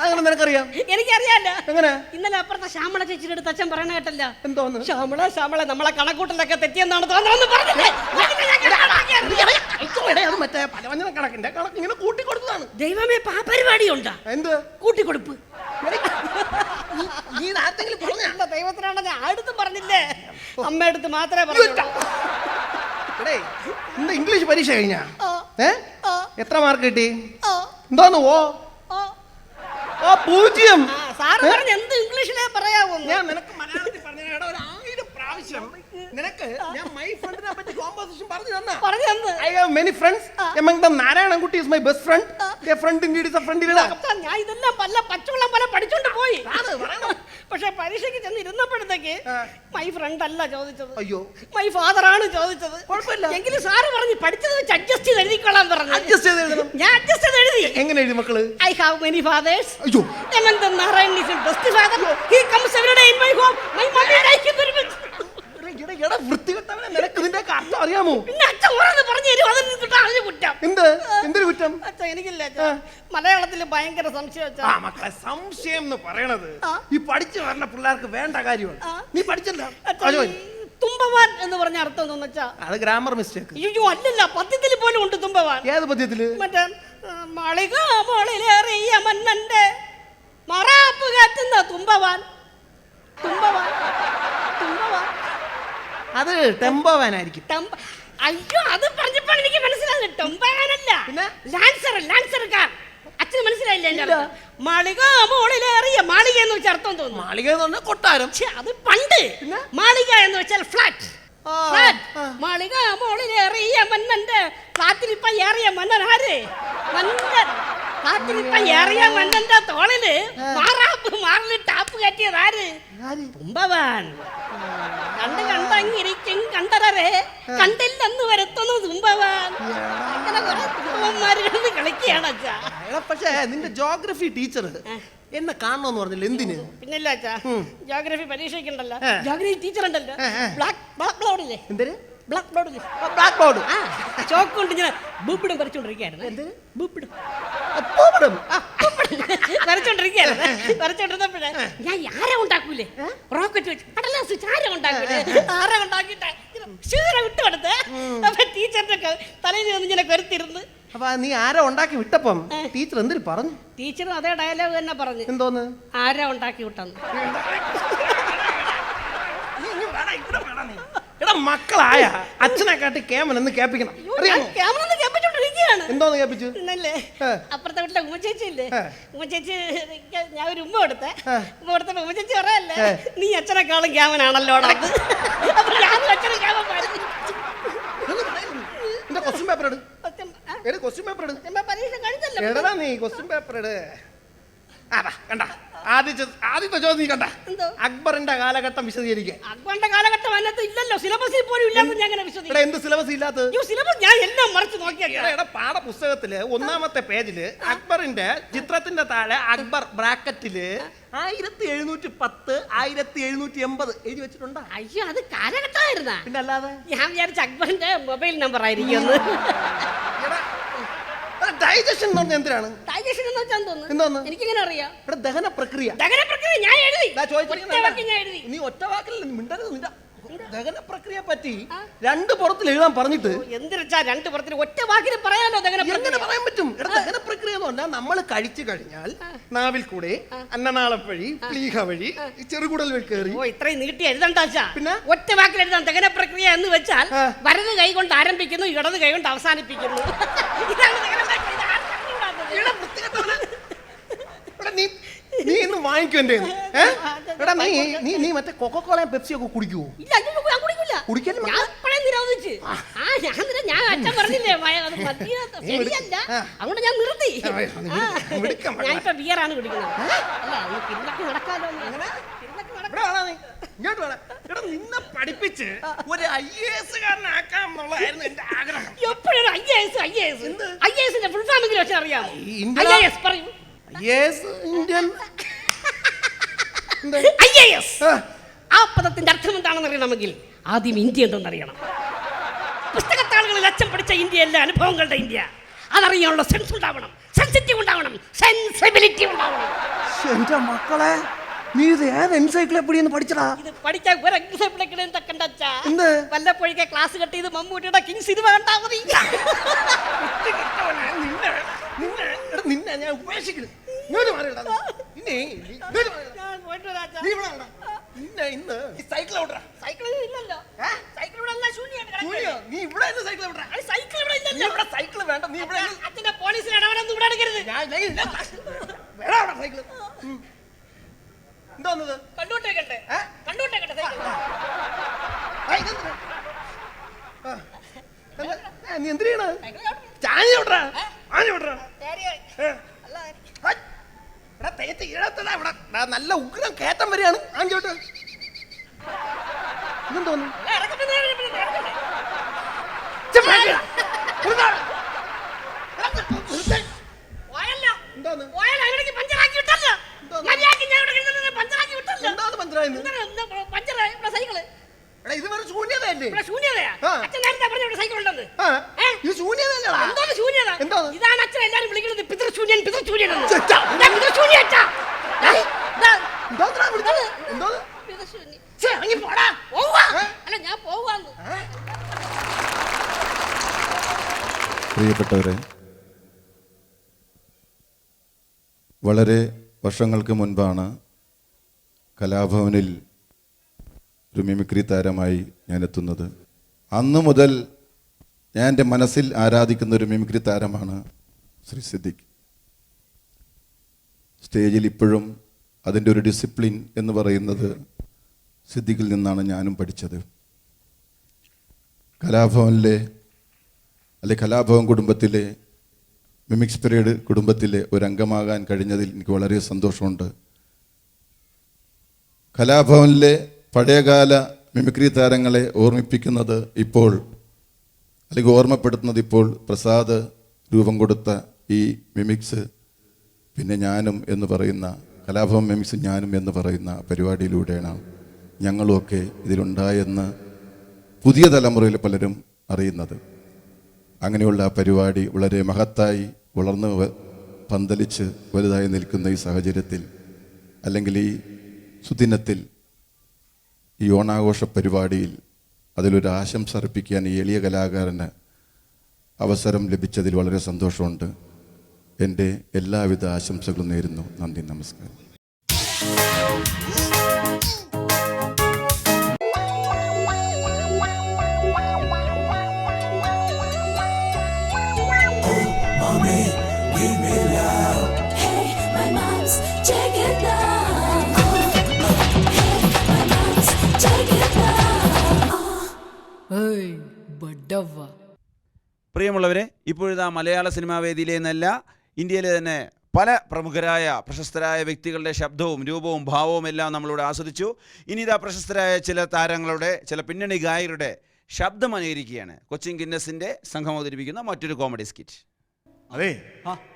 അങ്ങനെ നിനക്കറിയാം? എനിക്കറിയാല്ല. എങ്ങനെ? ഇന്നലെ അപ്പുറത്തെ ശ്യാമള ചേച്ചിയുടെ അടുത്ത് അച്ഛൻ പറയണ കേട്ടല്ല. എന്തോന്ന്? ശ്യാമള നമ്മളെ കണക്കൂട്ടലൊക്കെ തെറ്റിയെന്നാണ് തോന്നുന്നത് പറഞ്ഞില്ലേ? അത് മറ്റേ പലവഞ്ഞ കണക്കിന്റെ കണക്ക് ഇങ്ങനെ കൂട്ടിക്കൊടുത്തതാണ്. ദൈവമേ, പരിപാടി ഉണ്ടാ? എന്ത് കൂട്ടിക്കൊടുപ്പ്? നീ ആർക്കെങ്കിലും പറഞ്ഞ ദൈവത്തിനാണ് ഞാൻ അടുത്തും പറഞ്ഞില്ലേ? അമ്മയടുത്ത് മാത്രമേ പറഞ്ഞു. ഇന്ന് ഇംഗ്ലീഷ് പരീക്ഷ കഴിഞ്ഞാ എത്ര മാർക്ക് കിട്ടി? എന്തോന്ന്? ഓ 0. സാറ് പറഞ്ഞ എന്ത് ഇംഗ്ലീഷിലേ പറയാവൂ? ഞാൻ നിനക്ക് മലയാളത്തിൽ പറഞ്ഞു 1000 പ്രാവശ്യം. നിനക്ക് ഞാൻ മൈ ഫ്രണ്ടിനെ പറ്റി കോമ്പോസിഷൻ പറഞ്ഞു തന്നാ? I have many friends. Among them Narayanankutty is my best friend. A friend indeed is a friend indeed. ഞാൻ ഇതെല്ലാം പച്ചവെള്ളം പോലെ പഠിച്ചോണ്ട് പോയി. പക്ഷെ പരീക്ഷയ്ക്ക് ചെന്ന് ഇരുന്നപ്പോഴത്തേക്ക് മൈ ഫ്രണ്ട് അല്ല ചോദിച്ചത്. അയ്യോ, മൈ ഫാദർ ആണ് ചോദിച്ചത്. കുഴപ്പമില്ല. എങ്കിലും സാറ് പറഞ്ഞു പഠിച്ചത് വെച്ച് അഡ്ജസ്റ്റ് ചെയ്ത് എഴുതിക്കൊള്ളാൻ പറഞ്ഞു. അഡ്ജസ്റ്റ് ചെയ്ത് എഴുതണം. ഞാൻ അഡ്ജസ്റ്റ് ചെയ്ത് എഴുതി. എങ്ങനെ എഴുതി മക്കള്? I have many fathers. അയ്യോ, among them Narayan is the best father. He comes every day in my home. My mother likes him very much. വൃത്തികെട്ടവനെ, നിനക്ക് ഇതിന്റെ അർത്ഥം അറിയാമോ? പിന്നെ അച്ഛൻ ഓരോന്ന് പറഞ്ഞു തരും. അതൊന്നും കിട്ടാൻ അതിന് കുറ്റം. എന്തൊരു കുറ്റം? അച്ഛൻ എനിക്കില്ല. മലയാളത്തിൽ ഭയങ്കര സംശയം. മക്കളെ, സംശയം എന്ന് പറയണത് ഈ പഠിച്ചു വരുന്ന പിള്ളേർക്ക് വേണ്ട കാര്യമാണ്. നീ പഠിച്ചല്ലോ. തുമ്പവാൻ എന്ന് പറഞ്ഞ അർത്ഥം എന്താന്ന് വെച്ചാ? അത് ഗ്രാമർ മിസ്റ്റേക്ക്. അയ്യോ അല്ലല്ല, പദ്യത്തിൽ പോലും ഉണ്ട് തുമ്പവാൻ. ഏത് പദ്യത്തില്? മറ്റേ മാളിക മോളിലേറിയ മന്നന്റെ മറാപ്പ് കാറ്റുന്ന തുമ്പവാൻ. തുമ്പവാൻ തുമ്പവാൻ അത് ടെമ്പോവാനായിരിക്കും. അയ്യോ, അത് പറഞ്ഞപ്പോൾ എനിക്ക് മനസ്സിലായി. ടെമ്പോവാനല്ല, ലാൻസർ കാർ. അച്ഛന് മനസ്സിലായില്ല എന്റെ അർത്ഥം? മാളിക മോളിലേറിയ, മാളിക എന്ന് വെച്ചാൽ അർത്ഥം തോന്നുന്നു. മാളിക എന്ന് പറഞ്ഞാൽ കൊട്ടാരം. അത് പണ്ട്. മാളിക എന്ന് വെച്ചാൽ ഫ്ലാറ്റ്. മാളിക മോളിലേറിയ മന്നന്റെ ഫ്ലാറ്റിൽ ഇപ്പൊ ഏറിയ മന്നൻ ആര്? മന്നൻ ഫ്ലാറ്റിൽ ഇപ്പൊ ഏറിയ മന്നന്റെ തോളില് മാറില് ടാപ്പ് കയറ്റിയത് ആര്? തുമ്പവാൻ. കണ്ടങ്ങിരിക്കും കണ്ടരേ, കണ്ടില്ലെന്ന് വരുത്തുന്നു തുമ്പവാൻ. അങ്ങനെ കുറെ തുമ്പന്മാര് കിടന്ന് കളിക്കുകയാണ് അച്ഛാ. പക്ഷേ നിന്റെ ജോഗ്രഫി ടീച്ചർ എന്നെ കാണണമെന്ന് പറഞ്ഞില്ല. എന്തിന്? പിന്നല്ല അച്ഛാ, ജോഗ്രഫി പരീക്ഷയ്ക്കുണ്ടല്ലോ, ജോഗ്രഫി ടീച്ചർ ഉണ്ടല്ലോ, ബ്ലാക്ക് ബോർഡില്ലേ? എന്തിന്? ബ്ലാക്ക് ബോർഡില്ലേ? Black board. ചോക്ക് കൊണ്ട് ഇങ്ങനെ ബൂപ്പിടും വരച്ചോണ്ടിരിക്കുകയായിരുന്നു. എന്ത് ബൂപ്പിടും? വരച്ചോണ്ടിരുന്നപ്പോഴേ ഞാൻ ആരെ ഉണ്ടാക്കൂലേ, റോക്കറ്റ് വെച്ച് കടലാസ് വെച്ച് ആരെ ഉണ്ടാക്കൂലേ, ആരെ ഉണ്ടാക്കിട്ട് ശീല വിട്ടുകൊടുത്ത്. അപ്പൊ ടീച്ചറിന്റെ തലയിൽ നിന്ന് ഇങ്ങനെ കരുത്തിരുന്ന്. അപ്പൊ നീ ആരോ ഉണ്ടാക്കി വിട്ടപ്പം ടീച്ചർ എന്തിനു പറഞ്ഞു? ടീച്ചറും അതേ ഡയലോഗ് തന്നെ പറഞ്ഞു. എന്തോന്ന്? ആരാ ഉണ്ടാക്കി വിട്ടെന്ന്. മക്കളായ അച്ഛനെ കാട്ടി കേമൻ എന്ന് കേൾപ്പിക്കണം. അറിയാമോ? ക്യാമറ കേൾപ്പിച്ചോണ്ടിരിക്കുകയാണ്. എന്തോന്ന് കേൾപ്പിച്ചു? ഇന്നല്ലേ അപ്പുറത്തെ വീട്ടിലെ ഉമ്മച്ചേച്ചി ഇല്ലേ, ഉമ്മച്ചേച്ചി ഞാൻ ഒരു ഉമ്മ കൊടുത്തേ. ഉമ്മ കൊടുത്തപ്പോ ഉമ്മച്ചേച്ചി പറയല്ലേ, നീ അച്ഛനെക്കാളും ക്യാമനാണല്ലോ. അപ്പൊ ഞാൻ അച്ഛനെ ക്യാമൻ പറഞ്ഞു. ക്വസ്റ്റ്യൻ പേപ്പർ എടു. ക്വസ്റ്റ്യൻ പേപ്പർ എടു. പരീക്ഷ കഴിഞ്ഞല്ലോ. എടാ നീ ക്വസ്റ്റ്യൻ പേപ്പർ എടു. കണ്ട ആദ്യത്തെ ചോദ്യം നീ കണ്ട? അക്ബറിന്റെ കാലഘട്ടം വിശദീകരിക്കുക. അക്ബറിന്റെ കാലഘട്ടം അതിനകത്ത് ഇല്ലല്ലോ, സിലബസിൽ പോലും ഇല്ലാത്ത ഞാൻ എങ്ങനെ വിശദീകരിക്കും? എന്ത് സിലബസ് ഇല്ലാത്തത്? സിലബസ് ഞാൻ എല്ലാം മറിച്ച് നോക്കിയാ. പാഠപുസ്തകത്തില് 1-ാമത്തെ പേജില് അക്ബറിന്റെ ചിത്രത്തിന്റെ താഴെ അക്ബർ ബ്രാക്കറ്റില് 1710 1780 എഴുതി വെച്ചിട്ടുണ്ടോ? അയ്യോ, അത് കാലഘട്ടമായിരുന്നാ? പിന്നെ അല്ലാതെ ഞാൻ വിചാരിച്ച അക്ബറിന്റെ മൊബൈൽ നമ്പർ ആയിരിക്കും. ഡൈജഷൻ എന്ന് പറഞ്ഞാൽ എന്തിനാണ്? ഡൈജഷൻ എന്ന് വെച്ചാൽ എന്തോന്ന്? എനിക്കിങ്ങനെ അറിയാം. ഇവിടെ ദഹന പ്രക്രിയ ഞാൻ എഴുതി. നീ ഒറ്റ വാക്കിൽ മിണ്ടരുത്. ദഹന പ്രക്രിയ പറ്റി 2 പുറത്തിൽ എഴുതാൻ പറഞ്ഞിട്ട് എന്തിനാ 2 പുറത്തിൽ ഒറ്റ വാക്കിൽ പറയാനോ? എങ്ങനെ പറയാൻ പറ്റും? ദഹന പ്രക്രിയ എന്ന് പറഞ്ഞാൽ നമ്മൾ കഴിച്ചു കഴിഞ്ഞാൽ നാവിൽ കൂടെ അന്നനാളം വഴി പ്ലീഹ വഴി ചെറുകുടൽ വഴി കയറി. ഇത്രയും നീട്ടി എഴുതണ്ടാച്ചാ. പിന്നെ ഒറ്റ വാക്കിൽ എഴുതാൻ ദഹന പ്രക്രിയ എന്ന് വെച്ചാൽ വലത് കൈ കൊണ്ട് ആരംഭിക്കുന്നു, ഇടത് കൈ കൊണ്ട് അവസാനിപ്പിക്കുന്നു. ഇതാണ് ദഹന പ്രക്രിയ. നീ ഇന്ന് വാങ്ങിക്കും എന്റെ. എടാ നീ മറ്റേ കൊക്കോളയും പെപ്സിയൊക്കെ കുടിക്കുവോ? കുടിക്കാൻ നിരോധിച്ച് ഞാൻ അച്ഛൻ പറഞ്ഞില്ലേ ശരിയല്ല, അതുകൊണ്ട് ഞാൻ നിർത്തി. ഞാൻ ഇപ്പൊ ബിയറാണ് കുടിക്കുന്നത്. നടക്കാലോ. നിന്നെ പഠിപ്പിച്ച് ഒരു IAS കാരനാക്കാന്നുള്ളതായിരുന്നു എന്റെ ആഗ്രഹം. എപ്പോഴും IAS ഫുൾ ഫാമിലി പക്ഷെ അറിയാമോ? IAS പറയൂ. ഇന്ത്യൻ IAS ആ പദത്തിന്റെ അർത്ഥം എന്താണെന്ന് അറിയണമെങ്കിൽ ആദ്യം ഇന്ത്യ എന്തെന്നറിയണം. പുസ്തകത്താളുകളിൽ അച്ഛൻ പഠിച്ച ഇന്ത്യയല്ല, അനുഭവങ്ങളുടെ ഇന്ത്യ. അതറിയാനുള്ള സെൻസ് ഉണ്ടാവണം, സെൻസിറ്റീവ് ഉണ്ടാവണം, സെൻസിബിലിറ്റി ഉണ്ടാവണം. എന്റെ മക്കളെ, നീ ഇത് ഏത് എൻസൈക്ലോപീഡിയ പഠിച്ചടാ? ഇത് പഠിക്കാൻ ഒരു എൻസൈക്ലോപീഡിയ തക്കണ്ടച്ചാ. വല്ലപ്പോഴൊക്കെ ക്ലാസ് കട്ട് ചെയ്ത് മമ്മൂട്ടിയുടെ കിങ് സിനിമ കണ്ടാ മതി. നിന്നെ ഞാൻ ഉപേക്ഷിക്കുന്നു. നീ എന്തിനാണ് നല്ല ഉഗ്രം കയറ്റം വരികയാണ്. ആഞ്ചോട്ട് ഇതെന്തോന്നു? ഇത് വെറും ശൂന്യതയല്ലേ? ഇതാണ് അച്ഛൻ എല്ലാരും വിളിക്കുന്നത് പിതൃശൂന്യൻ. പ്രിയപ്പെട്ടവരെ, വളരെ വർഷങ്ങൾക്ക് മുൻപാണ് കലാഭവനിൽ ഒരു മിമിക്രി താരമായി ഞാൻ എത്തുന്നത്. അന്നു മുതൽ ഞാൻ എൻ്റെ മനസ്സിൽ ആരാധിക്കുന്ന ഒരു മിമിക്രി താരമാണ് ശ്രീ സിദ്ദിഖ്. സ്റ്റേജിൽ ഇപ്പോഴും അതിൻ്റെ ഒരു ഡിസിപ്ലിൻ എന്ന് പറയുന്നത് സിദ്ദിഖിൽ നിന്നാണ് ഞാനും പഠിച്ചത്. കലാഭവൻ കുടുംബത്തിലെ മിമിക്സ് പരേഡ് കുടുംബത്തിലെ ഒരംഗമാകാൻ കഴിഞ്ഞതിൽ എനിക്ക് വളരെ സന്തോഷമുണ്ട്. കലാഭവനിലെ പഴയകാല മിമിക്രി താരങ്ങളെ ഓർമ്മിപ്പിക്കുന്നത് ഇപ്പോൾ, അല്ലെങ്കിൽ ഓർമ്മപ്പെടുത്തുന്നത് ഇപ്പോൾ പ്രസാദ് രൂപം കൊടുത്ത ഈ മിമിക്സ്, പിന്നെ ഞാനും എന്ന് പറയുന്ന കലാഭവൻ മിമിക്സ് ഞാനും എന്ന് പറയുന്ന പരിപാടിയിലൂടെയാണ് ഞങ്ങളുമൊക്കെ ഇതിലുണ്ടായെന്ന് പുതിയ തലമുറയിൽ പലരും അറിയുന്നത്. അങ്ങനെയുള്ള ആ പരിപാടി വളരെ മഹത്തായി വളർന്ന് പന്തലിച്ച് വലുതായി നിൽക്കുന്ന ഈ സാഹചര്യത്തിൽ, അല്ലെങ്കിൽ ഈ സുദിനത്തിൽ, ഈ ഓണാഘോഷ പരിപാടിയിൽ അതിലൊരു ആശംസ അർപ്പിക്കാൻ ഈ എളിയ കലാകാരന് അവസരം ലഭിച്ചതിൽ വളരെ സന്തോഷമുണ്ട്. എൻ്റെ എല്ലാവിധ ആശംസകളും നേരുന്നു. നന്ദി, നമസ്കാരം. ഡവ്വ. പ്രിയമുള്ളവരെ, ഇപ്പോഴിതാ മലയാള സിനിമാ വേദിയിലെ നിന്നല്ല, ഇന്ത്യയിലെ തന്നെ പല പ്രമുഖരായ പ്രശസ്തരായ വ്യക്തികളുടെ ശബ്ദവും രൂപവും ഭാവവും എല്ലാം നമ്മളിവിടെ ആസ്വദിച്ചു. ഇനി ഇതാ പ്രശസ്തരായ ചില താരങ്ങളുടെ, ചില പിന്നണി ഗായകരുടെ ശബ്ദം അനുകരിക്കുകയാണ് കൊച്ചിൻ ഗിന്നസിന്റെ സംഘം അവതരിപ്പിക്കുന്ന മറ്റൊരു കോമഡി സ്കിറ്റ്. അതെ,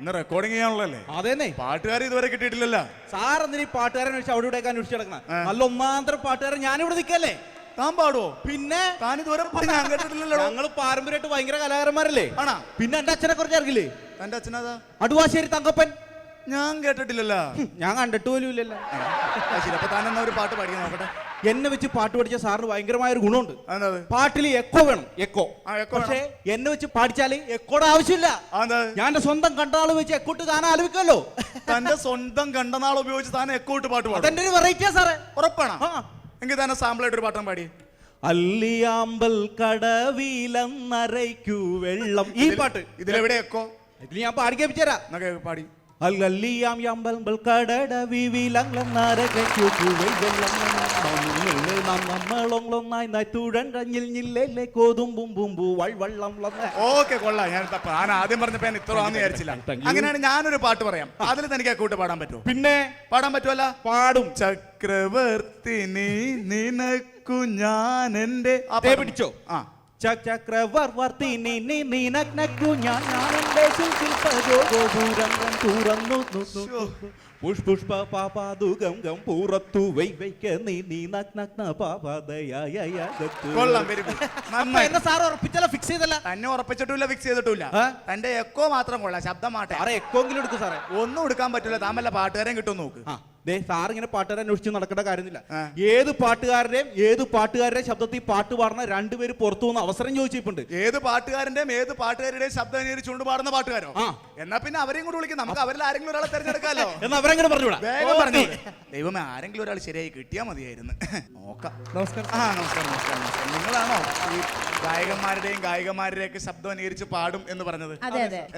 ഇന്ന് റെക്കോർഡിംഗ് ചെയ്യാനുള്ളല്ലേ? അതെന്നെ, പാട്ടുകാരെ ഇതുവരെ കിട്ടിയിട്ടില്ലല്ലോ. സാർ എന്തിനീ പാട്ടുകാരൻ വെച്ച് അവിടെ ഇവിടെ അന്വേഷിച്ച് കിടക്കണം? നല്ല ഒന്നാന്തരം പാട്ടുകാരൻ ഞാനിവിടെ നിൽക്കല്ലേ. താൻ പാടുവോ? പിന്നെ താൻ ഇതുവരെ ഞാൻ കേട്ടിട്ടില്ലല്ലോ. ഞങ്ങള് പാരമ്പര്യമായിട്ട് ഭയങ്കര കലാകാരന്മാരല്ലേ. ആണോ? പിന്നെ എന്റെ അച്ഛനെ കുറിച്ച് അറിയില്ലേ? എന്റെ അച്ഛനതാ അടുവാശ്ശേരി തങ്കപ്പൻ. ഞാൻ കേട്ടിട്ടില്ലല്ലോ. ഞാൻ കണ്ടിട്ട് പോലും ഇല്ലല്ലോ. ശരി, അപ്പൊ താൻ എന്നാ ഒരു പാട്ട് പഠിക്കാൻ നോക്കട്ടെ. എന്നെ വെച്ച് പാട്ട് പഠിച്ച സാറിന് ഭയങ്കരമായ ഒരു ഗുണമുണ്ട്. പാട്ടിൽ എക്കോ വേണം, എക്കോ. പക്ഷേ എന്നെ വെച്ച് പാടിച്ചാല് എക്കോടെ ആവശ്യമില്ല. ഞാൻ എന്റെ സ്വന്തം കണ്ടാൾ വെച്ച് എക്കോട്ട് താൻ ആലോചിക്കുമല്ലോ. തന്റെ സ്വന്തം കണ്ടനാൾ ഉപയോഗിച്ച് താൻ എക്കോട്ട് പാട്ട് പാടും. അതെന്റെ ഒരു വെറൈറ്റിയാ സാറേ. ഉറപ്പാണോ? എങ്കിൽ തന്നെ സാമ്പിളായിട്ട് ഒരു പാട്ടം പാടി. അല്ലിയാമ്പൽ കടവിലന്നരയ്ക്കു വെള്ളം. ഈ പാട്ട് ഇതിലെവിടെ എക്കോ? ഇതിൽ ഞാൻ പാടി കേൾപ്പിച്ചരാ. പാടി. അല്ലിയാം യമ്പൽ കടവിലന്നരയ്ക്കു വെള്ളം നമ്മളൊന്നായി തുഴഞ്ഞില്ലേ കോതുമ്പും ബുംബു വൾവള്ളം. ഓക്കെ, കൊള്ളാം. ഞാൻ ആദ്യം പറഞ്ഞപ്പോ ഞാൻ ഇത്ര ആണെന്ന് വിചാരിച്ചില്ല. അങ്ങനെയാണ് ഞാനൊരു പാട്ട് പറയാം. അതിൽ തനിക്ക് എക്കോട്ട് പാടാൻ പറ്റുമോ? പിന്നെ പാടാൻ പറ്റുമല്ല? പാടും. ചക്രവർത്തിനി നിനക്കു ഞാൻ എന്റെ പിടിച്ചോ. ചക്രവർത്തി നിനക്കു ഞാൻ തുറന്നു പുഷ്പുഷ്പ പാപാതുകം പൂറത്തു വൈവയ്ക്ക നീ നഗ്ന പാപദയാ. Sir ഉറപ്പിച്ചല്ല, fix ചെയ്തല്ല. തന്നെ ഉറപ്പിച്ചിട്ടില്ല, ഫിക്സ് ചെയ്തിട്ടില്ല. തന്റെ എക്കോ മാത്രം കൊള്ളാം, ശബ്ദം മാട്ടെ. എക്കോങ്കിലും എടുക്കും സാറേ. ഒന്നും എടുക്കാൻ പറ്റില്ല. താൻ വല്ല പാട്ടുകാരൻ കിട്ടും നോക്ക്. സാർ ഇങ്ങനെ പാട്ടുകാരെ അന്വേഷിച്ച് നടക്കേണ്ട കാര്യമില്ല. ഏത് പാട്ടുകാരുടെയും ശബ്ദത്തിൽ പാട്ട് പാടുന്ന രണ്ടുപേര് പുറത്തു വന്ന അവസരം ചോദിച്ചിട്ടുണ്ട്. ഏത് പാട്ടുകാരന്റെയും ഏത് പാട്ടുകാരുടെയും ശബ്ദം അനുകരിച്ചുകൊണ്ട് പാടുന്ന പാട്ടുകാരോ? എന്നാ പിന്നെ അവരെയും കൂടെ വിളിക്കും. നമുക്ക് അവരിൽ ആരെങ്കിലും ഒരാളെ തിരഞ്ഞെടുക്കാലോ. എന്നാ അവരെങ്ങനെ പറഞ്ഞുകൂടാ? ദൈവമേ, ആരെങ്കിലും ഒരാൾ ശരിയായി കിട്ടിയാൽ മതിയായിരുന്നു. നോക്കാം. നമസ്കാരം. നമസ്കാരം. നിങ്ങളാണോ ഈ ഗായകന്മാരുടെയും ഒക്കെ ശബ്ദം അനുകരിച്ച് പാടും എന്ന് പറഞ്ഞത്?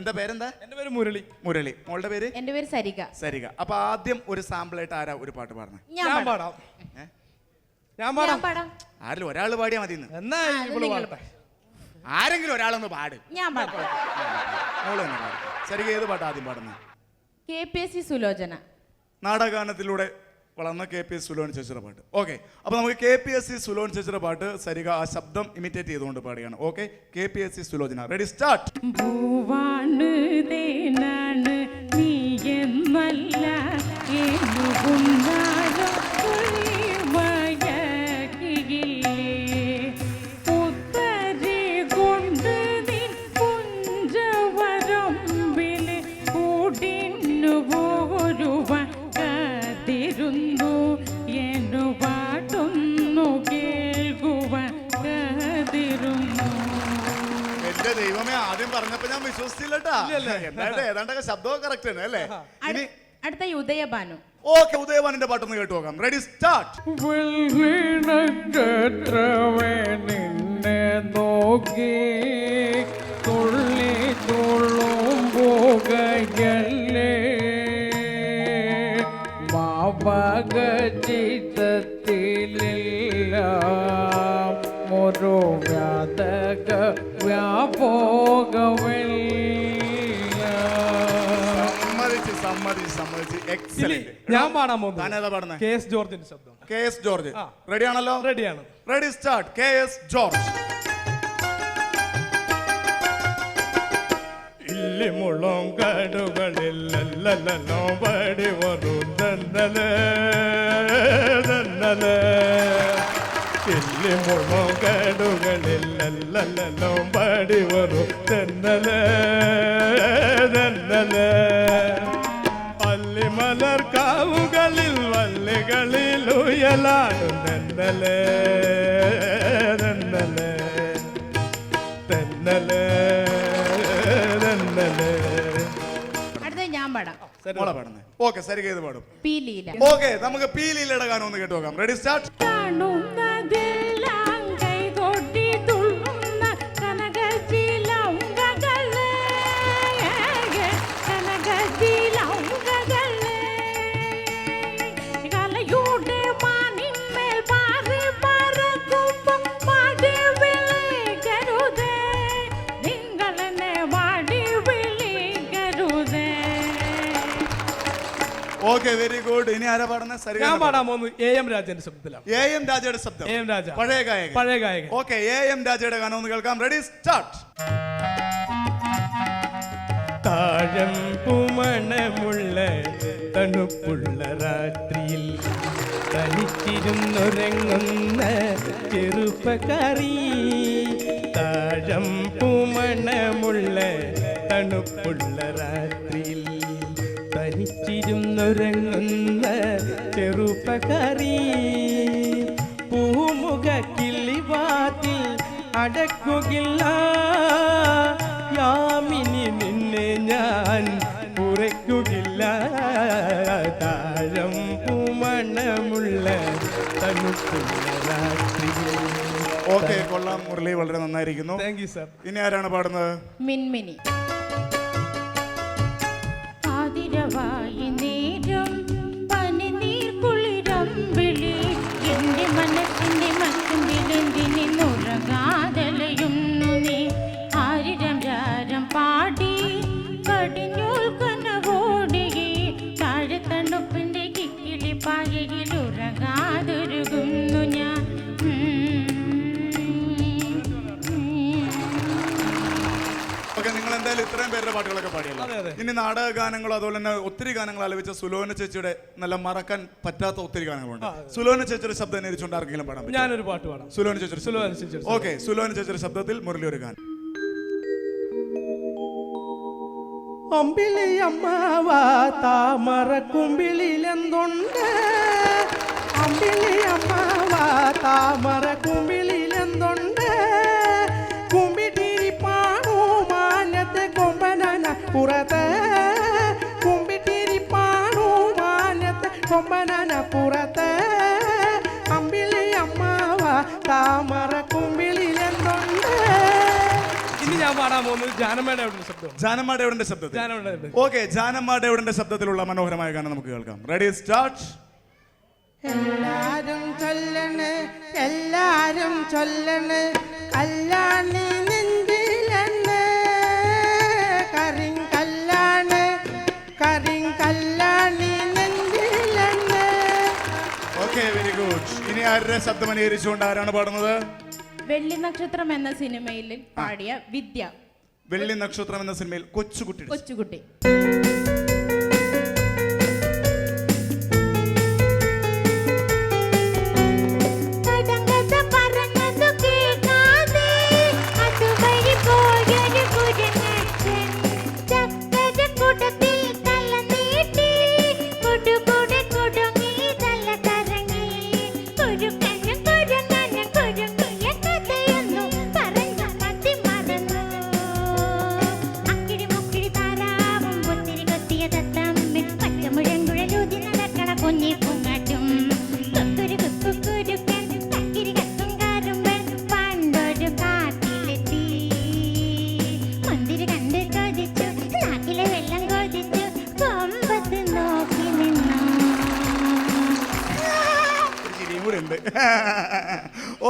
എന്താ പേരെന്താ? എന്റെ പേര് മുരളി. മുരളി. മോളുടെ പേര്? എന്റെ പേര് സരിക. സരിക. അപ്പൊ ആദ്യം ഒരു സാമ്പിൾ ആയിട്ട് ആരാ ഒരു പാട്ട് പാടുന്നത്? ഞാൻ പാടാം. ആരിലും ഒരാൾ പാടിയാ മതി. ആരെങ്കിലും ഒരാളൊന്ന് പാട്. മോള് തന്നെ പാടും. സരിക, ഏത് പാട്ട് ആദ്യം പാടുന്നത്? KPSC സുലോചന. നാടകഗാനത്തിലൂടെ വളർന്ന KPSC സുലോൻ ചേച്ചിയുടെ പാട്ട്. ഓക്കെ, അപ്പൊ നമുക്ക് KPSC സുലോൻ ചേച്ചിയുടെ പാട്ട് സരിക ആ ശബ്ദം ഇമിറ്റേറ്റ് ചെയ്തുകൊണ്ട് പാടുകയാണ്. Okay, KPSC Sulochana. Ready, start. എന്റെ ദൈവമേ, ആദ്യം പറഞ്ഞപ്പോ ഞാൻ വിശ്വസിച്ചില്ലട്ടാ. എന്തായാലും ഏതാണ്ടൊക്കെ ശബ്ദമൊക്കെ കറക്റ്റ് ആണ് അല്ലേ? ഇനി അടുത്ത ഉദയഭാനു. ഓക്കെ, ഉദയഭാനുന്റെ പാട്ടൊന്ന് കേട്ടു നോക്കാം. Ready, start. നിന്നെ നോക്കി തുള്ളി തുള്ളും പോകയല്ലേ മാപകചിത്തത്തിലെല്ലാം ഒരു വ്യാതക വ്യാപോകമില്ല. സമ്മതിച്ച്. എക്സലന്റ്. ഞാൻ പാടാൻ പോകുന്നു. താനേതാ പാടുന്നത്? KS ജോർജിന്റെ ശബ്ദം. KS George. റെഡി ആണല്ലോ? റെഡിയാണ്. Ready, start. KS George. ഇല്ലിമുളം കാടുകളിലല്ലോ പടി വരും തന്നലേ ഇല്ലിമുളം കാടുകളിലല്ലോ പടി വരും തന്നലേ അല്ലിമലർ കാവുകളിൽ വല്ലികളിൽ ഉയലാടും തന്നലേ അടുത്ത ഞാൻ പാടാം. ഓക്കെ, സരിക ഏത് പാടും? പീലീല. ഓക്കെ, നമുക്ക് പീലീലയുടെ ഗാനം ഒന്ന് കേട്ടു നോക്കാം. Ready, start. Okay, very good. ഇനി ആരാ പാടുന്നത്? ഞാൻ പാടാൻ പോകുന്നു AM രാജന്റെ ശബ്ദത്തിലാണ്. AM രാജയുടെ ശബ്ദം. AM രാജ, പഴയ ഗായകൻ. പഴയ ഗായകൻ. ഓക്കെ, AM രാജയുടെ ഗാനം ഒന്ന് കേൾക്കാം. Ready, start. താഴമ്പുമണമുള്ള തണുപ്പുള്ള രാത്രിയിൽ തനിച്ചിരുന്നുറങ്ങുന്ന ചെറുപ്പക്കാരി. താഴമ്പുമണമുള്ള തണുപ്പുള്ള രാത്രിയിൽ തനിച്ചിരുന്നുറങ്ങുന്ന ചെറുപ്പക്കാരി. പൂമുഖ കിളിവാതിൽ അടക്കുകയില്ല, യാമിനി നിന്നെ ഞാൻ ഉറയ്ക്കുകയില്ല. താഴം പൂമണമുള്ള തണുപ്പുള്ള രാത്രിയിൽ. ഓക്കെ, കൊള്ളാം മുരളി, വളരെ നന്നായിരിക്കുന്നു. Thank you sir. ഇനി ആരാണ് പാടുന്നത്? മിൻമിനി. ആതിരവായി നേരം പനിനീർ കുളിരമ്പിളി എന്റെ മനസ്സിന്റെ മറ്റുമ്പിലെന്തിനെ നുറകാതലയുന്നു നീ. ആരിരം രാരം പാടി കടിഞ്ഞോൾ കനവോടി താഴെ തണുപ്പിന്റെ കിക്കിളി പായയിൽ ഉറകാതൊരുകുന്നു ഞാൻ. ഓക്കെ, നിങ്ങൾ എന്തായാലും ഇത്രയും പേരുടെ പാട്ടുകളൊക്കെ പാടിയല്ലോ. ഇനി നാടക ഗാനങ്ങളോ അതുപോലെ തന്നെ ഒത്തിരി ഗാനങ്ങൾ ആലപിച്ച സുലോന ചേച്ചിയുടെ നല്ല മറക്കാൻ പറ്റാത്ത ഒത്തിരി ഗാനങ്ങളുണ്ട്. സുലോന ചേച്ചിയുടെ ശബ്ദം അനുകരിച്ചുകൊണ്ട് ആർക്കെങ്കിലും പാടാൻ പറ്റും? ഞാനൊരു പാട്ട് പാടാം. സുലോന ചേച്ചിയുടെ. ഓക്കെ, സുലോന ചേച്ചിയുടെ ശബ്ദത്തിൽ മുരളി ഒരു ഗാനം. അമ്പിളി അമ്മാവ താമര കുമ്പിളിലെന്തുണ്ട്, അമ്പിളി അമ്മാവ താമര കുമ്പിളിലെന്തുണ്ട്. കുമ്പിട്ടിരിപ്പാണു മാനത്തെ കൊമ്പനാന പുറത്ത്, കുമ്പിട്ടിരിപ്പാണു മാനത്തെ കൊമ്പനാന പുറത്ത്. അമ്പിളി അമ്മാവ താമര കുമ്പിളിലെന്തുണ്ട്. ഇനി ഞാൻ പാടാൻ പോകുന്നത് ജാനമ്മയുടെ ശബ്ദം. ജാനമ്മയുടെ ശബ്ദത്തിൽ. ഓക്കെ, ജാനമ്മയുടെ ശബ്ദത്തിലുള്ള മനോഹരമായ ഗാനം നമുക്ക് കേൾക്കാം. Ready, start. എല്ലാരും ചൊല്ലണ്, എല്ലാരും ചൊല്ലണ്, കല്യാണി നെഞ്ചിലെന്ന്. കരിങ്കല്ലാണ്, കരിങ്കല്യാണി നെഞ്ചിലെന്ന്. Okay, very good. ഇനി ആരുടെ ശബ്ദം അനുകരിച്ചുകൊണ്ട് ആരാണ് പാടുന്നത്? വെള്ളി നക്ഷത്രം എന്ന സിനിമയിൽ പാടിയ വിദ്യ. വെള്ളി നക്ഷത്രം എന്ന സിനിമയിൽ കൊച്ചുകുട്ടി.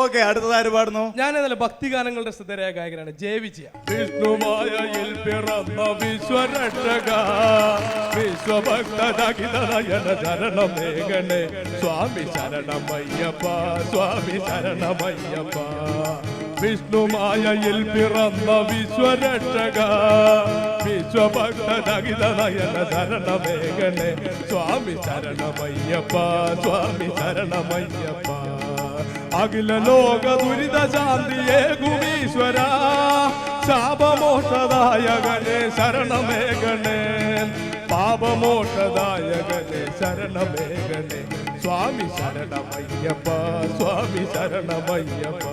ഓക്കെ, അടുത്തതാര് പാടുന്നു? ഞാനേതല്ല ഭക്തിഗാനങ്ങളുടെ ശ്രദ്ധേയരായ ഗായകനാണ് ജയ വിജയ. വിഷ്ണുമായയിൽ പിറന്ന വിശ്വരക്ഷക വിശ്വഭക്തനയന ശരണമേഘനെ സ്വാമി ശരണമയ്യപ്പ, സ്വാമി ശരണമയ്യപ്പ. വിഷ്ണുമായയിൽ പിറന്ന വിശ്വരക്ഷക വിശ്വഭക്തനയന ശരണമേഘനെ സ്വാമി ശരണമയ്യപ്പ, സ്വാമി ശരണമയ്യപ്പ. അഖില ലോക ദുരിത ശാന്തിയേ ഗുണീശ്വര, ശാപമോക്ഷദായകനെ ശരണമേഘനെ, പാപമോക്ഷദായകനെ ശരണമേഘനെ സ്വാമി ശരണമയ്യപ്പ, സ്വാമി ശരണമയ്യപ്പ,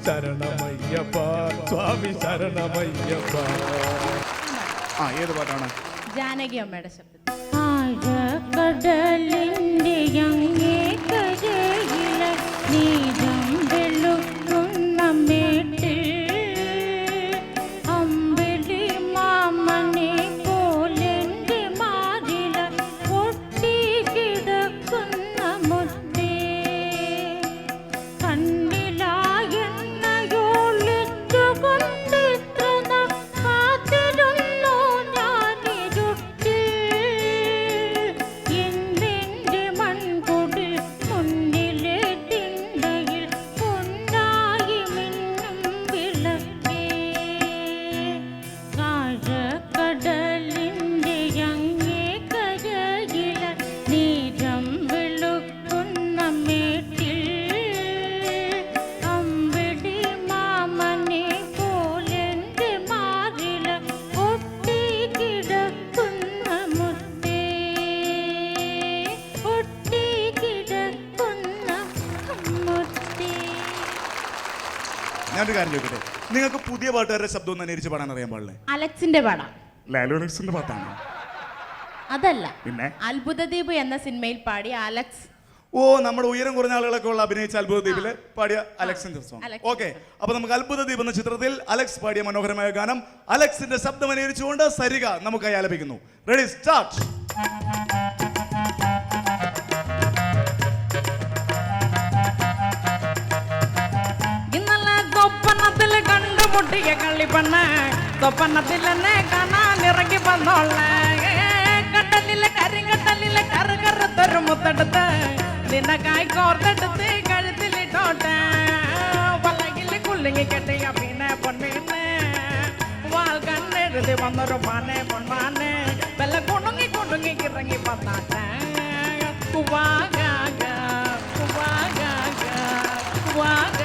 ശരണമയ്യപ്പ, സ്വാമി ശരണമയ്യപ്പ. ഏത് പാട്ടാണ്? ജാനകി അമ്മയുടെ ശബ്ദം. ആഴക്കടലിന്റെ അങ്ങേ കരയിലെ നീരം വെളുക്കുന്ന മേട്ടിൽ അമ്പിളി മാമനെ പോലെന്റെ മാറില പൊട്ടി കിടക്കുന്ന മുത്തേ. കണ്ണിലായെണ്ണയൊളിച്ചുകൊണ്ടിത്ര കാത്തിരുന്നു ഞാനിരുട്ടിൽ. ഞാനൊരു കാര്യം ചോദിക്കട്ടെ, നിങ്ങൾക്ക് പുതിയ പാട്ടുകാരുടെ ശബ്ദം ഒന്ന് അനുകരിച്ച് പാടാൻ അറിയാൻ പാടില്ലേ? അലക്സിന്റെ പാടാം. ലാലോണിക്സിന്റെ പാട്ടാണ്? അതല്ല, പിന്നെ അത്ഭുതദ്വീപ് എന്ന സിനിമയിൽ പാടിയ അലക്സ്. ഓ, നമ്മുടെ ഉയരം കുറഞ്ഞ ആളുകളൊക്കെ ഉള്ള അഭിനയിച്ച അത്ഭുത ദ്വീപില് പാടിയ അലക്സിന്റെ സോങ്. ഓക്കെ, അപ്പൊ നമുക്ക് അത്ഭുത ദ്വീപ് എന്ന ചിത്രത്തിൽ അലക്സ് പാടിയ മനോഹരമായ ഗാനം അലക്സിന്റെ ശബ്ദം അനുകരിച്ചുകൊണ്ട് സരിക നമുക്കായി ആലപിക്കുന്നു. Ready, start. സ്വപ്നത്തില് കണ്ടുമുട്ടിയ കളിപ്പണ്ണ്, സ്വപ്നത്തിലെന്നെ കാണാനിറങ്ങി വന്നോളെ. കടലിലെ കരിങ്കടലിലെ കറുകറുത്തൊരു മുത്തെടുത്ത് നിനക്കായി കോർത്തെടുത്ത് കഴുത്തിലിട്ടോട്ടെ. വലകില് കുല്ലുങ്ങി കെട്ടിയ പിന്നെ പൊന്മീന്, വാൽ കണ്ണെഴുതി വന്നൊരു മാനെ പൊന്മാനെ, വെല്ല കുണുങ്ങി കുണുങ്ങി ഇറങ്ങി വന്നാട്ടെ. കുവാഗാഗ കുവാഗാഗ കുവാഗാഗ.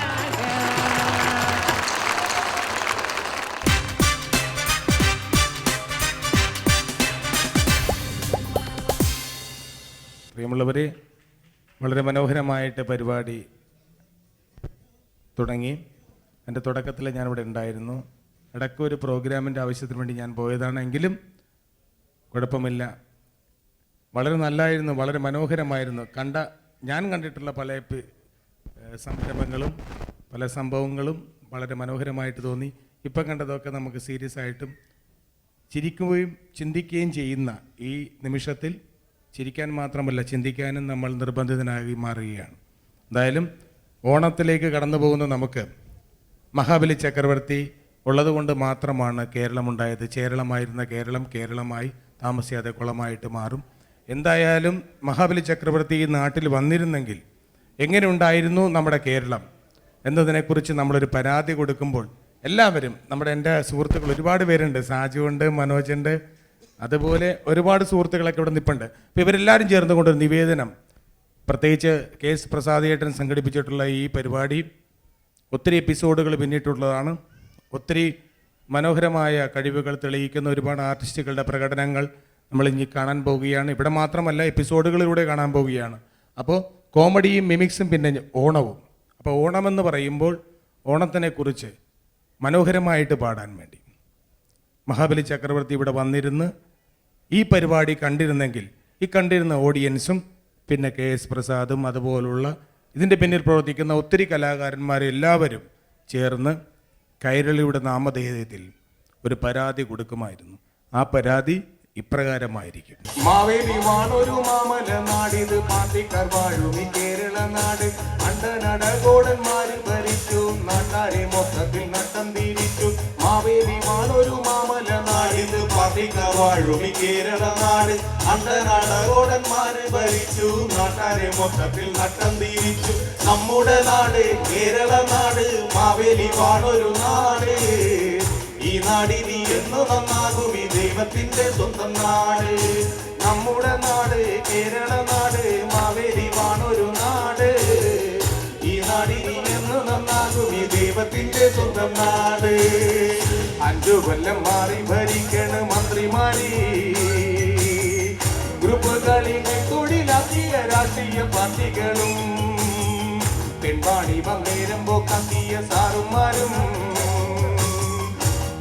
പ്രിയമുള്ളവരെ, വളരെ മനോഹരമായിട്ട് പരിപാടി തുടങ്ങി. എൻ്റെ തുടക്കത്തിൽ ഞാനിവിടെ ഉണ്ടായിരുന്നു. ഇടയ്ക്ക് ഒരു പ്രോഗ്രാമിൻ്റെ ആവശ്യത്തിന് വേണ്ടി ഞാൻ പോയതാണെങ്കിലും കുഴപ്പമില്ല. വളരെ നല്ലതായിരുന്നു, വളരെ മനോഹരമായിരുന്നു. ഞാൻ കണ്ടിട്ടുള്ള പല സംരംഭങ്ങളും പല സംഭവങ്ങളും വളരെ മനോഹരമായിട്ട് തോന്നി. ഇപ്പം കണ്ടതൊക്കെ നമുക്ക് സീരിയസ് ആയിട്ടും ചിരിക്കുകയും ചിന്തിക്കുകയും ചെയ്യുന്ന ഈ നിമിഷത്തിൽ ചിരിക്കാൻ മാത്രമല്ല ചിന്തിക്കാനും നമ്മൾ നിർബന്ധിതനായി മാറുകയാണ്. എന്തായാലും ഓണത്തിലേക്ക് കടന്നു പോകുന്ന നമുക്ക് മഹാബലി ചക്രവർത്തി ഉള്ളതുകൊണ്ട് മാത്രമാണ് കേരളമുണ്ടായത്. കേരളമായിരുന്ന കേരളം കേരളമായി താമസിയാതെ കുളമായിട്ട് മാറും. എന്തായാലും മഹാബലി ചക്രവർത്തി ഈ നാട്ടിൽ വന്നിരുന്നെങ്കിൽ എങ്ങനെ ഉണ്ടായിരുന്നു നമ്മുടെ കേരളം എന്നതിനെക്കുറിച്ച് നമ്മളൊരു പരാതി കൊടുക്കുമ്പോൾ എല്ലാവരും എൻ്റെ സുഹൃത്തുക്കൾ ഒരുപാട് പേരുണ്ട്, സാജുണ്ട്, മനോജുണ്ട്, അതുപോലെ ഒരുപാട് സുഹൃത്തുക്കളൊക്കെ ഇവിടെ നിൽപ്പുണ്ട്. അപ്പോൾ ഇവരെല്ലാവരും ചേർന്നുകൊണ്ടൊരു നിവേദനം, പ്രത്യേകിച്ച് KS പ്രസാദേട്ടൻ സംഘടിപ്പിച്ചിട്ടുള്ള ഈ പരിപാടി ഒത്തിരി എപ്പിസോഡുകൾ പിന്നിട്ടുള്ളതാണ്. ഒത്തിരി മനോഹരമായ കഴിവുകൾ തെളിയിക്കുന്ന ഒരുപാട് ആർട്ടിസ്റ്റുകളുടെ പ്രകടനങ്ങൾ നമ്മൾ ഇനി കാണാൻ പോവുകയാണ്. ഇവിടെ മാത്രമല്ല, എപ്പിസോഡുകളിലൂടെ കാണാൻ പോവുകയാണ്. അപ്പോൾ കോമഡിയും മിമിക്സും പിന്നെ ഓണവും. അപ്പോൾ ഓണമെന്ന് പറയുമ്പോൾ ഓണത്തിനെക്കുറിച്ച് മനോഹരമായിട്ട് പാടാൻ വേണ്ടി മഹാബലി ചക്രവർത്തി ഇവിടെ വന്നിരുന്ന് ഈ പരിപാടി കണ്ടിരുന്നെങ്കിൽ ഈ കണ്ടിരുന്ന ഓഡിയൻസും പിന്നെ KS പ്രസാദും അതുപോലുള്ള ഇതിൻ്റെ പിന്നിൽ പ്രവർത്തിക്കുന്ന ഒത്തിരി കലാകാരന്മാരെല്ലാവരും ചേർന്ന് കൈരളിയുടെ നാമധേയത്തിൽ ഒരു പരാതി കൊടുക്കുമായിരുന്നു. ആ പരാതി ഇപ്രകാരമായിരിക്കും. മാവേലി വാണൊരു മാമല നാടിത് പാർട്ടിക്കാർ വാഴും ഈ കേരള നാട്. അണ്ടനടകോടന്മാര് ഭരിച്ചു, നാട്ടാരെ മൊത്തത്തിൽ നട്ടം തിരിച്ചു. മാവേലി വാണൊരു മാമല നാടിത് പാർട്ടിക്കാർ വാഴും ഈ കേരള നാട്. അണ്ടനടകോടന്മാര് ഭരിച്ചു, നാട്ടാരെ മൊത്തത്തിൽ നട്ടം തിരിച്ചു. നമ്മുടെ നാട് കേരള നാട്, മാവേലി വാണൊരു നാട്. ഈ നാടിനി എന്ന് നന്നാകും ഈ ദൈവത്തിന്റെ സ്വന്തം നാട്. നമ്മുടെ നാട് കേരള നാട്, മാവേലി വാണൊരു നാട്. ഈ നാടിനി എന്ന് നന്നാകും ഈ ദൈവത്തിന്റെ സ്വന്തം നാട്. 5 കൊല്ലം മാറി ഭരിക്കണ മന്ത്രിമാരി, ഗ്രൂപ്പുകളിലെ തൊഴിലാക്കിയ രാഷ്ട്രീയ പാർട്ടികളും, പെൺവാണി വന്നേരുമ്പോ കത്തിയ സാറുമാരും,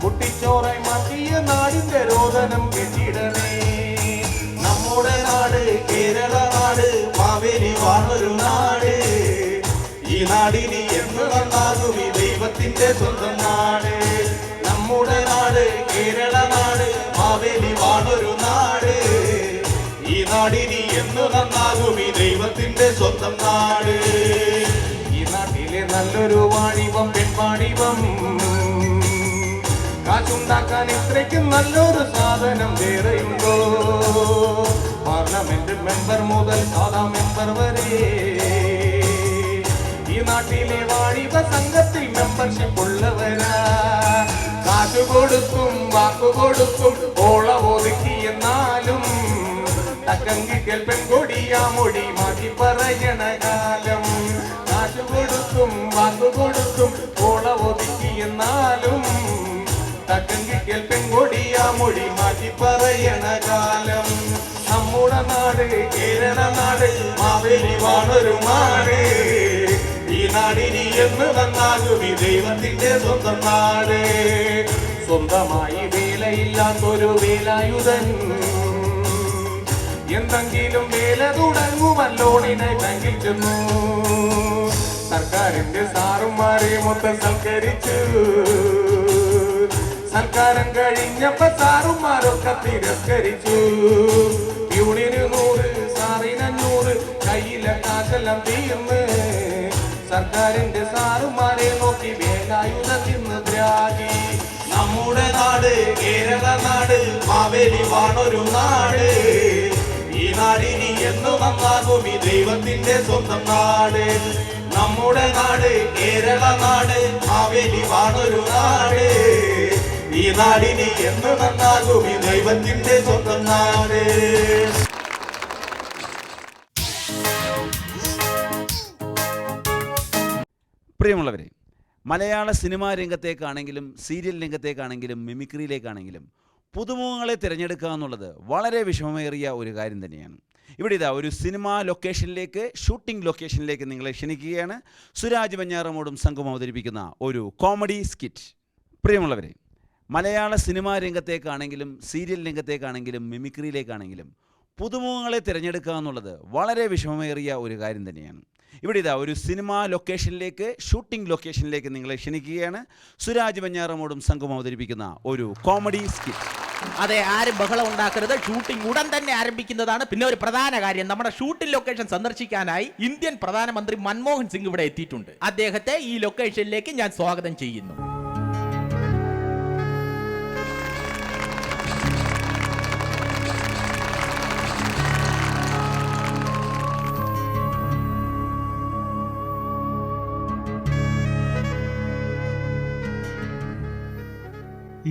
കുട്ടിച്ചോറായി മാറ്റിയ നാടിന്റെ രോദനം കെട്ടിടണേ. നമ്മുടെ നാട് കേരള നാട്, മാവേലി വാണൊരു നാട്. ഈ നാടിനി എന്ന് നന്നാകും ഈ ദൈവത്തിന്റെ സ്വന്തം നാട്. നമ്മുടെ നാട് കേരള നാട്, മാവേലി വാണൊരു നാട്. ഈ നാടിനി എന്ന് നന്നാകും ഈ ദൈവത്തിന്റെ സ്വന്തം നാട്. ഈ നാട്ടിലെ നല്ലൊരു വാണിഭം പെൺവാണിഭം, കാശുണ്ടാക്കാൻ ഇത്രയ്ക്കും നല്ലൊരു സാധനം വേറെയുണ്ടോ? പാർലമെന്റ് മെമ്പർ മുതൽ സാധാ മെമ്പർ വരെ ഈ നാട്ടിലെ വാണിഭ സംഘത്തിൽ മെമ്പർഷിപ്പ് ഉള്ളവരാ. കാശു കൊടുക്കും വാക്കു കൊടുക്കും ഓള ഒതുക്കി എന്നാലും തക്കങ്കിക്കൽ പെൺകൊടിയാ മൊഴി മാറ്റി പറയണ കാലം. കാശു കൊടുക്കും വാക്കു കൊടുക്കും ഓള ഒതുക്കി എന്നാലും തക്കങ്കിക്കൽ പെൺകൊടിയാ മൊഴി മാറ്റി പറയണ കാലം. നമ്മുടെ നാട് കേരള നാട്, മാവേലി വാണൊരു നാട്. ഈ ഈ നാടിനി എന്ന് നന്നാകും ഈ ദൈവത്തിന്റെ സ്വന്തം നാട്. സ്വന്തമായി വേലയില്ലാത്തൊരു വേലായുധൻ എന്തെങ്കിലും വേല തുടങ്ങുമല്ലോണിനെ ബാങ്കിൽ ചെന്നു. സർക്കാരിന്റെ സാറുമാരെ മൊത്തം സൽക്കരിച്ചു. സൽക്കാരം കഴിഞ്ഞപ്പോ സാറുമാരൊക്കെ തിരസ്കരിച്ചു. പ്യൂണിന് 100, സാറിന് 500, കയ്യിലെ കാശെല്ലാം തീർന്ന്. സർക്കാരിന്റെ സാറുമാരെ നോക്കി വേലായുധ തിന്ന് ദ്രാഗി. നമ്മുടെ നാട് കേരള നാട് മാവേലി വാണൊരു നാട്. ഈ നാടിനി എന്ന് നന്നാകും ഈ ദൈവത്തിന്റെ സ്വന്തം നാട്. നമ്മുടെ നാട് കേരള നാട് മാവേലി വാണൊരു നാട്. ഈ നാടിനി എന്ന് നന്നാകും ഈ ദൈവത്തിന്റെ സ്വന്തം നാട്. പ്രിയമുള്ളവരെ, മലയാള സിനിമാ രംഗത്തേക്കാണെങ്കിലും സീരിയൽ രംഗത്തേക്കാണെങ്കിലും മിമിക്രിയിലേക്കാണെങ്കിലും പുതുമുഖങ്ങളെ തിരഞ്ഞെടുക്കുക എന്നുള്ളത് വളരെ വിഷമമേറിയ ഒരു കാര്യം തന്നെയാണ്. ഇവിടെ ഇതാ ഒരു സിനിമാ ലൊക്കേഷനിലേക്ക്, ഷൂട്ടിംഗ് ലൊക്കേഷനിലേക്ക് നിങ്ങളെ ക്ഷണിക്കുകയാണ് സുരാജ് വെഞ്ഞാറമൂടും സംഘം അവതരിപ്പിക്കുന്ന ഒരു കോമഡി സ്കിറ്റ്. പ്രിയമുള്ളവരെ, മലയാള സിനിമാ രംഗത്തേക്കാണെങ്കിലും സീരിയൽ രംഗത്തേക്കാണെങ്കിലും മിമിക്രിയിലേക്കാണെങ്കിലും പുതുമുഖങ്ങളെ തിരഞ്ഞെടുക്കുക എന്നുള്ളത് വളരെ വിഷമമേറിയ ഒരു കാര്യം തന്നെയാണ്. ഇവിടെ ഇതാ ഒരു സിനിമാ ലൊക്കേഷനിലേക്ക്, ഷൂട്ടിംഗ് ലൊക്കേഷനിലേക്ക് നിങ്ങളെ ക്ഷണിക്കുകയാണ് സുരാജ് വെഞ്ഞാറമൂടും സംഘം അവതരിപ്പിക്കുന്ന ഒരു കോമഡി സ്കിറ്റ്. അതെ, ആരും ബഹളം ഉണ്ടാക്കരുത്. ഷൂട്ടിംഗ് ഉടൻ തന്നെ ആരംഭിക്കുന്നതാണ്. പിന്നെ ഒരു പ്രധാന കാര്യം, നമ്മുടെ ഷൂട്ടിംഗ് ലൊക്കേഷൻ സന്ദർശിക്കാനായി ഇന്ത്യൻ പ്രധാനമന്ത്രി മൻമോഹൻ സിംഗ് ഇവിടെ എത്തിയിട്ടുണ്ട്. അദ്ദേഹത്തെ ഈ ലൊക്കേഷനിലേക്ക് ഞാൻ സ്വാഗതം ചെയ്യുന്നു.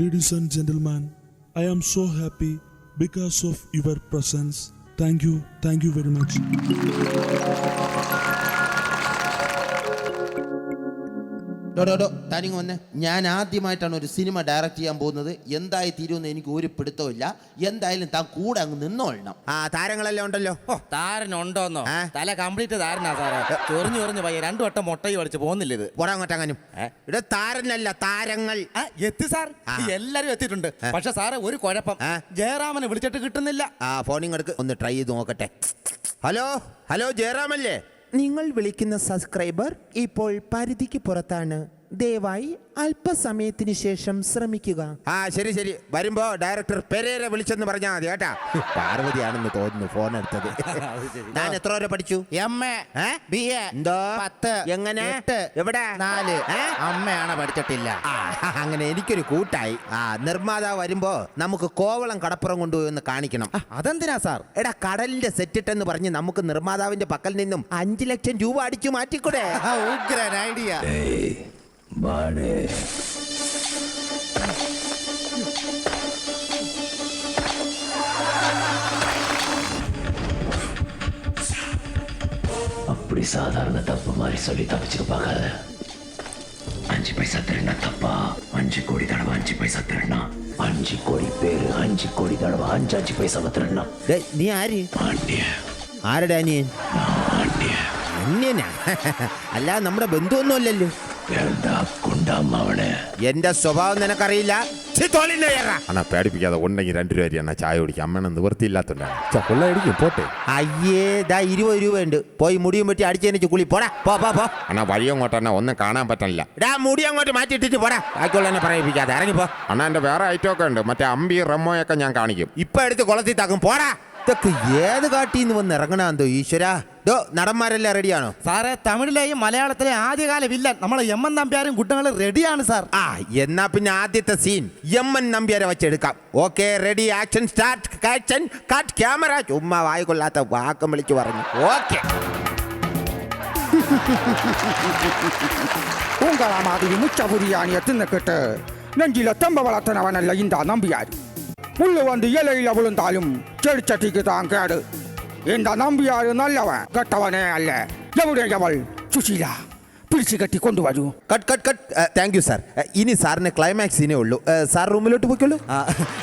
Ladies and gentlemen, I am so happy because of your presence. Thank you very much. താനിങ് വന്നേ. ഞാൻ ആദ്യമായിട്ടാണ് ഒരു സിനിമ ഡയറക്റ്റ് ചെയ്യാൻ പോകുന്നത്. എന്തായി തീരുമെന്ന് എനിക്ക് ഒരു പിടുത്തമില്ല. എന്തായാലും താൻ കൂടെ അങ്ങ് നിന്നോളണം. താരങ്ങളെല്ലാം ഉണ്ടല്ലോ. താരനുണ്ടോന്നോ? തല കംപ്ലീറ്റ് താരനാ സാറേ. ചൊറിഞ്ഞു പോയി 2 വട്ടം മുട്ടയി വലിച്ച് പോകുന്നില്ല. ഇത് പോടാങ്ങോട്ടങ്ങനും ഇവിടെ താരനല്ല, താരങ്ങൾ എത്തി സാർ. എല്ലാരും എത്തിയിട്ടുണ്ട്. പക്ഷെ സാറേ ഒരു കുഴപ്പം, ജയറാമനെ വിളിച്ചിട്ട് കിട്ടുന്നില്ല. ഫോണിങ് എടുക്ക്, ഒന്ന് ട്രൈ ചെയ്ത് നോക്കട്ടെ. ഹലോ ജയറാമല്ലേ? നിങ്ങൾ വിളിക്കുന്ന സബ്സ്ക്രൈബർ ഇപ്പോൾ പരിധിക്ക് പുറത്താണ്. ദയവായി അല്പസമയത്തിന് ശേഷം ശ്രമിക്കുക. ശരി വരുമ്പോ ഡയറക്ടർ പെരേര വിളിച്ചെന്ന് പറഞ്ഞാൽ മതി കേട്ടാ. പാർവതിയാണെന്ന് തോന്നുന്നു ഫോൺ എടുത്തത്. ഞാൻ എത്ര വരെ പഠിച്ചു? MA BA എന്തോ 10 എങ്ങനെ 8 എവിടെ 4 അമ്മയാണ് പഠിച്ചിട്ടില്ല. അങ്ങനെ എനിക്കൊരു കൂട്ടായി. നിർമ്മാതാവ് വരുമ്പോ നമുക്ക് കോവളം കടപ്പുറം കൊണ്ടുപോയി ഒന്ന് കാണിക്കണം. അതെന്തിനാ സാർ? എടാ, കടലിന്റെ സെറ്റിട്ട് എന്ന് പറഞ്ഞ് നമുക്ക് നിർമ്മാതാവിന്റെ പക്കൽ നിന്നും 5 ലക്ഷം രൂപ അടിച്ചു മാറ്റിക്കൂടെ? ഉഗ്രൻ ഐഡിയ. அப்படி சாதாரண தப்பு மாதிரி சொல்லி தப்பிச்சுக்க பார்க்காத. 5 பைசா திருண்ணா தப்பா? 5 கோடி தடவை 5 பைசா திருண்ணா. 5 கோடி பேரு 5 கோடி தடவை 5 പൈസ திருண்ணா. നീ ആര്? ആരുടെ അനിയൻ? അന്യനാ? അല്ല, നമ്മുടെ ബന്ധുവൊന്നുമല്ലല്ലോ. എന്റെ സ്വഭാവം നിനക്കറിയില്ല. പേടിപ്പിക്കാതെ ഉണ്ടെങ്കിൽ 2 രൂപ അരിയാണ് ചായ കുടിക്കാം. അമ്മ നിവൃത്തിയില്ലാത്തോണ്ടാണ്. പോട്ടെ. അയ്യേ, 20 രൂപ ഉണ്ട്. പോയി മുടിയും വെട്ടി അടിച്ചതിന് കുളി പോടാ. അണ്ണാ വഴി അങ്ങോട്ട് ഒന്നും കാണാൻ പറ്റില്ല. മുടി അങ്ങോട്ട് മാറ്റിയിട്ടിട്ട് പോടാ. ബാക്കിയുള്ള പറയിപ്പിക്കാതെ ഇറങ്ങിപ്പോ. അണ്ണാ എന്റെ വേറെ ഐറ്റം ഒക്കെ ഉണ്ട്. മറ്റേ അമ്പി റമ്മോയൊക്കെ ഞാൻ കാണിക്കും. ഇപ്പൊ എടുത്ത് കുളത്തിൽ താക്കും. പോടാ. ഇതൊക്കെ ഏത് കാട്ടിന്ന് വന്ന് ഇറങ്ങണോ ഈശ്വരാ. നടന്മാരെല്ലാം റെഡിയാണോ സാറേ? തമിഴിലെയും മലയാളത്തിലെ ആദ്യകാല വില്ലൻ നമ്മളെ എം.എൻ. നമ്പ്യാരും കുട്ടങ്ങളും റെഡിയാണ് സാർ. എന്നാ പിന്നെ ആദ്യത്തെ സീൻ എം.എൻ. നമ്പ്യാരെ വെച്ചെടുക്കാം. Okay, ready, action, start, action, cut, camera. ചുമ്മാ വായിക്കൊള്ളാത്ത വാക്കം വിളിച്ചു പറഞ്ഞു. ഓക്കെ. உங்களா மாதிரி முச்ச புரியாணிய தின்னுக்கிட்டு நெஞ்சில தம்ப வளர்த்தனவனல்ல இந்த நம்பியார். முள்ளு வந்து இலையில விழுந்தாலும் செடிச்சட்டிக்கு தான் கேடு. இந்த நம்பியாரு நல்லவன், கெட்டவனே அல்ல. എവിടെയവൾ? സുശീല പിടിച്ചു കെട്ടി കൊണ്ടുവരൂ. കട്ട്. Thank you sir. ഇനി സാറിന് ക്ലൈമാക്സ് സീനേ ഉള്ളൂ. സാർ റൂമിലോട്ട് പോയിക്കോളൂ.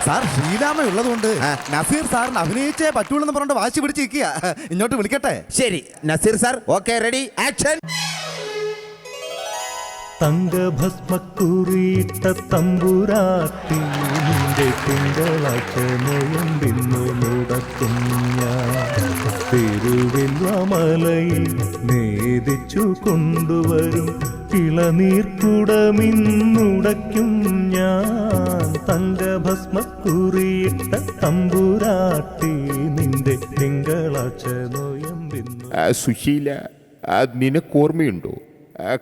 സാർ ശ്രീരാമ ഉള്ളതുകൊണ്ട് നസീർ സാറിന് അഭിനയിച്ചേ പറ്റുള്ളൂ എന്ന് പറഞ്ഞിട്ട് വാശി പിടിച്ച് നിൽക്കുക. ഇങ്ങോട്ട് വിളിക്കട്ടെ? ശരി Nazir sir. Okay, ready, action. തങ്കഭസ്മക്കുറിയിട്ട തമ്പുരാട്ടി നിന്റെ തിങ്കളാഴ്ച നോയമ്പിന്നു മുടക്കും ഞാൻ തിരുവെല്ലുമലയിൽ നേദിച്ചു കൊണ്ടുവരും ഇളനീർക്കുടമിന്നുടയ്ക്കും ഞാൻ തങ്കഭസ്മക്കുറിയിട്ട തമ്പുരാട്ടി നിന്റെ തിങ്കളാഴ്ച നോയമ്പിന്നു. സുശീല, നിനക്കോർമ്മയുണ്ടോ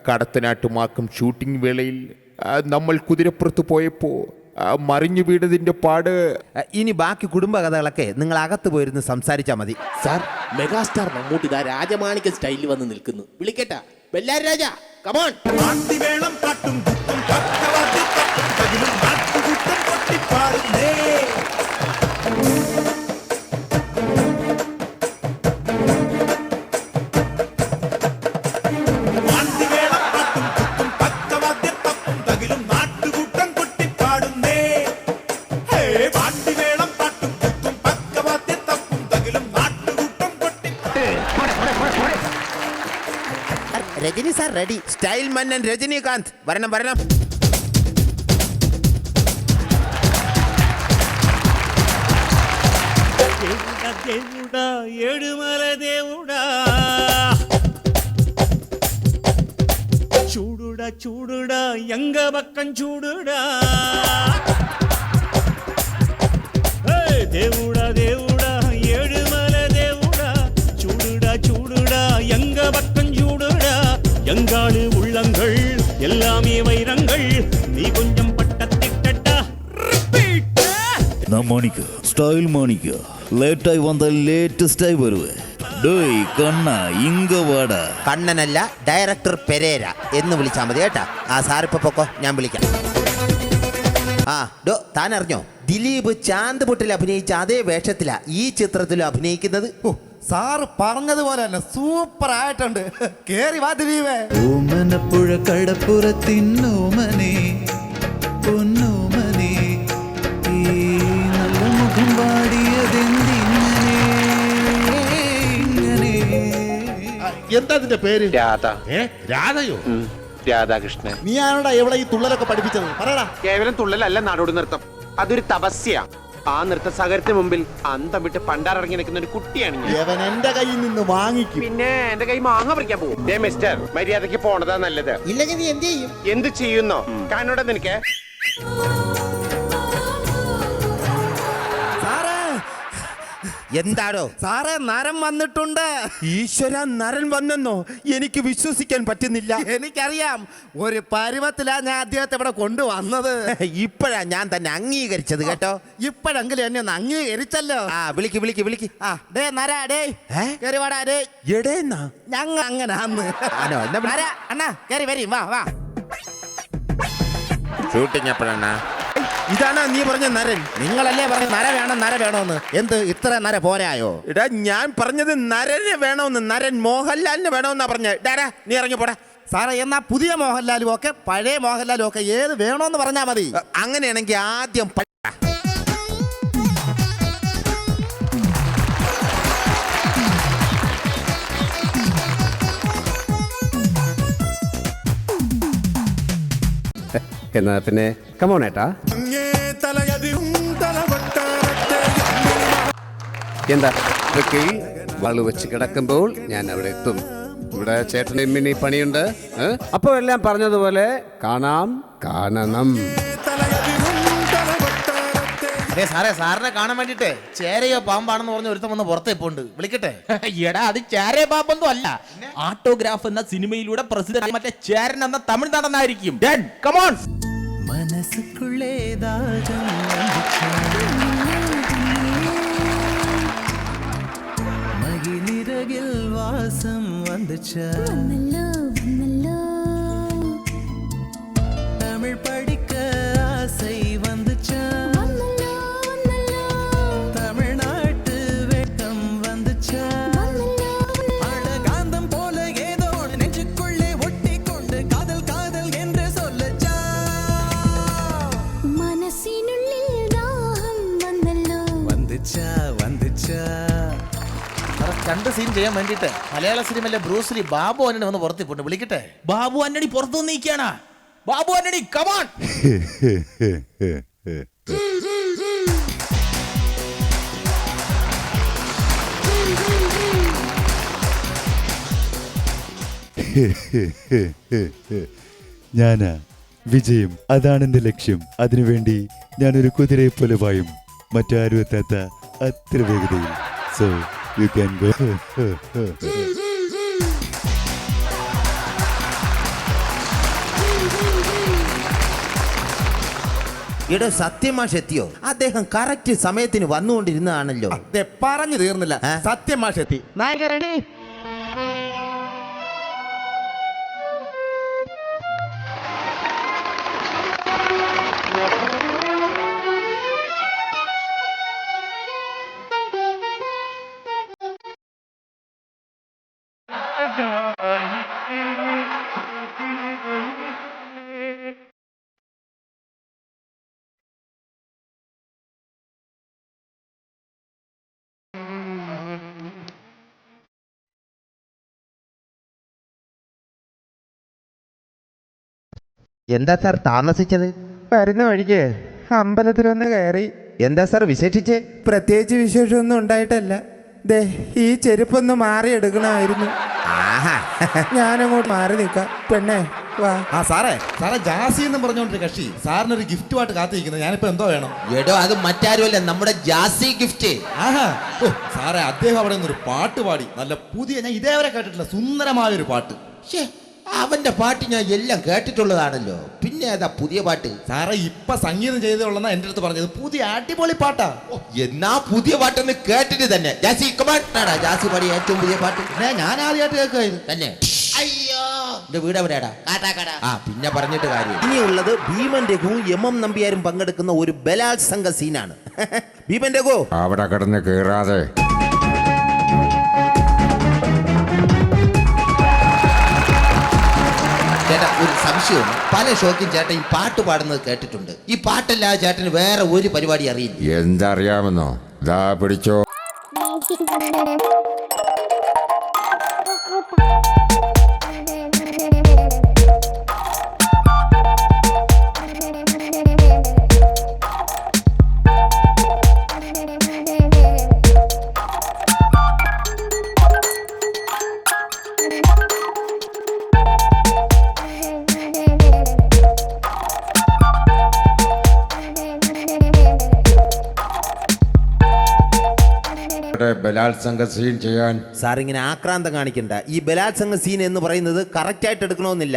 കടത്തനാട്ടുമാക്കം ഷൂട്ടിംഗ് വേളയിൽ നമ്മൾ കുതിരപ്പുറത്ത് പോയപ്പോ മറിഞ്ഞു വീണതിന്റെ പാട്? ഇനി ബാക്കി കുടുംബകഥകളൊക്കെ നിങ്ങൾ അകത്ത് പോയിരുന്ന് സംസാരിച്ചാൽ മതി. സാർ, മെഗാസ്റ്റാർ മമ്മൂട്ടി ഇതാ രാജമാണിക്യ സ്റ്റൈലിൽ വന്ന് നിൽക്കുന്നു. വിളിക്കട്ടാ Bellary Raja, come on. Rajini sir ready. Style മന്നൻ രജനീകാന്ത് വരണം വരണം. దేవుడా ఏడుమల దేవుడా చూడుడా చూడుడా ఎంగ పక్కం చూడుడా దేవుడా దేవుడా ఏడుమల దేవుడా చూడుడా చూడుడా ఎంగ పక్కం చూడుడా எங்காடு உள்ளங்கள் எல்லாமே வைரங்கள் நீ கொஞ்சம் பட்டத்திட்டா. நான் மாணிக்க ஸ்டைல் மாணிக்க ലേറ്റായി വന്ന ലേറ്റസ്റ്റായി വരുവേ. ഡേയ് കണ്ണ ഇങ്ക വാടാ. കണ്ണനല്ല, ഡയറക്ടർ പെരേര എന്ന് വിളിച്ചാൽ മതി കേട്ടാ. ആ സാറിപ്പോ പൊക്കോ, ഞാൻ വിളിക്കാം. ആ ഡോ, താൻ അറിഞ്ഞോ ദിലീപ് ചാന്ത് പൊട്ടിൽ അഭിനയിച്ച അതേ വേഷത്തിലാ ഈ ചിത്രത്തിലും അഭിനയിക്കുന്നത്. സാറ് പറഞ്ഞതുപോലെ തന്നെ സൂപ്പർ ആയിട്ടുണ്ട്. കേറി വാ ദിലീപേ. ഓമനപ്പുഴ കടപ്പുറത്തിന്നോമനെ പൊന്നോമനെ ഈ നല്ല മുഖം പാടിയതെന്തിങ്ങനെ ഇങ്ങനെ. എന്താ അതിന്റെ പേര്? രാധ. രാധയോ? രാധാകൃഷ്ണൻ. നീ ആണോടാ എവിടെ ഈ തുള്ളലൊക്കെ പഠിപ്പിച്ചത്? പറയടാ. കേവലം തുള്ളലല്ല നാടോടി നൃത്തം, അതൊരു തപസ്യ. ആ നൃത്ത സാഗരത്തിന് മുമ്പിൽ അന്തം വിട്ട് പണ്ടാറിറങ്ങി നിൽക്കുന്ന ഒരു കുട്ടിയാണ് ഞാൻ. എന്റെ കയ്യിൽ നിന്ന് വാങ്ങിക്കും. പിന്നെ എന്റെ കൈ മാങ്ങ പറിക്കാൻ പോകും. മിസ്റ്റർ, മര്യാദക്ക് പോണതാ നല്ലത്. ഇല്ലെങ്കിൽ നീ എന്ത് ചെയ്യും? എന്ത് ചെയ്യുന്നോ കാണോടെ നിനക്ക്. എന്താടോ സാറേ, നരം വന്നിട്ടുണ്ട്. ഈശ്വര, നരൻ വന്നെന്നോ? എനിക്ക് വിശ്വസിക്കാൻ പറ്റുന്നില്ല. എനിക്കറിയാം, ഒരു പരുവത്തിലാ ഞാൻ അദ്ദേഹത്തെ ഇവിടെ കൊണ്ടുവന്നത്. ഇപ്പോഴാ ഞാൻ തന്നെ അംഗീകരിച്ചത് കേട്ടോ. ഇപ്പോഴെങ്കിലും എന്നെ ഒന്ന് അംഗീകരിച്ചല്ലോ. ആ വിളിക്ക് വിളിക്ക് വിളിക്ക്. ആ ഡേ നര, ഡേ കേറി വാടാ. ഡേ എടേന്നാ ഞങ്ങ അങ്ങനാന്ന്. അണ്ണാ കേറി വരും, വാ വാ. ഷൂട്ടിങ് എപ്പോഴാണ്? ഇതാണ് നീ പറഞ്ഞ നരൻ? നിങ്ങളല്ലേ പറഞ്ഞ നര വേണം നര വേണോന്ന്. എന്ത് ഇത്ര നര പോരായോ? എടാ, ഞാൻ പറഞ്ഞത് നരന് വേണമെന്ന്. നരൻ മോഹൻലാലിന് വേണമെന്നാ പറഞ്ഞത്. ഡാരാ, നീ ഇറങ്ങി പോടാ. സാറേ, എന്നാ പുതിയ മോഹൻലാലും ഒക്കെ പഴയ മോഹൻലാലും ഒക്കെ ഏത് വേണോന്ന് പറഞ്ഞാ മതി. അങ്ങനെയാണെങ്കിൽ ആദ്യം എന്നാ പിന്നെ കമോണേട്ടാ. എന്താ വളു വെച്ച് കിടക്കുമ്പോൾ ഞാൻ അവിടെ എത്തും. ഇവിടെ ചേട്ടന് ഇമ്മിനി പണിയുണ്ട്. അപ്പോൾ എല്ലാം പറഞ്ഞതുപോലെ കാണാം, കാണണം. സാറേ, സാറിനെ കാണാൻ വേണ്ടിട്ടേ ചേരയോ പാമ്പാണെന്ന് പറഞ്ഞ ഒരുത്തം വന്ന് പുറത്തേ പോണ്ട്. വിളിക്കട്ടെ? എടാ, അത് ചേരയോ പാമ്പൊന്നും അല്ല. ആട്ടോഗ്രാഫ് എന്ന സിനിമയിലൂടെ പ്രസിദ്ധ മറ്റേ ചേരൻ എന്ന തമിഴ് നടനായിരിക്കും. കമോൺ. മനസ്സുക്കുള്ളേ മകിനിരകിൽ വാസം வந்துச்சா தமிழ் படிக்க ஆசை வந்துச்சா தமிழ்நாட்டு வெட்கம் வந்துச்சா அழகாந்தம் போல ஏதோ நெஞ்சுக்குள்ளே ஒட்டி கொண்டு காதல் காதல் என்று சொல்லச்சா மனசினுள்ளில் தாகம் வந்தல்லோ வந்துச்சா வந்துச்சா 2 സീൻ ചെയ്യാൻ വേണ്ടിട്ട് മലയാള സിനിമയിലെ ബ്രൂസ്ലി ബാബു ആന്റണി വന്ന് പുറത്ത് പോണ്ട് വിളിക്കട്ടെ. ബാബു ആന്റണി പുറത്തു നിൽക്കാണ്. ബാബു ആന്റണി കമാൺ. ഞാനാ വിജയം, അതാണ് എന്റെ ലക്ഷ്യം. അതിനുവേണ്ടി ഞാനൊരു കുതിരയെ പോലെ പായും, മറ്റാരും എത്താത്ത അത്ര വേഗതയിൽ. So you can go. ഇവിടെ സത്യമാഷ് എത്തിയോ? അദ്ദേഹം കറക്റ്റ് സമയത്തിന് വന്നുകൊണ്ടിരുന്നതാണല്ലോ. പറഞ്ഞു തീർന്നില്ല. സത്യമാഷ് എത്തി. നായകരണി എന്താ സാർ താമസിച്ചത്? വരുന്ന വഴിക്ക് അമ്പലത്തിലൊന്ന് കയറി. എന്താ സാർ വിശേഷിച്ച്? പ്രത്യേകിച്ച് വിശേഷമൊന്നും ഉണ്ടായിട്ടല്ല. ദേ ഈ ചെരുപ്പൊന്ന് മാറി എടുക്കണമായിരുന്നു. ഞാനങ്ങോട്ട് മാറി നിൽക്കാം. പെണ്ണേ വാ. സാറേ ജാസി എന്ന് പറഞ്ഞോണ്ടൊരു കക്ഷി സാറിനൊരു ഗിഫ്റ്റുമായിട്ട് കാത്തിരിക്കുന്നത്. ഞാനിപ്പോ എന്തോ വേണം? എടോ അത് മറ്റാരുമല്ല, നമ്മുടെ ജാസി ഗിഫ്റ്റ്. സാറേ അദ്ദേഹം അവിടെ നിന്നൊരു പാട്ട് പാടി. നല്ല പുതിയ, ഞാൻ ഇതേവരെ കേട്ടിട്ടില്ല, സുന്ദരമായൊരു പാട്ട്. അവന്റെ പാട്ട് ഞാൻ എല്ലാം കേട്ടിട്ടുള്ളതാണല്ലോ, പിന്നെ ഏതാ പുതിയ പാട്ട്? സാറേ ഇപ്പൊ സംഗീതം ചെയ്തുള്ളതെന്നാ എന്റെ അടുത്ത് പറഞ്ഞത്. പുതിയ അടിപൊളി പാട്ടാ. എന്നാ പുതിയ പാട്ടൊന്ന് കേട്ടിട്ട് തന്നെ. ജാസി കമാണ്ടാ ജാസി പാടിയ ഏറ്റവും പുതിയ പാട്ട്. ഞാൻ ആദ്യമായിട്ട് കേൾക്കായിരുന്നു തന്നെ. അയ്യോ എന്റെ വീട് എവിടെയാടാ? പിന്നെ പറഞ്ഞിട്ട് കാര്യം. ഇനിയുള്ളത് ഭീമൻ രഘുവും എം നമ്പ്യാരും പങ്കെടുക്കുന്ന ഒരു ബലാത്സംഗ സീനാണ്. ഭീമൻ രഘു അവിടെ കിടന്ന് കേറാതെ. ചേട്ടാ ഒരു സംശയം. പല ഷോക്കും ചേട്ടൻ ഈ പാട്ട് പാടുന്നത് കേട്ടിട്ടുണ്ട്. ഈ പാട്ടല്ലാതെ ചേട്ടന് വേറെ ഒരു പരിപാടി അറിയില്ല? എന്തറിയാമെന്നോ? ദാ പിടിച്ചോ. ബലാത്സംഗ സീൻ ചെയ്യാൻ സാർ ഇങ്ങനെ ആക്രാന്തം കാണിക്കണ്ട. ഈ ബലാത്സംഗ സീൻ എന്ന് പറയുന്നത് കറക്റ്റ് ആയിട്ട് എടുക്കണമെന്നില്ല.